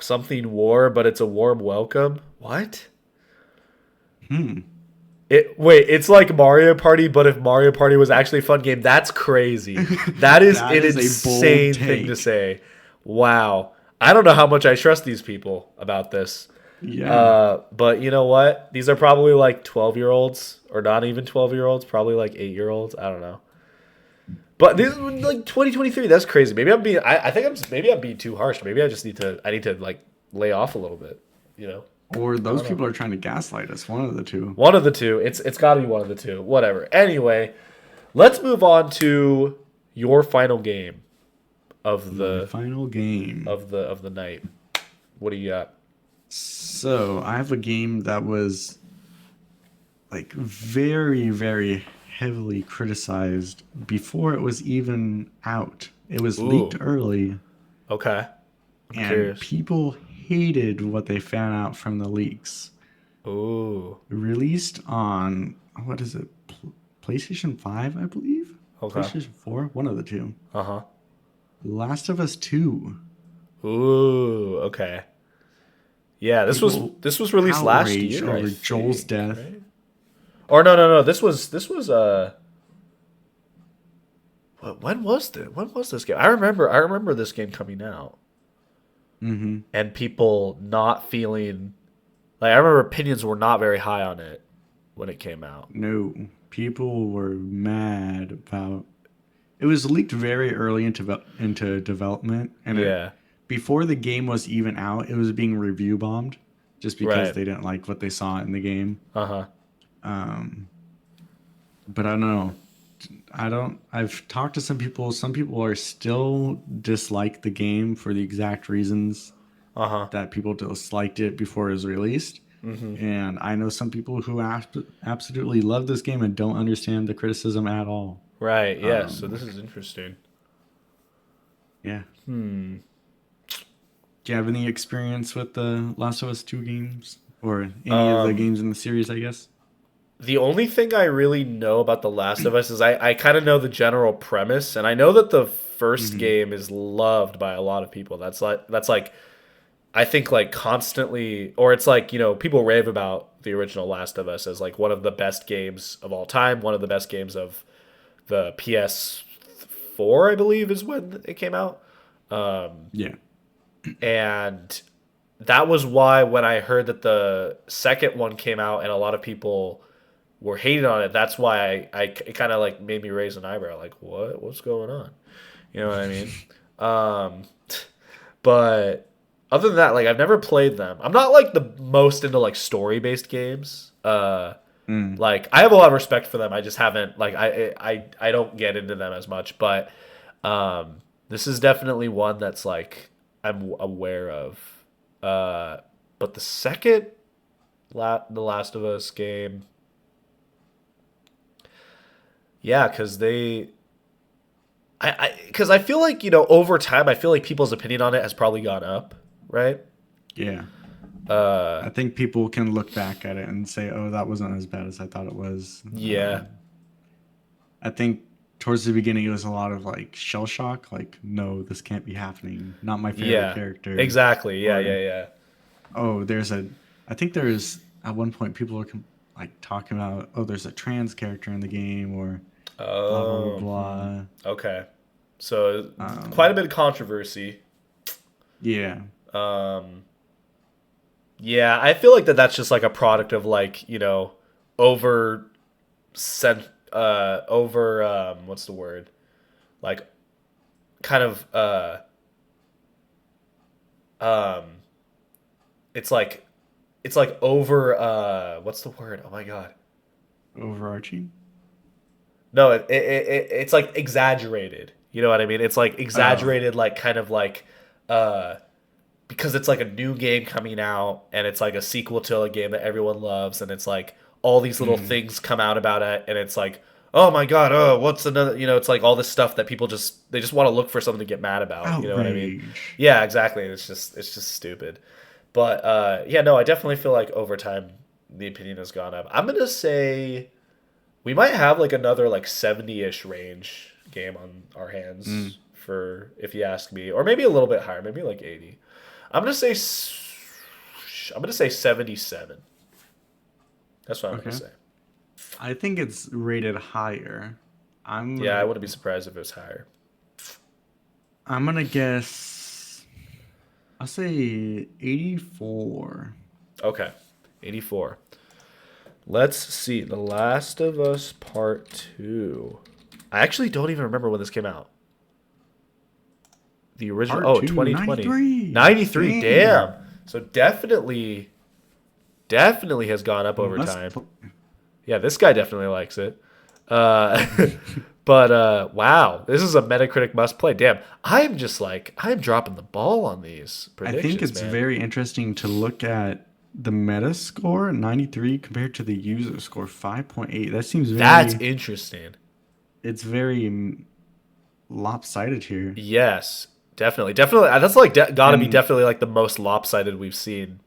S1: Something war, but it's a warm welcome? What? Wait, it's like Mario Party, but if Mario Party was actually a fun game, that's crazy. That is
S2: That
S1: an
S2: is a bold
S1: insane thing to
S2: take.
S1: say. Wow. I don't know how much I trust these people about this.
S2: Yeah.
S1: But you know what? These are probably like 12-year-olds or not even 12-year-olds, probably like 8-year-olds. I don't know. But this is like 2023. That's crazy. Maybe I'm being. I think maybe I'm being too harsh. Maybe I just need to. I need to like lay off a little bit. You know.
S2: Or
S1: I
S2: those
S1: don't know.
S2: people are trying to gaslight us. One of the two.
S1: One of the two. It's got to be one of the two. Whatever. Anyway, let's move on to your final game of
S2: My
S1: the
S2: final game.
S1: of the night. What do you got?
S2: So I have a game that was like very, very heavily criticized before it was even out. It was leaked
S1: Ooh.
S2: early,
S1: Okay. I'm
S2: and
S1: curious.
S2: people hated what they found out from the leaks.
S1: Ooh.
S2: Released on what is it? PlayStation 5, I believe.
S1: Okay.
S2: PlayStation 4, one of the two.
S1: Uh huh.
S2: Last of Us 2.
S1: Ooh. Okay. Yeah.
S2: People
S1: This was released last
S2: outraged
S1: year, I
S2: over Joel's
S1: think.
S2: death.
S1: Right. Or no. This was when was this game? I remember this game coming out
S2: Mm-hmm.
S1: and people not feeling like I remember opinions were not very high on it when it came out.
S2: No, people were mad about. It was leaked very early into development, and
S1: Yeah.
S2: before the game was even out, it was being review bombed, just because
S1: Right.
S2: they didn't like what they saw in the game.
S1: Uh-huh.
S2: Um, but I don't know. I don't. I've talked to some people. Some people are still dislike the game for the exact reasons
S1: Uh-huh.
S2: that people disliked it before it was released.
S1: Mm-hmm.
S2: And I know some people who absolutely love this game and don't understand the criticism at all.
S1: Right. Yeah. So
S2: Um,
S1: this is interesting.
S2: yeah.
S1: Hmm.
S2: Do you have any experience with the Last of Us 2 games? Or any of the
S1: Um
S2: games in the series, I guess?
S1: the only thing I really know about The Last of Us is I kind of know the general premise, and I know that the first
S2: Hmm.
S1: game is loved by a lot of people. That's like I think like constantly, or it's like, people rave about the original Last of Us as like one of the best games of all time, one of the best games of the PS4, I believe, is when it came out.
S2: Yeah.
S1: And that was why when I heard that the second one came out and a lot of people were hating on it, that's why it kind of like made me raise an eyebrow, like what's going on? You know what I mean? Um, but other than that, like I've never played them. I'm not like the most into like story based games.
S2: Mm.
S1: Like I have a lot of respect for them. I just haven't like I don't get into them as much. But this is definitely one that's like I'm aware of. But the second the Last of Us game, yeah, because because I feel like over time I feel like people's opinion on it has probably gone up, right?
S2: Yeah.
S1: Uh,
S2: I think people can look back at it and say, oh, that wasn't as bad as I thought it was.
S1: yeah,
S2: I think towards the beginning, it was a lot of like shell shock. Like, no, this can't be happening. Not my favorite
S1: yeah,
S2: character.
S1: exactly, yeah,
S2: Or,
S1: yeah, yeah.
S2: oh, I think there's, at one point, people were like talking about, oh, there's a trans character in the game or blah, blah, blah,
S1: Oh,
S2: blah.
S1: okay. So quite a
S2: Um,
S1: bit of controversy.
S2: yeah.
S1: Um, yeah, I feel like that's just like a product of like over over what's the word, like kind of um it's like over what's the word, oh my god,
S2: Overarching.
S1: no it's like exaggerated, you know what I mean, it's like
S2: Oh.
S1: exaggerated, like kind of like uh because it's like a new game coming out and it's like a sequel to a game that everyone loves, and it's like all these little
S2: Mm.
S1: things come out about it, and it's like, oh my god, oh what's another, it's like all this stuff that people just want to look for something to get mad about, you know what I mean?
S2: Outrage.
S1: Yeah, exactly. It's just stupid. But yeah, no, I definitely feel like over time the opinion has gone up. I'm gonna say we might have like another like 70-ish range game on our
S2: Mm.
S1: hands, for if you ask me, or maybe a little bit higher, maybe like 80. I'm gonna say I'm gonna say 77. That's what I'm gonna
S2: Okay.
S1: say.
S2: I think it's rated higher.
S1: Yeah, I
S2: I'm
S1: wouldn't be surprised if it was higher.
S2: I'm gonna guess I'll say 84.
S1: Okay, 84. Let's see. The Last of Us Part 2. I actually don't even remember when this came out. The original.
S2: Part
S1: Oh,
S2: 2,
S1: 2020.
S2: 93.
S1: 93.
S2: Dang.
S1: Damn. So definitely has gone up over
S2: Must
S1: time.
S2: pl-
S1: Yeah, this guy definitely likes it. Uh, but wow, this is a Metacritic must play. Damn, I'm dropping the ball on these
S2: I think
S1: predictions,
S2: it's
S1: man.
S2: very interesting to look at the meta score, 93, compared to the user score, 5.8. That seems
S1: That's
S2: very,
S1: interesting.
S2: it's very lopsided here.
S1: Yes, definitely. That's like got to be
S2: And
S1: definitely like the most lopsided we've seen,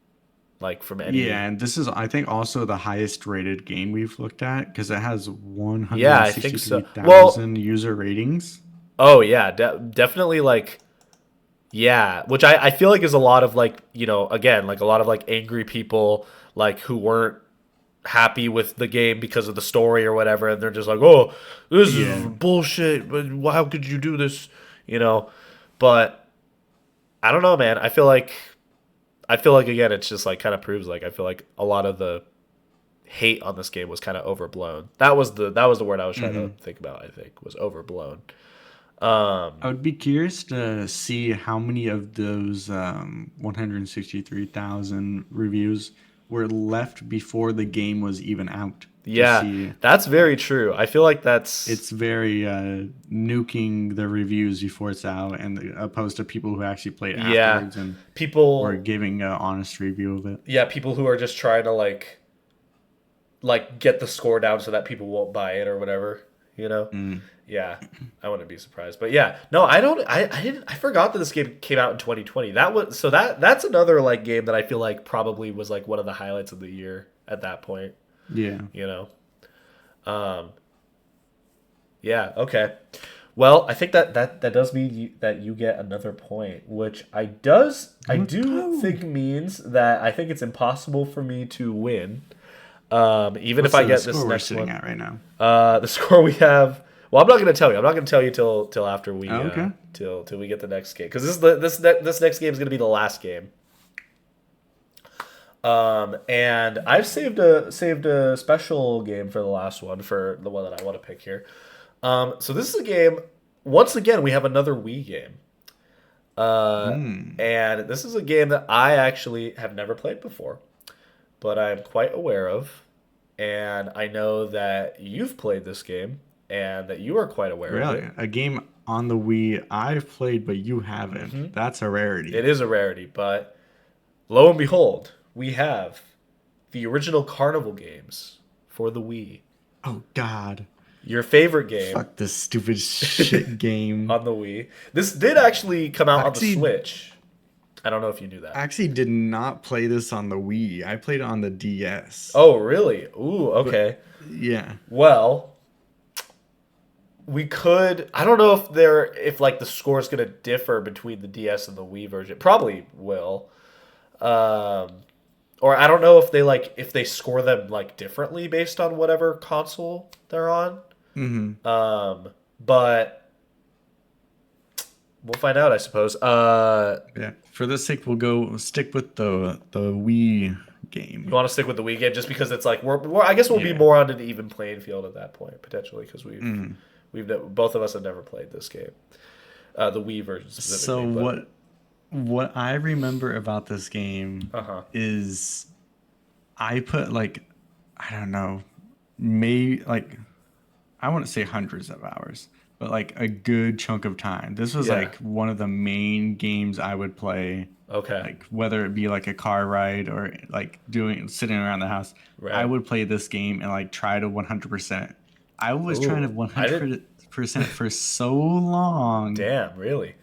S1: like from
S2: yeah,
S1: any.
S2: and this is, I think, also the highest rated game we've looked at because it has
S1: Yeah, I think so. Well,
S2: 163,000 user ratings.
S1: oh yeah, definitely like yeah, which I feel like is a lot of like again like a lot of like angry people like who weren't happy with the game because of the story or whatever, and they're just like, oh, this is
S2: Yeah.
S1: bullshit. But how could you do this? You know, but I don't know, man. I feel like again, it's just like kind of proves like I feel like a lot of the hate on this game was kind of overblown. That was the word I was trying to
S2: Hmm.
S1: think about. I think was overblown.
S2: I would be curious to see how many of those 163,000 reviews were left before the game was even out. To
S1: Yeah,
S2: see,
S1: that's very true. I feel like that's
S2: it's very nuking the reviews before it's out, and opposed to people who actually played
S1: yeah,
S2: afterwards and were
S1: people
S2: giving an honest review of it.
S1: yeah, people who are just trying to like get the score down so that people won't buy it or whatever, you know?
S2: Mm.
S1: Yeah, I wouldn't be surprised. But yeah, no, I don't I didn't I forgot that this game came out in 2020. That's another like game that I feel like probably was like one of the highlights of the year at that point,
S2: Yeah.
S1: you know. Um yeah, okay. Well, I think that does mean that you get another point, which I
S2: Let's
S1: do
S2: go.
S1: think means that I think it's impossible for me to win. Even if
S2: What's
S1: I
S2: the
S1: get this
S2: score we're
S1: next
S2: sitting
S1: one.
S2: at right now?
S1: The score we have. Well, I'm not going to tell you. I'm not going to tell you till after we
S2: Oh, okay.
S1: till we get the next game because this next game is going to be the last game. And I've saved a special game for the last one for the one that I want to pick here. So this is a game. Once again, we have another Wii game.
S2: Mm.
S1: And this is a game that I actually have never played before, but I'm quite aware of, and I know that you've played this game and that you are quite aware of
S2: Really?
S1: it.
S2: A game on the Wii I've played, but you haven't. That's a
S1: It
S2: rarity.
S1: is a rarity, but lo and behold, we have the original Carnival games for the Wii.
S2: Oh, God.
S1: Your favorite game
S2: Fuck this stupid shit game.
S1: on the Wii. This did actually come out on the
S2: Actually,
S1: Switch. I don't know if you knew that.
S2: actually did not play this on the Wii. I played it on the DS.
S1: Oh, really? Ooh,
S2: But
S1: okay.
S2: yeah.
S1: Well, we could. I don't know if like the score is gonna differ between the DS and the Wii version. Probably will. Um, or I don't know if they score them like differently based on whatever console they're on.
S2: Hmm.
S1: But we'll find out, I suppose.
S2: Yeah. For this sake, we'll go stick with the Wii
S1: You
S2: game.
S1: want to stick with the Wii game just because it's like I guess we'll be
S2: Yeah.
S1: more on an even playing field at that point potentially because
S2: Mhm.
S1: both of us have never played this game, the Wii version
S2: So
S1: specifically. But
S2: what I remember about this game
S1: uh huh.
S2: is I put like, I don't know, maybe like, I wouldn't say hundreds of hours, but like a good chunk of time. This was
S1: Yeah.
S2: like one of the main games I would play,
S1: Okay.
S2: like whether it be like a car ride or like doing sitting around the house. I
S1: Right.
S2: would play this game and like try to 100%. I was trying to
S1: Ooh, I did.
S2: 100% for so long,
S1: Damn, really?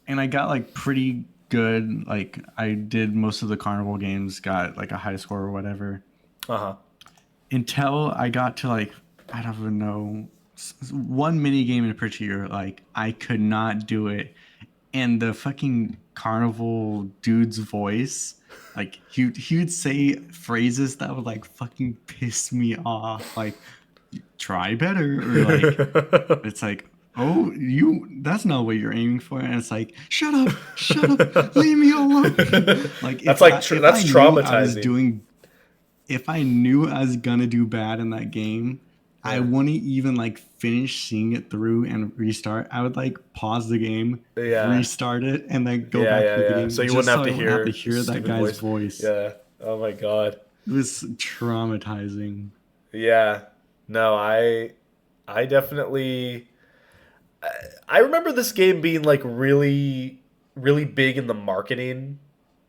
S2: and I got like pretty good. Like I did most of the carnival games, got like a high score or whatever,
S1: Uh huh.
S2: until I got to like, I don't even know, one mini game in particular. Like I could not do it, and the fucking carnival dude's voice, like he would say phrases that would like fucking piss me off, like try better, or like it's like oh, that's not what you're aiming for. And it's like, shut up, leave me alone. Like
S1: That's like
S2: if I
S1: that's
S2: knew I was
S1: traumatizing.
S2: doing if I knew I was gonna do bad in that game, I
S1: Yeah.
S2: wouldn't even like finish seeing it through and restart. I would like pause the game,
S1: Yeah.
S2: restart it, and then go
S1: Yeah,
S2: back
S1: yeah,
S2: through the
S1: yeah. So
S2: game
S1: you wouldn't
S2: just
S1: have
S2: so
S1: to
S2: I wouldn't have to
S1: hear his
S2: hear that
S1: stupid
S2: guy's
S1: voice.
S2: voice.
S1: Yeah. Oh my god.
S2: It was traumatizing.
S1: Yeah. No, I definitely I remember this game being like really big in the marketing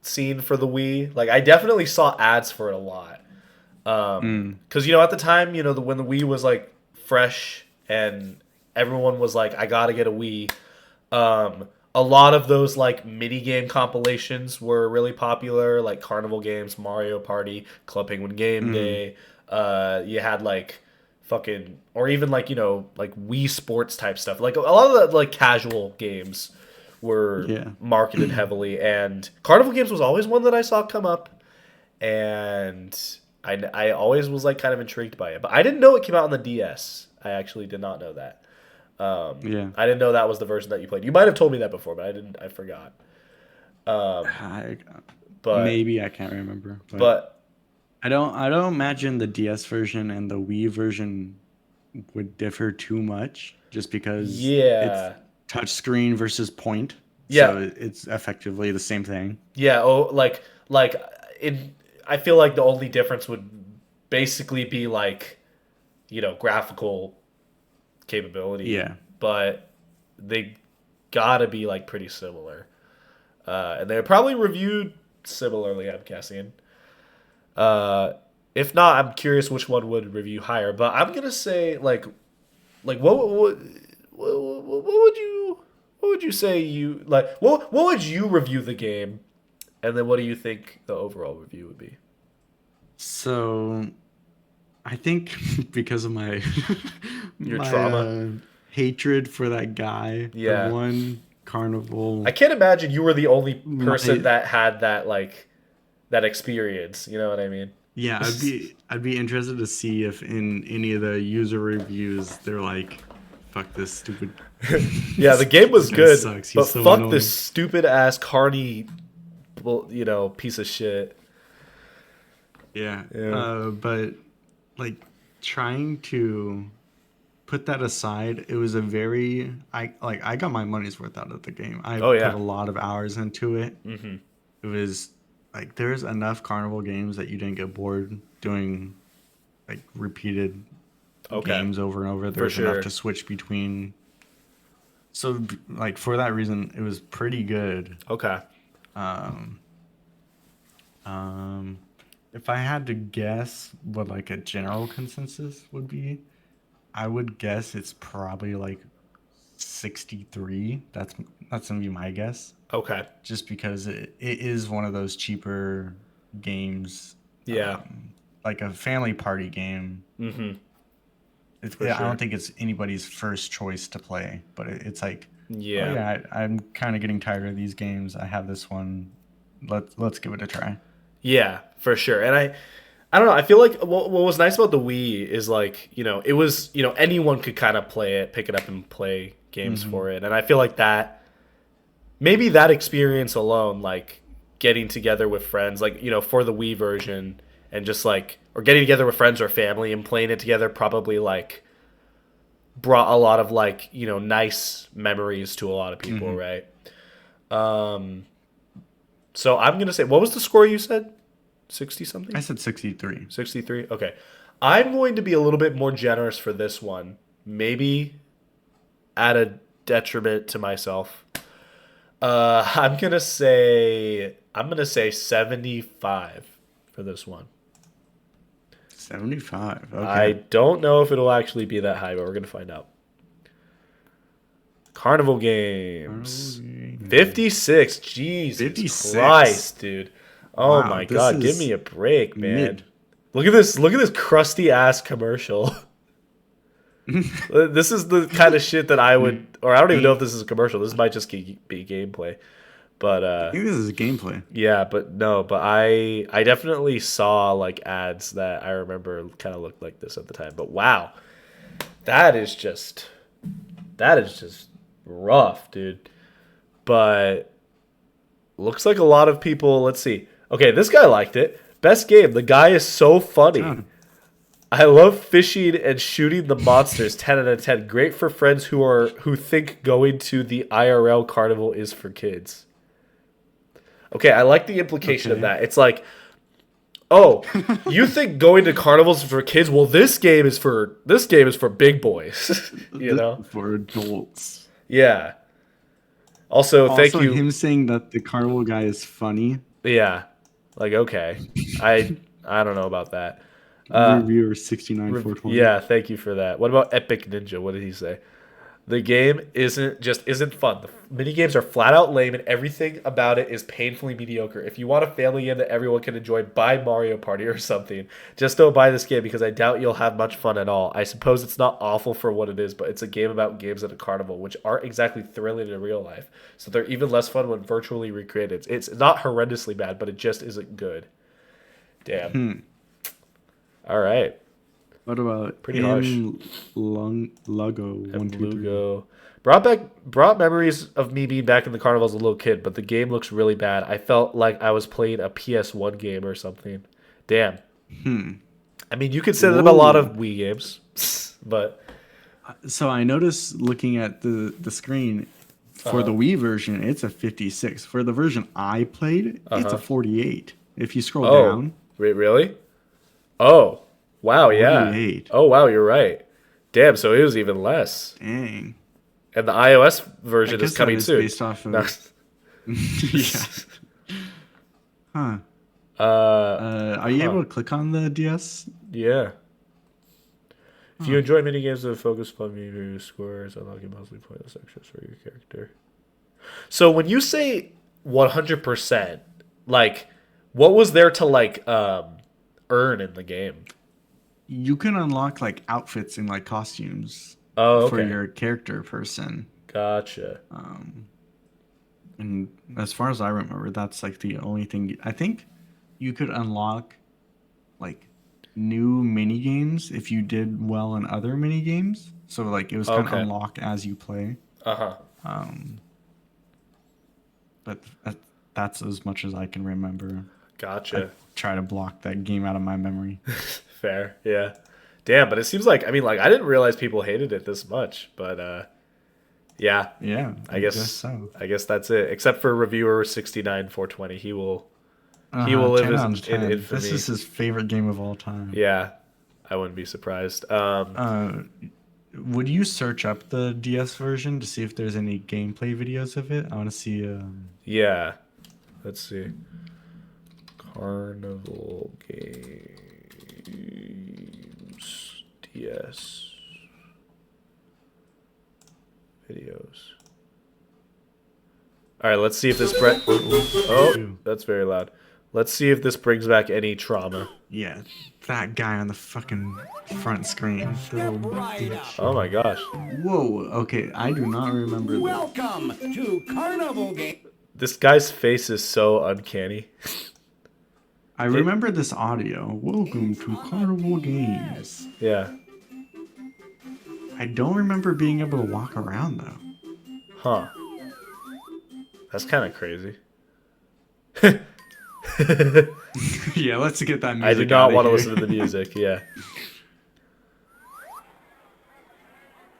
S1: scene for the Wii. Like I definitely saw ads for it a lot.
S2: Mm,
S1: Cuz at the time, when the Wii was like fresh and everyone was like I got to get a Wii. A lot of those like mini game compilations were really popular, like Carnival Games, Mario Party, Club Penguin Game
S2: mm,
S1: Day. You had like fucking, or even like like Wii Sports type stuff. Like a lot of the like casual games were
S2: yeah.
S1: marketed heavily, and Carnival Games was always one that I saw come up, and I always was like kind of intrigued by it, but I didn't know it came out on the DS. I actually did not know that.
S2: Yeah.
S1: I didn't know that was the version that you played. You might have told me that before, but I didn't. I forgot.
S2: I,
S1: But
S2: maybe I can't remember, but
S1: but
S2: I don't imagine the DS version and the Wii version would differ too much just because it's
S1: yeah,
S2: touchscreen versus point.
S1: yeah,
S2: So it's effectively the same thing.
S1: yeah. Oh, like in. I feel like the only difference would basically be like graphical capability,
S2: Yeah.
S1: but they gotta be like pretty similar, and they're probably reviewed similarly. I'm guessing. Uh, if not, I'm curious which one would review higher. But I'm gonna say like what would you say you like what would you review the game, and then what do you think the overall review would be?
S2: So I think because of my
S1: Your
S2: my
S1: trauma.
S2: hatred for that guy that
S1: Yeah,
S2: won
S1: I
S2: Carnival,
S1: can't imagine you were the only person
S2: my
S1: that had that like that experience. You know what I mean?
S2: yeah, I'd be interested to see if in any of the user reviews they're like, "Fuck this stupid,
S1: Yeah, the game
S2: this
S1: was
S2: guy
S1: good,
S2: sucks.
S1: but
S2: He's so
S1: fuck this
S2: annoying."
S1: stupid ass carny, piece of shit.
S2: Yeah,
S1: Yeah.
S2: but like trying to put that aside, it was a very I got my money's worth out of the game. I
S1: Oh
S2: put
S1: yeah.
S2: a lot of hours into it.
S1: Hmm.
S2: It was like there's enough carnival games that you didn't get bored doing like repeated
S1: Okay.
S2: games over and over.
S1: For
S2: There's enough
S1: sure.
S2: to switch between. So like for that reason, it was pretty good.
S1: Okay.
S2: Um, um, if I had to guess what like a general consensus would be, I would guess it's probably like 63. That's gonna be my guess.
S1: Okay.
S2: Just because it is one of those cheaper games,
S1: Yeah.
S2: like a family party game.
S1: Hmm. For
S2: I don't
S1: sure.
S2: think it's anybody's first choice to play, but it's like, oh
S1: Yeah.
S2: yeah, I'm kind of getting tired of these games. I have this one. Let's give it a try.
S1: Yeah, for sure. And I don't know. I feel like what was nice about the Wii is like it was anyone could kind of play it, pick it up, and play games
S2: Hmm.
S1: for it. And I feel like that maybe that experience alone, like getting together with friends, like for the Wii version, and just like or getting together with friends or family and playing it together, probably like brought a lot of like nice memories to a lot of people,
S2: Hmm.
S1: right? Um, so I'm gonna say, what was the score you said? 60
S2: I
S1: something?
S2: said 63.
S1: 63? Okay. I'm going to be a little bit more generous for this one. Maybe at a detriment to myself. I'm gonna say 75 for this one.
S2: 75.
S1: I
S2: Okay.
S1: don't know if it'll actually be that high, but we're gonna find out. Carnival Games. 56. Jesus
S2: 56.
S1: Christ, dude. Oh
S2: Wow,
S1: my
S2: this
S1: god, give me
S2: is
S1: a break, man.
S2: mid.
S1: Look at this. Look at this crusty ass commercial. This is the kind of shit that I would, or I don't even know if this is a commercial. This might just be gameplay. But
S2: I think this is gameplay.
S1: yeah, but no, but I definitely saw like ads that I remember kind of looked like this at the time. But wow, that is just That is just rough, dude. But looks like a lot of people. Let's see. Okay, this guy liked it. Best game. The guy is so funny.
S2: Done.
S1: I love fishing and shooting the monsters. 10 out of 10. Great for friends who think going to the IRL carnival is for kids. Okay, I like the implication of
S2: Okay.
S1: that. It's like, oh, you think going to carnivals is for kids? Well, this game is for big boys. You know?
S2: For adults.
S1: Yeah. Also, thank
S2: Also,
S1: you.
S2: him saying that the carnival guy is funny.
S1: Yeah. Like, okay. I don't know about that.
S2: Reviewer 69420.
S1: Yeah, thank you for that. What about Epic Ninja? What did he say? The game isn't fun. The mini games are flat out lame, and everything about it is painfully mediocre. If you want a family game that everyone can enjoy, buy Mario Party or something. Just don't buy this game because I doubt you'll have much fun at all. I suppose it's not awful for what it is, but it's a game about games at a carnival, which aren't exactly thrilling in real life. So they're even less fun when virtually recreated. It's not horrendously bad, but it just isn't good. Damn. All right.
S2: What about
S1: Pretty harsh.
S2: Lugo 123?
S1: Lugo. Brought memories of me being back in the carnival as a little kid, but the game looks really bad. I felt like I was playing a PS1 game or something. Damn. I mean, you could say that about a lot of Wii games, but
S2: So I noticed looking at the screen for the Wii version, it's a 56. For the version I played, it's a 48. If you scroll down,
S1: wait, really? Oh, wow, yeah.
S2: 48.
S1: Oh, wow, you're right. Damn, so it was even less.
S2: Dang.
S1: And the iOS
S2: I
S1: version
S2: guess
S1: is coming
S2: that is
S1: soon.
S2: based off of.
S1: No.
S2: Yeah. Huh. Are you able to click on the DS?
S1: Yeah. If you enjoy minigames that focus upon meter scores, unlocking mostly pointless extras for your character. So when you say 100%, like, what was there to like earn in the game?
S2: You can unlock like outfits and like costumes
S1: Oh,
S2: for
S1: okay.
S2: your character person.
S1: Gotcha.
S2: And as far as I remember, that's like the only thing. I think you could unlock like new mini games if you did well in other mini games. So like it was kind of
S1: Okay.
S2: unlocked as you play.
S1: Uh-huh.
S2: But that's as much as I can remember.
S1: Gotcha.
S2: Try to block that game out of my memory.
S1: Fair. Yeah. Damn, but it seems like, I mean, like, I didn't realize people hated it this much, but yeah.
S2: Yeah,
S1: I guess
S2: so.
S1: I guess that's it. Except for reviewer 69420, he will live
S2: 10 out
S1: in
S2: of 10.
S1: infamy.
S2: This is his favorite game of all time.
S1: Yeah, I wouldn't be surprised.
S2: Would you search up the DS version to see if there's any gameplay videos of it? I want to see.
S1: Yeah, let's see. Carnival Games DS videos. All right, let's see if this Oh, that's very loud. Let's see if this brings back any trauma.
S2: Yeah, that guy on the fucking front screen. The little bitch.
S1: Oh my gosh.
S2: Whoa. Okay, I do not remember that.
S4: Welcome to Carnival Game.
S1: This guy's face is so uncanny.
S2: I remember this audio. Welcome to Carnival Games.
S1: Yeah.
S2: I don't remember being able to walk around though.
S1: Huh. That's kind of crazy.
S2: Yeah, let's get that music.
S1: I do not want to
S2: here.
S1: listen to the music. Yeah.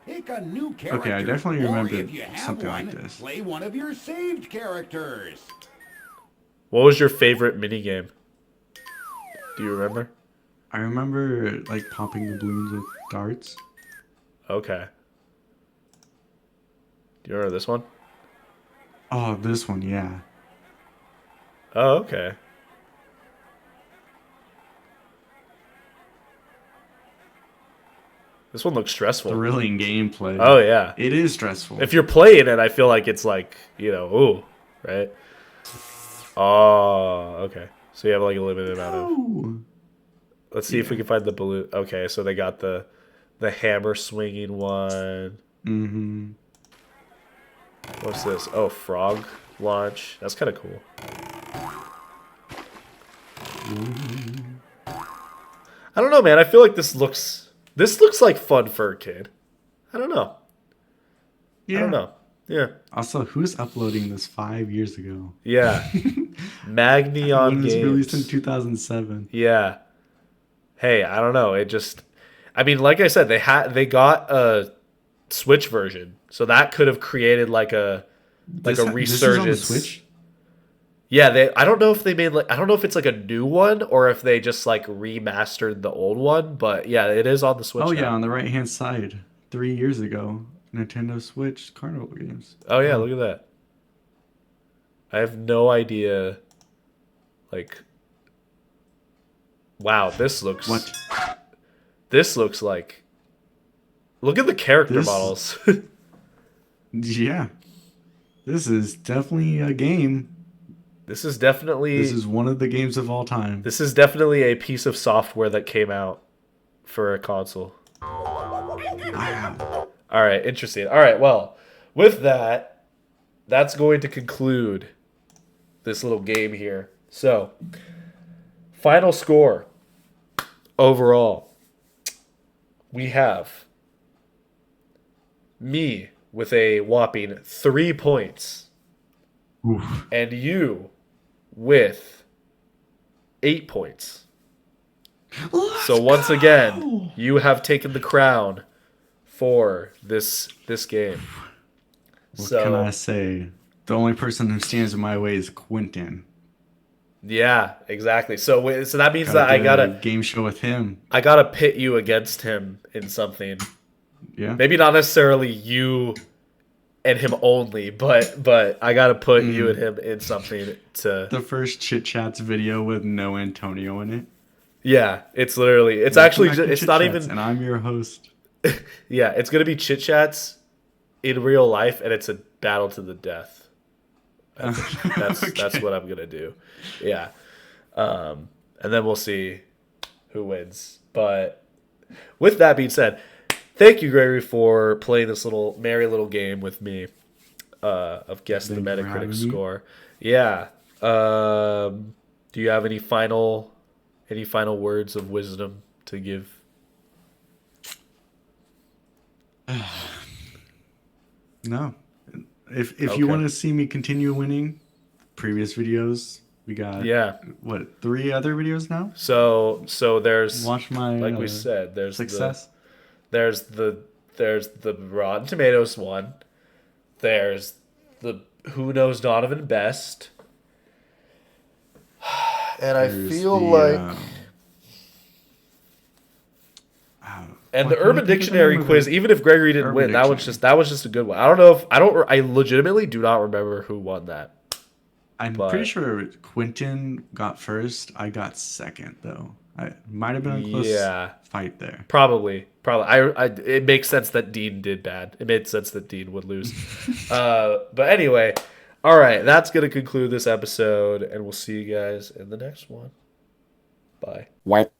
S4: Pick a new character.
S2: Okay, I definitely
S4: or
S2: remember
S4: if you have
S2: something
S4: one,
S2: like this.
S4: Play one of your saved characters.
S1: What was your favorite minigame? Do you remember?
S2: I remember like popping the balloons with darts.
S1: Okay. Do you remember this one?
S2: Oh, this one, yeah.
S1: Oh, okay. This one looks stressful.
S2: Thrilling gameplay.
S1: Oh, yeah.
S2: It is stressful.
S1: If you're playing it, I feel like it's like, ooh, right? Oh, okay. So you have like a limited amount of...
S2: Oh.
S1: Let's see if we can find the balloon. Okay, so they got the hammer swinging one.
S2: Mm-hmm.
S1: What's this? Oh, frog launch. That's kind of cool. I don't know, man. I feel like this looks like fun for a kid. I don't know.
S2: Yeah.
S1: I don't know. Yeah.
S2: Also, who's uploading this 5 years ago?
S1: Yeah. Magneon
S2: When it was released in
S1: Games.
S2: 2007.
S1: Yeah. Hey, I don't know. I mean, like I said, they got a Switch version, so that could have created like a
S2: This is on the
S1: resurgence.
S2: Switch?
S1: Yeah, I don't know if they made I don't know if it's like a new one or if they just like remastered the old one, but yeah, it is on the Switch
S2: Oh,
S1: now.
S2: yeah, on the right-hand side. 3 years ago. Nintendo Switch Carnival Games.
S1: Oh yeah, look at that. I have no idea. Like, wow,
S2: What?
S1: this looks like. Look at the character
S2: This-
S1: models.
S2: Yeah. This is definitely a game.
S1: This is definitely
S2: This is one of the games of all time.
S1: this is definitely a piece of software that came out for a console.
S2: Wow.
S1: All right, interesting. All right, well, with that, that's going to conclude this little game here. So, final score overall, we have me with a whopping 3 points
S2: Oof.
S1: and you with 8 points. So once again, you have taken the crown for this game.
S2: What
S1: So
S2: can I say? The only person who stands in my way is Quentin.
S1: yeah, exactly. So that means
S2: Gotta
S1: that I
S2: do a
S1: gotta
S2: game show with him.
S1: pit you against him in something.
S2: Yeah.
S1: Maybe not necessarily you and him only, but I gotta put you and him in something to.
S2: The first Chit Chats video with no Antonio in it.
S1: Yeah, it's literally. It's
S2: Welcome
S1: actually.
S2: back to
S1: It's
S2: Chit
S1: not
S2: Chats,
S1: even.
S2: And I'm your host.
S1: Yeah, it's gonna be Chit Chats in real life, and it's a battle to the death. That's
S2: Okay.
S1: what I'm gonna do. Yeah, and then we'll see who wins. But with that being said, thank you, Gregory, for playing this merry little game with me of guess the
S2: Thank you for having
S1: Metacritic
S2: me.
S1: score. Yeah. Do you have any final words of wisdom to give?
S2: No. If
S1: Okay.
S2: you want to see me continue winning, previous videos, we got
S1: Yeah.
S2: what, 3 other videos now?
S1: So there's
S2: Watch my
S1: like we said, there's
S2: success.
S1: there's the Rotten Tomatoes one. There's the Who Knows Donovan Best. And I
S2: There's
S1: feel
S2: the,
S1: like and
S2: why
S1: the
S2: can't I
S1: Urban
S2: think of the
S1: Dictionary
S2: name of
S1: quiz,
S2: it?
S1: even if Gregory didn't
S2: Urban
S1: win, that was
S2: Dictionary.
S1: just a good one. I don't know if I legitimately do not remember who won that.
S2: I'm
S1: but-
S2: pretty sure Quentin got first. I got second, though. I might have been a close
S1: Yeah.
S2: fight there.
S1: Probably. It makes sense that Dean did bad. It made sense that Dean would lose. But anyway, all right, that's gonna conclude this episode, and we'll see you guys in the next one. Bye.
S3: What?